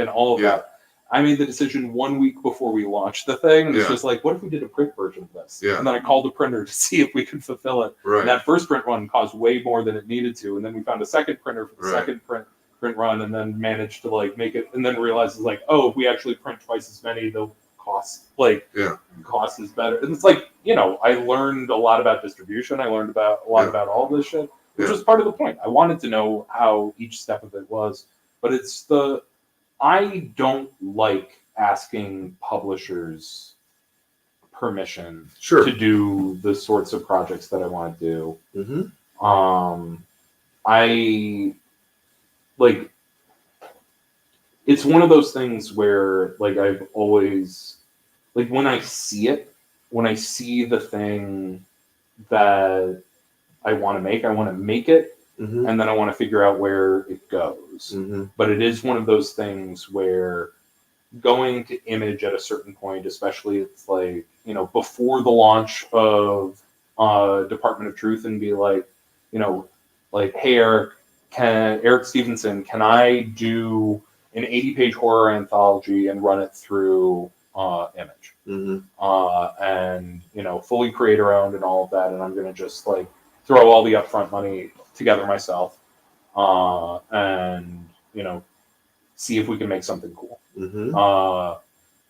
all of that. I made the decision 1 week before we launched the thing. It's just like, what if we did a print version of this? Yeah. And then I called the printer to see if we could fulfill it. Right. And that first print run cost way more than it needed to. And then we found a second printer for the second print run, and then managed to like make it, and then realized like, oh, if we actually print twice as many, they'll cost cost is better. And it's like, you know, I learned a lot about distribution. I learned about a lot about all this shit, which was part of the point. I wanted to know how each step of it was, but I don't like asking publishers permission to do the sorts of projects that I want to do. I like, it's one of those things where like I've always, like when I see the thing that I want to make it, and then I want to figure out where it goes. But it is one of those things where going to Image at a certain point, especially it's like, you know, before the launch of Department of Truth, and be like, you know, like, hey Eric, Eric Stevenson, can I do an 80-page horror anthology and run it through Image? And, you know, fully creator owned and all of that. And I'm going to just like throw all the upfront money together myself and, you know, see if we can make something cool.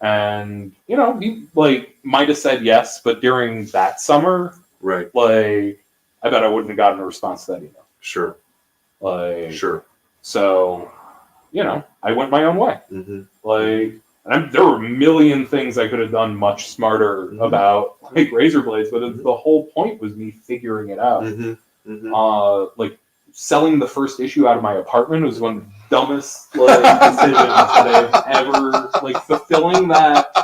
And, you know, he like might have said yes, but during that summer, Right. like, I bet I wouldn't have gotten a response to that email. Sure. Like, Sure. So, you know, I went my own way. Mm-hmm. Like, and there were a million things I could have done much smarter about, like razor blades, but the whole point was me figuring it out. Like selling the first issue out of my apartment was one of the dumbest like decisions that I've ever like. Fulfilling that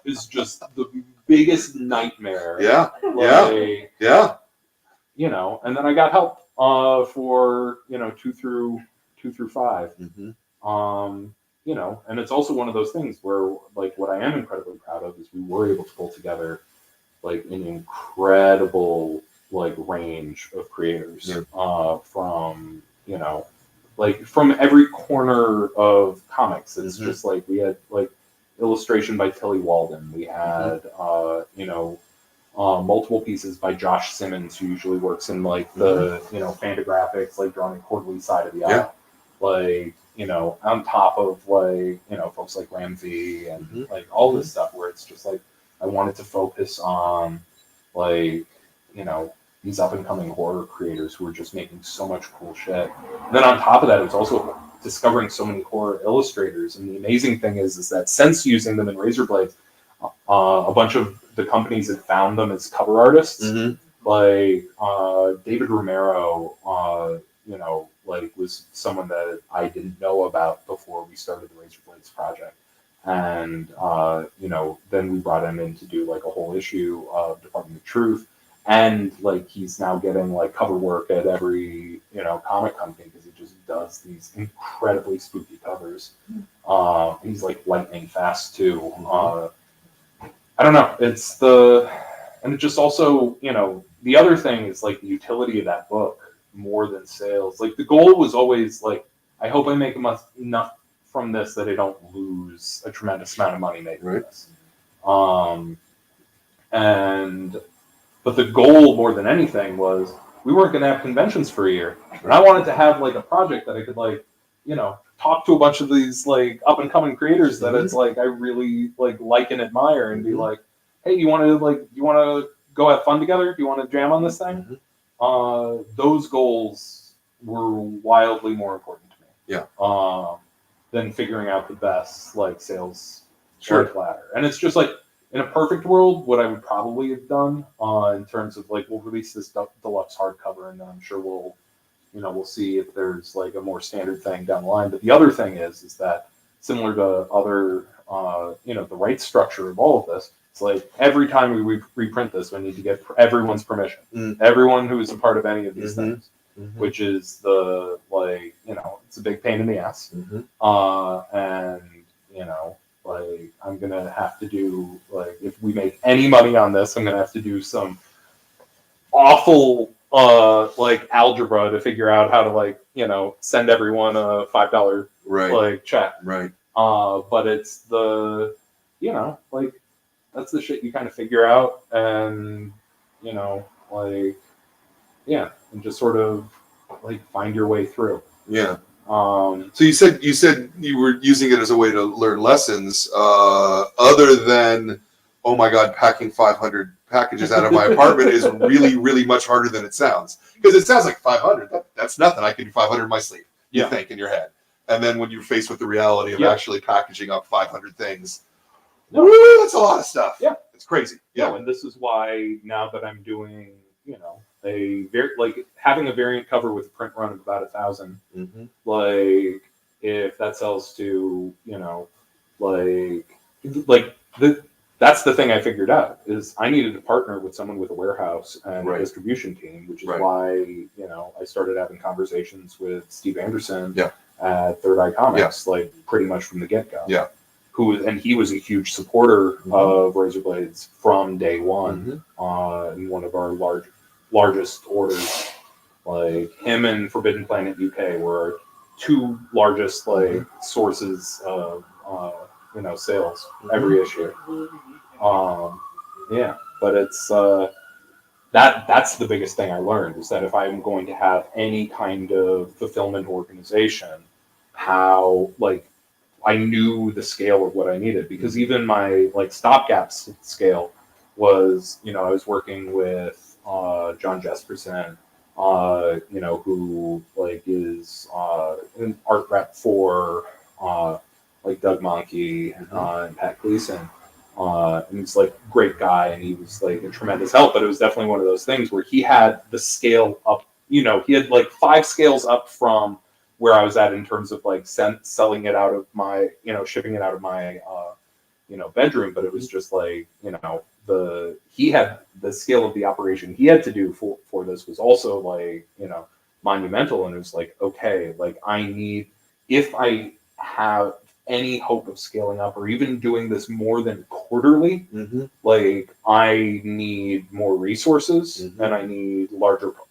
is just the biggest nightmare. Yeah. Like, Yeah. You know, and then I got help for, you know, 2 through 5. You know, and it's also one of those things where, like, what I am incredibly proud of is we were able to pull together, like, an incredible, like, range of creators from, you know, like, from every corner of comics. It's just, like, we had, like, illustration by Tilly Walden. We had, you know, multiple pieces by Josh Simmons, who usually works in, like, the, you know, Fantagraphics, like, drawing quarterly side of the aisle. Like, you know, on top of, like, you know, folks like Ramsey and like all this stuff where it's just like I wanted to focus on, like, you know, these up and coming horror creators who are just making so much cool shit. And then on top of that, it's also discovering so many horror illustrators. And the amazing thing is that since using them in Razor Blades, a bunch of the companies that found them as cover artists, like David Romero, you know, like was someone that I didn't know about before we started the Razor Blades project. And, you know, then we brought him in to do like a whole issue of Department of Truth. And like, he's now getting like cover work at every, you know, comic company because he just does these incredibly spooky covers. He's like lightning fast too. I don't know. And it just also, you know, the other thing is like the utility of that book more than sales. Like the goal was always like, I hope I make enough from this that I don't lose a tremendous amount of money making this. But the goal more than anything was we weren't going to have conventions for a year. And I wanted to have like a project that I could like, you know, talk to a bunch of these like up and coming creators that it's like I really like and admire and be like, hey, you want to go have fun together? Do you want to jam on this thing? Those goals were wildly more important to me. Than figuring out the best like sales ladder. And it's just like in a perfect world, what I would probably have done in terms of like we'll release this deluxe hardcover and then I'm sure we'll see if there's like a more standard thing down the line. But the other thing is that similar to other, you know, the rights structure of all of this, it's like every time we reprint this, we need to get everyone's permission. Everyone who is a part of any of these things, which is the, like, you know, it's a big pain in the ass. And, you know, like I'm going to have to do, like, if we make any money on this, I'm going to have to do some awful like algebra to figure out how to like, you know, send everyone a $5 like check. But it's the, you know, like that's the shit you kind of figure out and, you know, like, yeah, and just sort of like find your way through. So you said you were using it as a way to learn lessons, other than, oh my God, packing 500 packages out of my apartment is really, really much harder than it sounds. Because it sounds like 500. That's nothing. I can do 500 in my sleep, you think, in your head. And then when you're faced with the reality of actually packaging up 500 things, woo, that's a lot of stuff. It's crazy. And this is why now that I'm doing, you know, having a variant cover with a print run of about 1,000, like if that sells to, you know, that's the thing I figured out is I needed to partner with someone with a warehouse and a distribution team, which is why, you know, I started having conversations with Steve Anderson at Third Eye Comics, like pretty much from the get-go. He was a huge supporter of Razor Blades from day one, in one of our largest orders. Like him and Forbidden Planet UK were our two largest like sources of sales every issue. Yeah, but it's that's the biggest thing I learned is that if I'm going to have any kind of fulfillment organization, how like I knew the scale of what I needed, because even my like stopgap scale was, I was working with John Jesperson, who like is an art rep for like Doug Monkey and Pat Gleason. And he's like a great guy, and he was like a tremendous help, but it was definitely one of those things where he had the scale up, he had like 5 scales up from where I was at in terms of like selling it out of my, shipping it out of my, bedroom. But it was just like, he had the scale of the operation he had to do for this was also like, monumental. And it was like, okay, like if I have any hope of scaling up or even doing this more than quarterly, like I need more resources and I need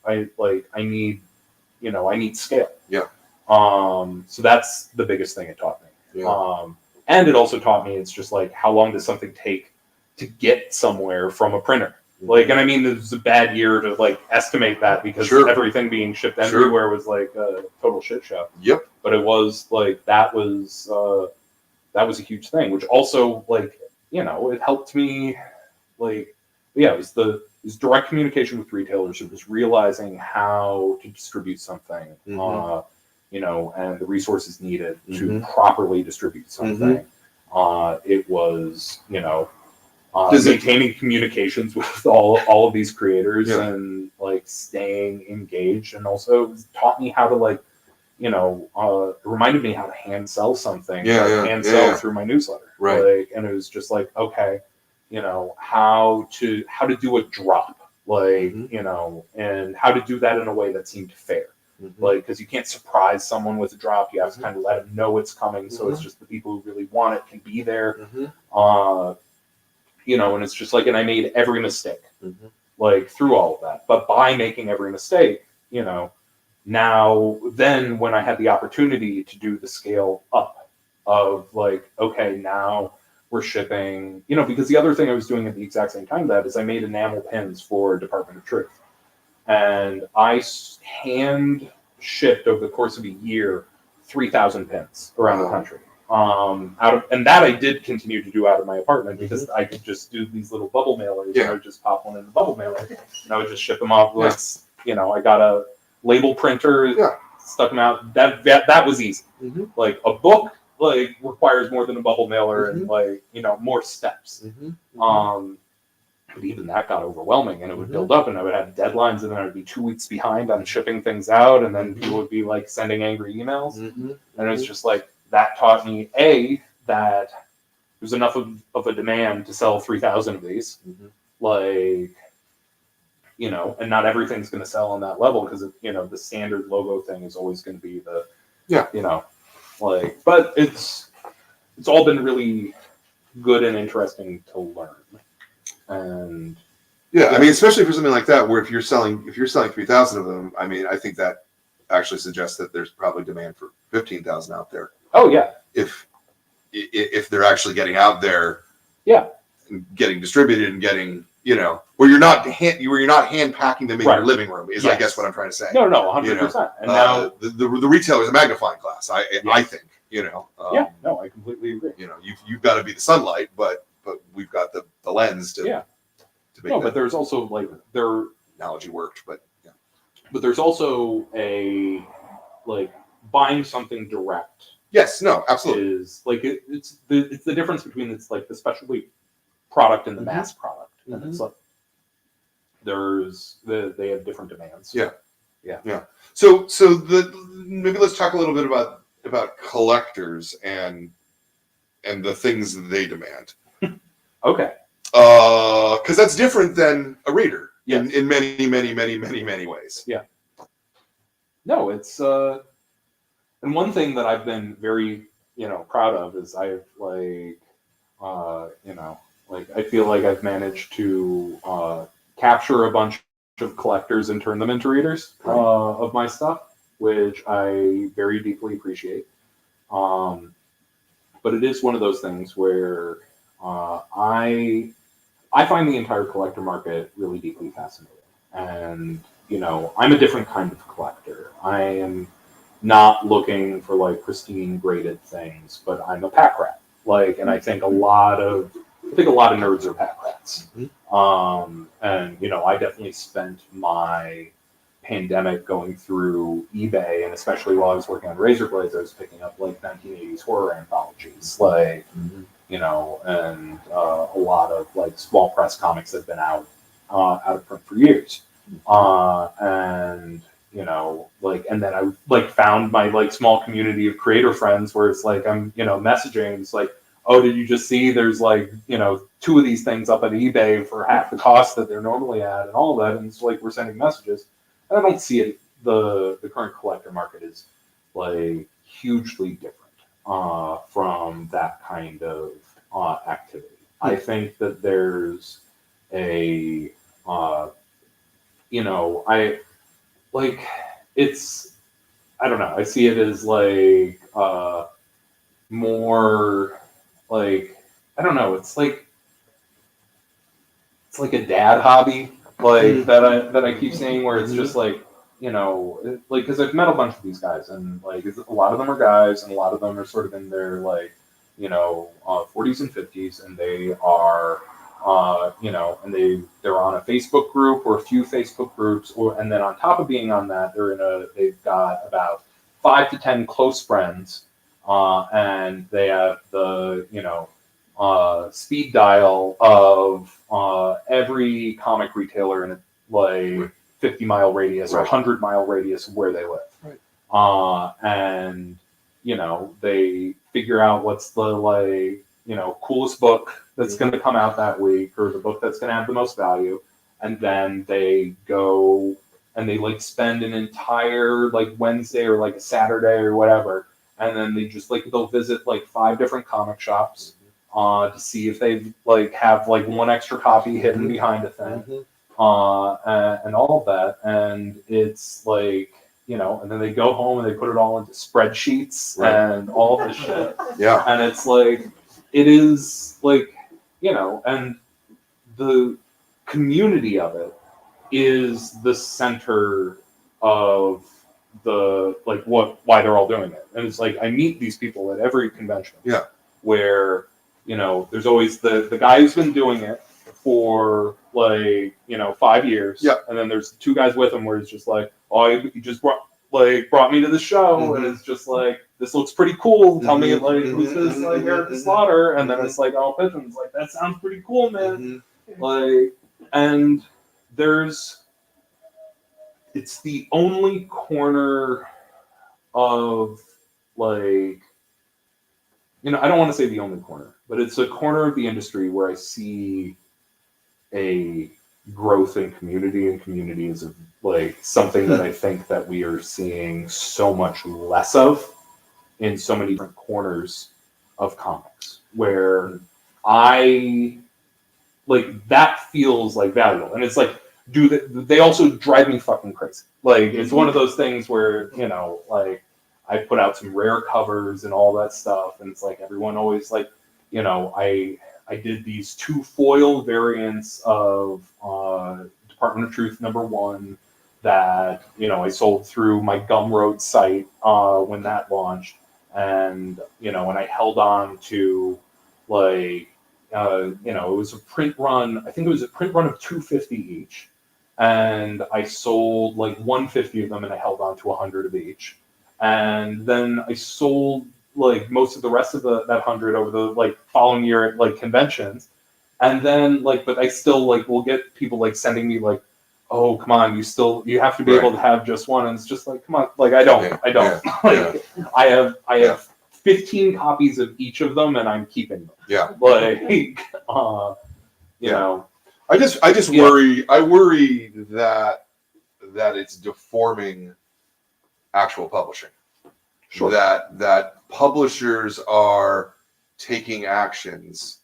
I need scale. Yeah. So that's the biggest thing it taught me. Yeah. And it also taught me it's just like, how long does something take to get somewhere from a printer? Like, and I mean, it was a bad year to like estimate that because everything being shipped everywhere was like a total shit show. Yep. But it was like, that was a huge thing, which also like, it helped me like, yeah, it was direct communication with retailers. It was realizing how to distribute something, and the resources needed to properly distribute something. It was, maintaining communications with all of these creators and like staying engaged, and also taught me how to like, it reminded me how to hand sell something, sell through my newsletter, right? Like, and it was just like, okay, how to do a drop, like, and how to do that in a way that seemed fair. Like, because you can't surprise someone with a drop. You have to kind of let them know it's coming. So it's just the people who really want it can be there. And it's just like, and I made every mistake, like through all of that. But by making every mistake, now then when I had the opportunity to do the scale up of like, okay, now we're shipping, because the other thing I was doing at the exact same time that is I made enamel pins for Department of Truth. And I hand shipped over the course of a year 3,000 pins around the country. And that I did continue to do out of my apartment because I could just do these little bubble mailers. And I would just pop one in the bubble mailer, and I would just ship them off. Like, I got a label printer, stuck them out. That was easy. Like a book, like requires more than a bubble mailer and like more steps. But even that got overwhelming, and it would build up, and I would have deadlines, and then I would be 2 weeks behind on shipping things out, and then people would be like sending angry emails, and it was just like, that taught me that there's enough of a demand to sell 3,000 of these, like, and not everything's going to sell on that level because the standard logo thing is always going to be but it's all been really good and interesting to learn. And I mean, especially for something like that, where if you're selling 3,000 of them, I mean, I think that actually suggests that there's probably demand for 15,000 out there. Oh yeah. If they're actually getting out there, and getting distributed and getting, where you're not hand packing them in your living room is, I guess, what I'm trying to say. No, 100%. And now the retailer is a magnifying glass. I think, no, I completely agree. You've got to be the sunlight, but we've got the lens to make but there's also like analogy worked, but but there's also a like buying something direct. Yes, no, absolutely. Is like it's the difference between it's like the specialty product and the mass product, and it's like they have different demands. Yeah. So maybe let's talk a little bit about collectors and the things that they demand. Okay. Because that's different than a reader in many ways. Yeah. No, it's and one thing that I've been very proud of is I've like I feel like I've managed to capture a bunch of collectors and turn them into readers of my stuff, which I very deeply appreciate. But it is one of those things where I find the entire collector market really deeply fascinating. And, I'm a different kind of collector. I am not looking for like pristine graded things, but I'm a pack rat. And I think a lot of nerds are pack rats. And I definitely spent my pandemic going through eBay, and especially while I was working on Razor Blades, I was picking up like 1980s horror anthologies, and a lot of like small press comics that have been out of print for years. And and then I found my small community of creator friends where it's like I'm messaging, it's like, oh, did you just see there's 2 of these things up on eBay for half the cost that they're normally at, and all that, and it's like we're sending messages. And I don't see it. The current collector market is hugely different from that kind of activity. I think that there's a it's, I don't know. I see it as more I don't know. It's like a dad hobby, that I keep saying, where it's just because I've met a bunch of these guys, and a lot of them are guys, and a lot of them are sort of in their 40s and 50s, and they are and they're on a Facebook group or a few Facebook groups, and then on top of being on that, they've got about 5 to 10 close friends, and they have the speed dial of every comic retailer in a 50-mile radius or 100-mile radius of where they live. And they figure out what's the coolest book that's going to come out that week, or the book that's going to have the most value, and then they go and they spend an entire Wednesday or a Saturday or whatever, and then they just they'll visit 5 different comic shops to see if they have one extra copy hidden behind a thing, and all of that, and it's and then they go home and they put it all into spreadsheets and all this shit. Yeah. And it's it is and the community of it is the center of the why they're all doing it. And it's I meet these people at every convention. Yeah. Where there's always the guy who's been doing it for 5 years. Yeah. And then there's 2 guys with him where it's just oh, you just brought me to the show, and it's just this looks pretty cool. Tell me who's this Eric Slaughter, and then it's all pigeons. That sounds pretty cool, man. And it's the only corner of I don't want to say the only corner, but it's a corner of the industry where I see a growth in community, and community is something that I think that we are seeing so much less of in so many different corners of comics, where I that feels valuable, and it's they also drive me fucking crazy. It's one of those things where I put out some rare covers and all that stuff, and it's everyone always I did these 2 foil variants of Department of Truth #1 that I sold through my Gumroad site when that launched, and and I held on to it was a print run. I think it was a print run of 250 each, and I sold 150 of them, and I held on to 100 of each, and then I sold most of the rest of that 100 over the following year at conventions, and then but I still will get people sending me oh, come on, you have to be able to have just one, and it's just come on, I don't I have 15 copies of each of them, and I'm keeping them. Yeah. You know. I just worry. I worry that it's deforming actual publishing. Sure. That publishers are taking actions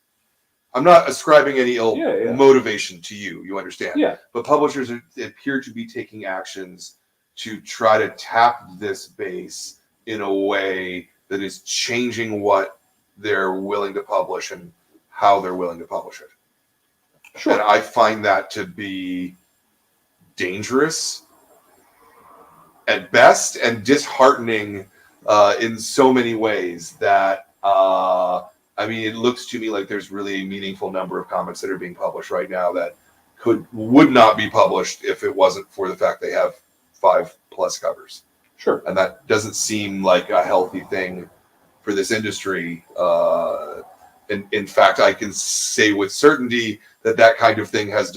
I'm not ascribing any ill Yeah. motivation to you. You understand? Yeah. But publishers appear to be taking actions to try to tap this base in a way that is changing what they're willing to publish and how they're willing to publish it. Sure. And I find that to be dangerous at best and disheartening in so many ways that I mean, it looks to me like there's really a meaningful number of comics that are being published right now that would not be published if it wasn't for the fact they have 5+ covers. Sure. And that doesn't seem like a healthy thing for this industry. In fact, I can say with certainty that kind of thing has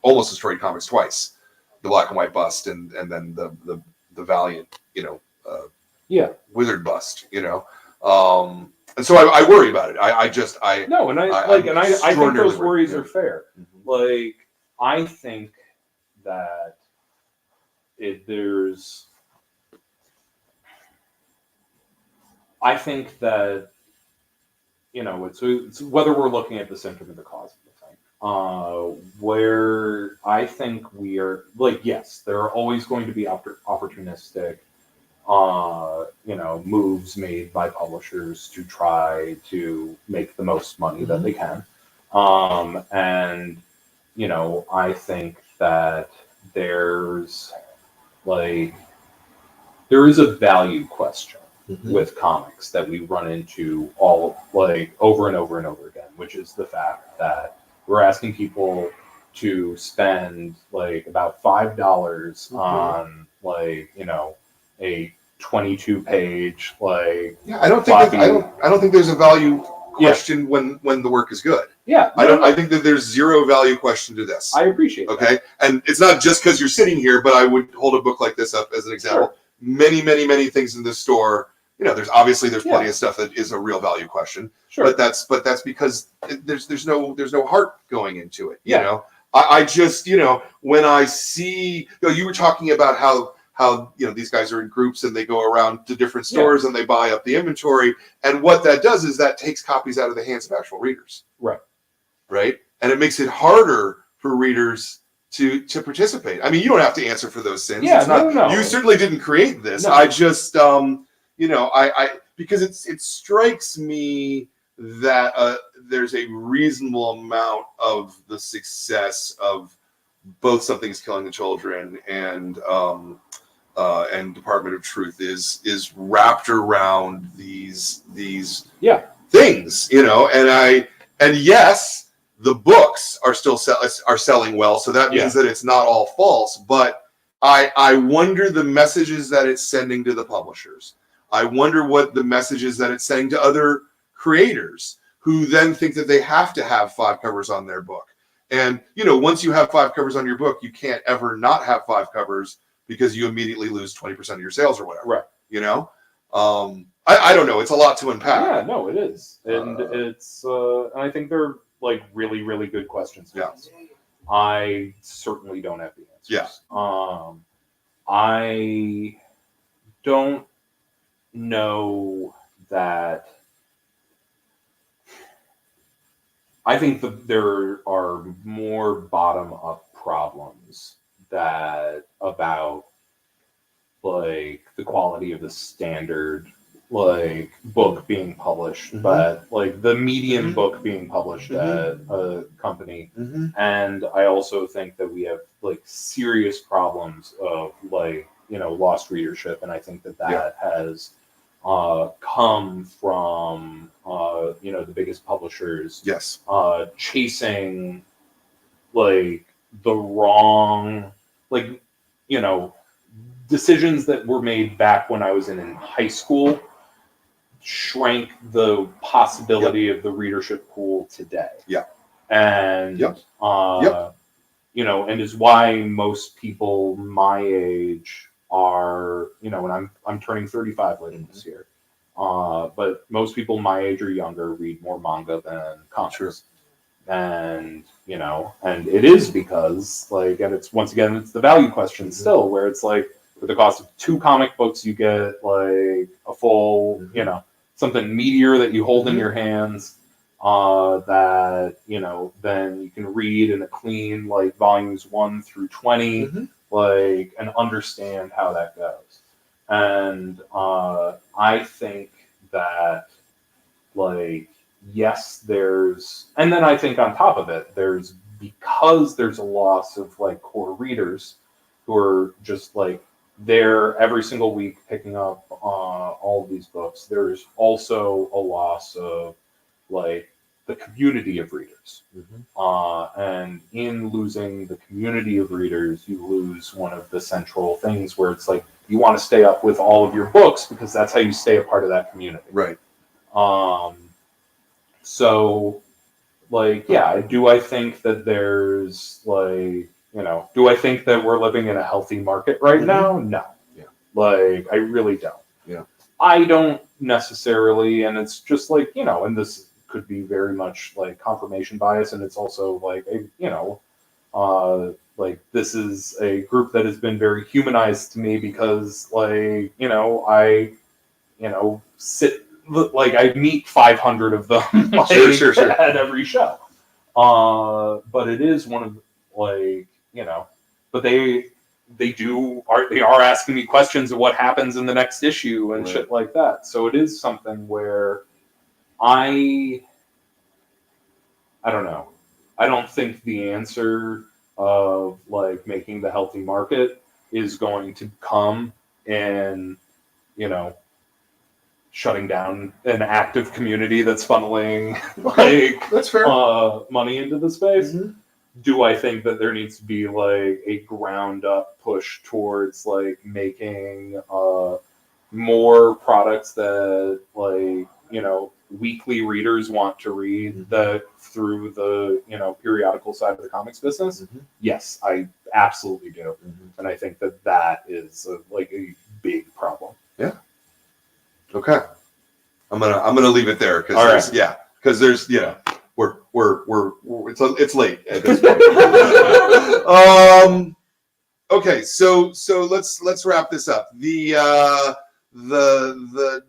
almost destroyed comics twice. The Black and White bust and then the Valiant, Wizard bust, and so I worry about it. I think those worries are fair. Mm-hmm. Like, I think that it's whether we're looking at the symptom or the cause of the thing. Where I think we are, like, yes, there are always going to be opportunistic moves made by publishers to try to make the most money that they can. I think that there is a value question with comics that we run into over and over and over again, which is the fact that we're asking people to spend about $5 on a 22-page I don't think there's a value question when the work is good. Yeah. I think that there's zero value question to this. I appreciate that. Okay. And it's not just because you're sitting here, but I would hold a book like this up as an example. Sure. Many, many, many things in this store. There's plenty of stuff that is a real value question. Sure. But that's because there's no heart going into it. Yeah. I just, when I see, you were talking about how these guys are in groups and they go around to different stores and they buy up the inventory, and what that does is that takes copies out of the hands of actual readers. Right, and it makes it harder for readers to participate. I mean, you don't have to answer for those sins. Yeah, no. You certainly didn't create this. No. I just because it strikes me that there's a reasonable amount of the success of both Something's Killing the Children and Department of Truth is wrapped around these things, and yes, the books are still selling well, so that means that it's not all false. But I wonder the messages that it's sending to the publishers. I wonder what the messages that it's saying to other creators who then think that they have to have 5 covers on their book. And once you have 5 covers on your book, you can't ever not have 5 covers because you immediately lose 20% of your sales or whatever. Right. I don't know. It's a lot to unpack. Yeah, no, it is, and it's and I think they're really, really good questions. Yes. I certainly don't have the answers. Yeah. I don't know that. I think there are more bottom-up problems about the quality of the standard book being published, but the median book being published at a company. And I also think that we have serious problems of lost readership, and I think that has come from the biggest publishers chasing the wrong decisions that were made back when I was in high school shrank the possibility of the readership pool today. And and is why most people my age are, and I'm turning 35 later this year. But most people my age or younger read more manga than comics. Sure. And, and it is because, and it's, once again, it's the value question still, where it's for the cost of 2 comic books, you get a full, something meatier that you hold in your hands. that, you know, then you can read in a clean, like volumes 1 through 20, like, and understand how that goes. And I think that, like, yes, and then I think on top of it, because there's a loss of like core readers who are just like there every single week picking up all of these books. There's also a loss of like the community of readers. And in losing the community of readers, you lose one of the central things where it's like you want to stay up with all of your books because that's how you stay a part of that community. Right. So, like, yeah, I think that there's like, you know, do I think that we're living in a healthy market right now? No. Yeah. Like, I really don't. Yeah. I don't necessarily, and it's just like, you know, and this could be very much like confirmation bias, and it's also like, you know, like this is a group that has been very humanized to me because, like, you know, I meet 500 of them like, Sure. at every show. But it is one of like, you know, but they are asking me questions of what happens in the next issue and shit like that. So it is something where I don't know. I don't think the answer of like making the healthy market is going to come in, you know, shutting down an active community that's funneling like That's fair. money into the space. Do I think that there needs to be like a ground up push towards like making more products that, like, you know, weekly readers want to read that through the, you know, periodical side of the comics business? Yes, I absolutely do. And I think that is like a big problem. Yeah. Okay. I'm gonna leave it there because there's you know it's late at this point. Okay, so let's wrap this up. We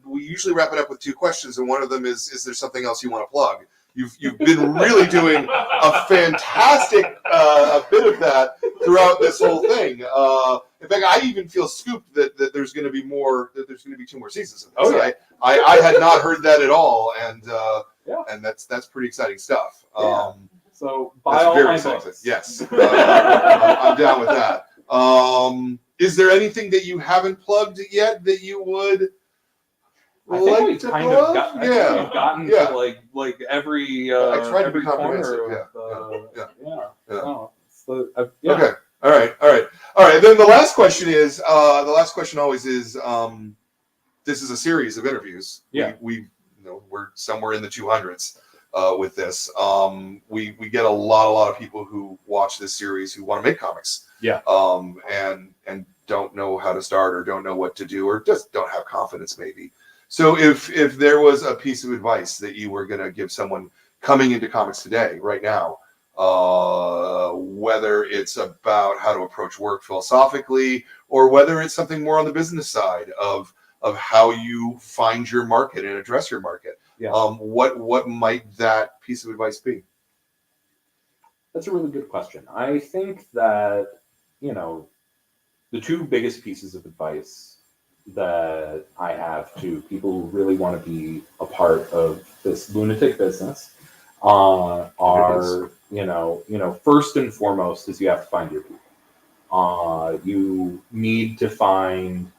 usually wrap it up with 2 questions, and one of them is there something else you want to plug? You've been really doing a fantastic bit of that throughout this whole thing. In fact, I even feel scooped that there's going to be more. That there's going to be 2 more seasons of this. Oh, yeah. I had not heard that at all, and that's pretty exciting stuff. So buy all my books. Yes, I'm down with that. Is there anything that you haven't plugged yet that you would? I think we've kind of gotten to like every I tried to every be comprehensive. corner Yeah. No, Okay. All right. Then the last question is the last question always is this is a series of interviews. Yeah. We're somewhere in the 200s with this. We get a lot of people who watch this series who want to make comics. Yeah. And don't know how to start or don't know what to do or just don't have confidence maybe. So if there was a piece of advice that you were going to give someone coming into comics today, right now, whether it's about how to approach work philosophically or whether it's something more on the business side of how you find your market and address your market, what might that piece of advice be? That's a really good question. I think that, you know, the 2 biggest pieces of advice that I have to people who really want to be a part of this lunatic business are, you know, first and foremost is you have to find your people. You need to find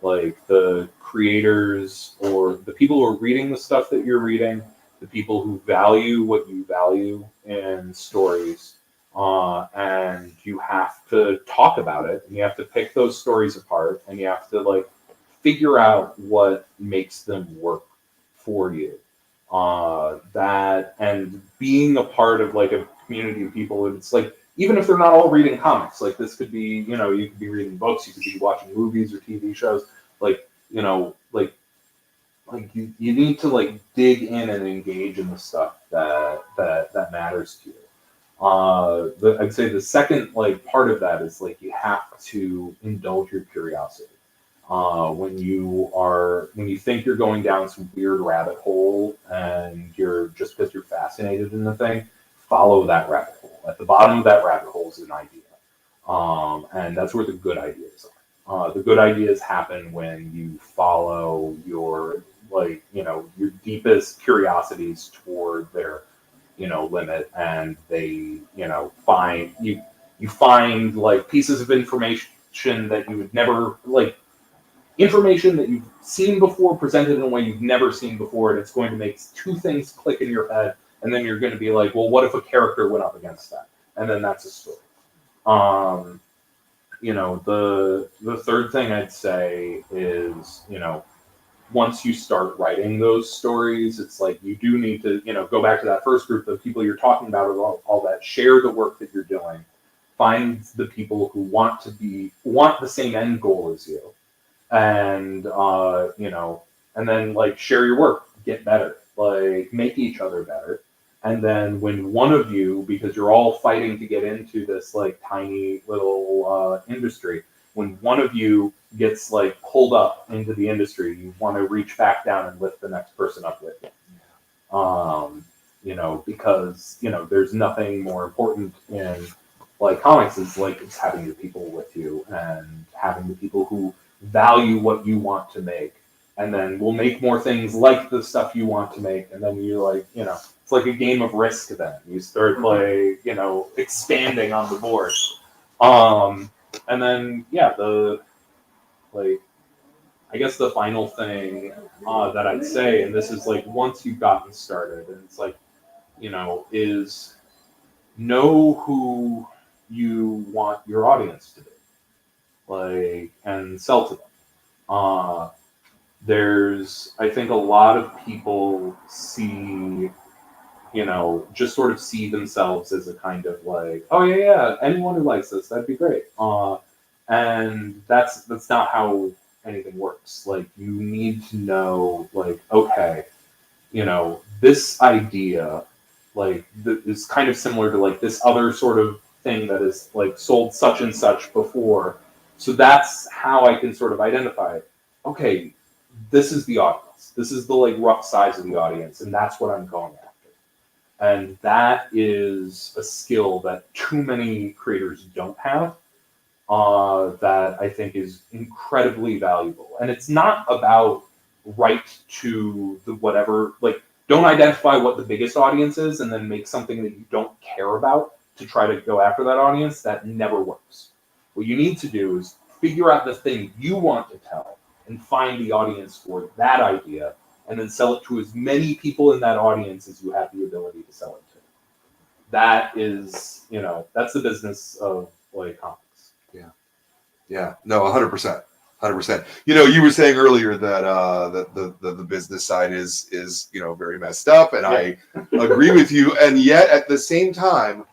like the creators or the people who are reading the stuff that you're reading, the people who value what you value in stories. And you have to talk about it, and you have to pick those stories apart, and you have to like figure out what makes them work for you. That and being a part of like a community of people, it's like even if they're not all reading comics, like this could be, you know, you could be reading books, you could be watching movies or TV shows, like, you know, like you need to like dig in and engage in the stuff that matters to you. I'd say the second like part of that is like you have to indulge your curiosity. When you think you're going down some weird rabbit hole and you're just because you're fascinated in the thing, follow that rabbit hole. At the bottom of that rabbit hole is an idea. And that's where the good ideas are. The good ideas happen when you follow your your deepest curiosities toward their limit, and they you find like pieces of information that you would never information that you've seen before presented in a way you've never seen before, and it's going to make two things click in your head, and then you're going to be like, well, what if a character went up against that? And then that's a story. The third thing I'd say is, once you start writing those stories, it's like you do need to, go back to that first group of people you're talking about, all that, share the work that you're doing, find the people who want the same end goal as you, and and then share your work, get better, make each other better. And then when one of you, because you're all fighting to get into this tiny little industry, when one of you gets pulled up into the industry, you want to reach back down and lift the next person up with you. Because there's nothing more important in comics is it's having the people with you and having the people who value what you want to make, and then we'll make more things like the stuff you want to make, and then you it's like a game of Risk. Then you start expanding on the board, and then I guess the final thing that I'd say, and this is once you've gotten started, and it's is know who you want your audience to be, and sell to them. I think a lot of people see, just sort of see themselves as a kind of oh yeah, anyone who likes this, that'd be great. And that's not how anything works. You need to know, okay, this idea, is kind of similar to this other sort of thing that is sold such and such before. So that's how I can sort of identify it. Okay, this is the audience. This is the rough size of the audience, and that's what I'm going after. And that is a skill that too many creators don't have, that I think is incredibly valuable. And it's not about right to the whatever, don't identify what the biggest audience is and then make something that you don't care about to try to go after that audience. That never works. What you need to do is figure out the thing you want to tell and find the audience for that idea, and then sell it to as many people in that audience as you have the ability to sell it to. That is, that's the business of comics. Yeah. No, 100%. 100%. You were saying earlier that the business side is very messed up, and I agree with you. And yet at the same time,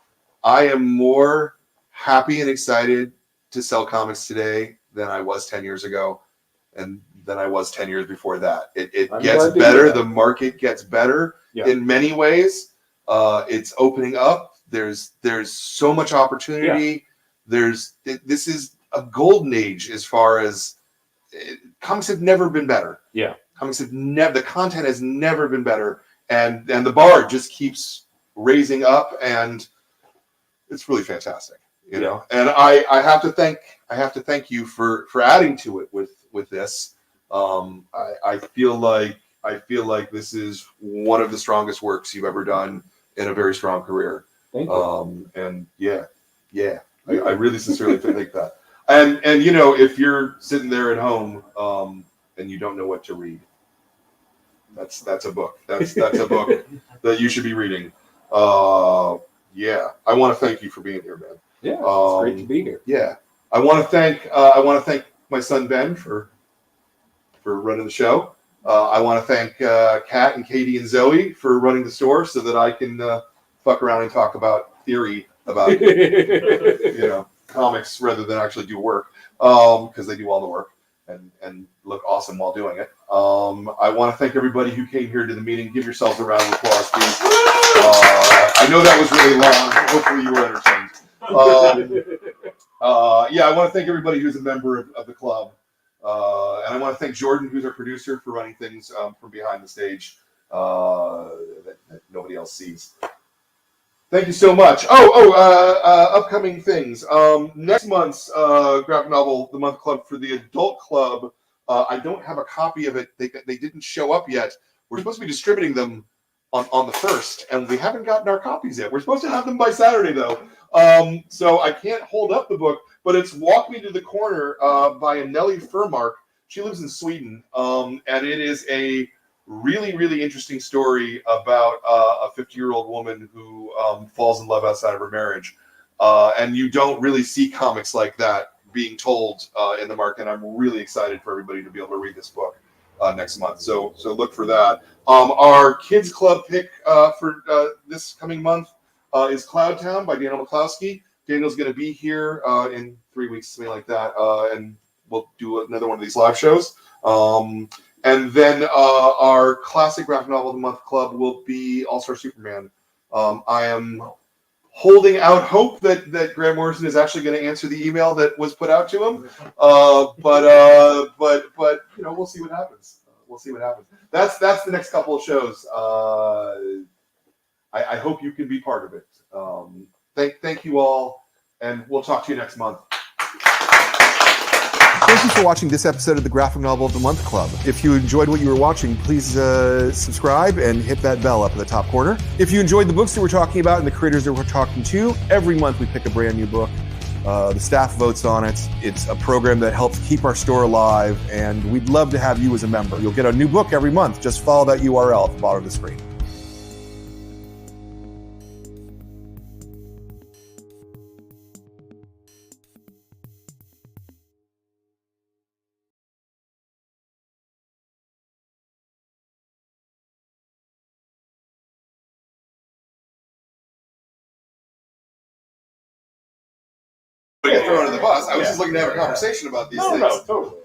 I am more happy and excited to sell comics today than I was 10 years ago, and than I was 10 years before that. It gets better. The market gets better in many ways. It's opening up. There's so much opportunity. This is a golden age as far as comics have never been better. Comics have the content has never been better, and the bar just keeps raising up, and it's really fantastic. And I have to thank you for adding to it with this. I feel like this is one of the strongest works you've ever done in a very strong career. Thank you. And I really sincerely think that. And if you're sitting there at home and you don't know what to read, that's a book. That's a book that you should be reading. I want to thank you for being here, man. Yeah, it's great to be here. Yeah, I want to thank my son Ben for running the show. I want to thank Kat and Katie and Zoe for running the store so that I can fuck around and talk about theory about comics rather than actually do work, because they do all the work and look awesome while doing it. I want to thank everybody who came here to the meeting. Give yourselves a round of applause, please. I know that was really long. Hopefully you were entertained. I want to thank everybody who's a member of the club. And I want to thank Jordan, who's our producer, for running things from behind the stage that nobody else sees. Thank you so much. Upcoming things. Next month's graphic novel, the month club for the adult club. I don't have a copy of it. They didn't show up yet. We're supposed to be distributing them on the 1st, and we haven't gotten our copies yet. We're supposed to have them by Saturday, though. So I can't hold up the book, but it's Walk Me to the Corner by Nelly Furmark. She lives in Sweden, and it is a really, really interesting story about a 50-year-old woman who falls in love outside of her marriage. And you don't really see comics like that being told in the market. And I'm really excited for everybody to be able to read this book next month. So look for that. Our kids club pick for this coming month is Cloud Town by Daniel McCloskey. Daniel's going to be here in 3 weeks, something like that. And we'll do another one of these live shows. And then our classic graphic novel of the month club will be All-Star Superman. I am holding out hope that Grant Morrison is actually going to answer the email that was put out to him. But you know, we'll see what happens. We'll see what happens. That's the next couple of shows. I hope you can be part of it. Thank you all, and we'll talk to you next month. Thank you for watching this episode of the Graphic Novel of the Month Club. If you enjoyed what you were watching, please subscribe and hit that bell up in the top corner. If you enjoyed the books that we're talking about and the creators that we're talking to, every month we pick a brand new book. The staff votes on it. It's a program that helps keep our store alive, and we'd love to have you as a member. You'll get a new book every month. Just follow that URL at the bottom of the screen. Get thrown under the bus. I was just looking to have a conversation about these things. No, totally.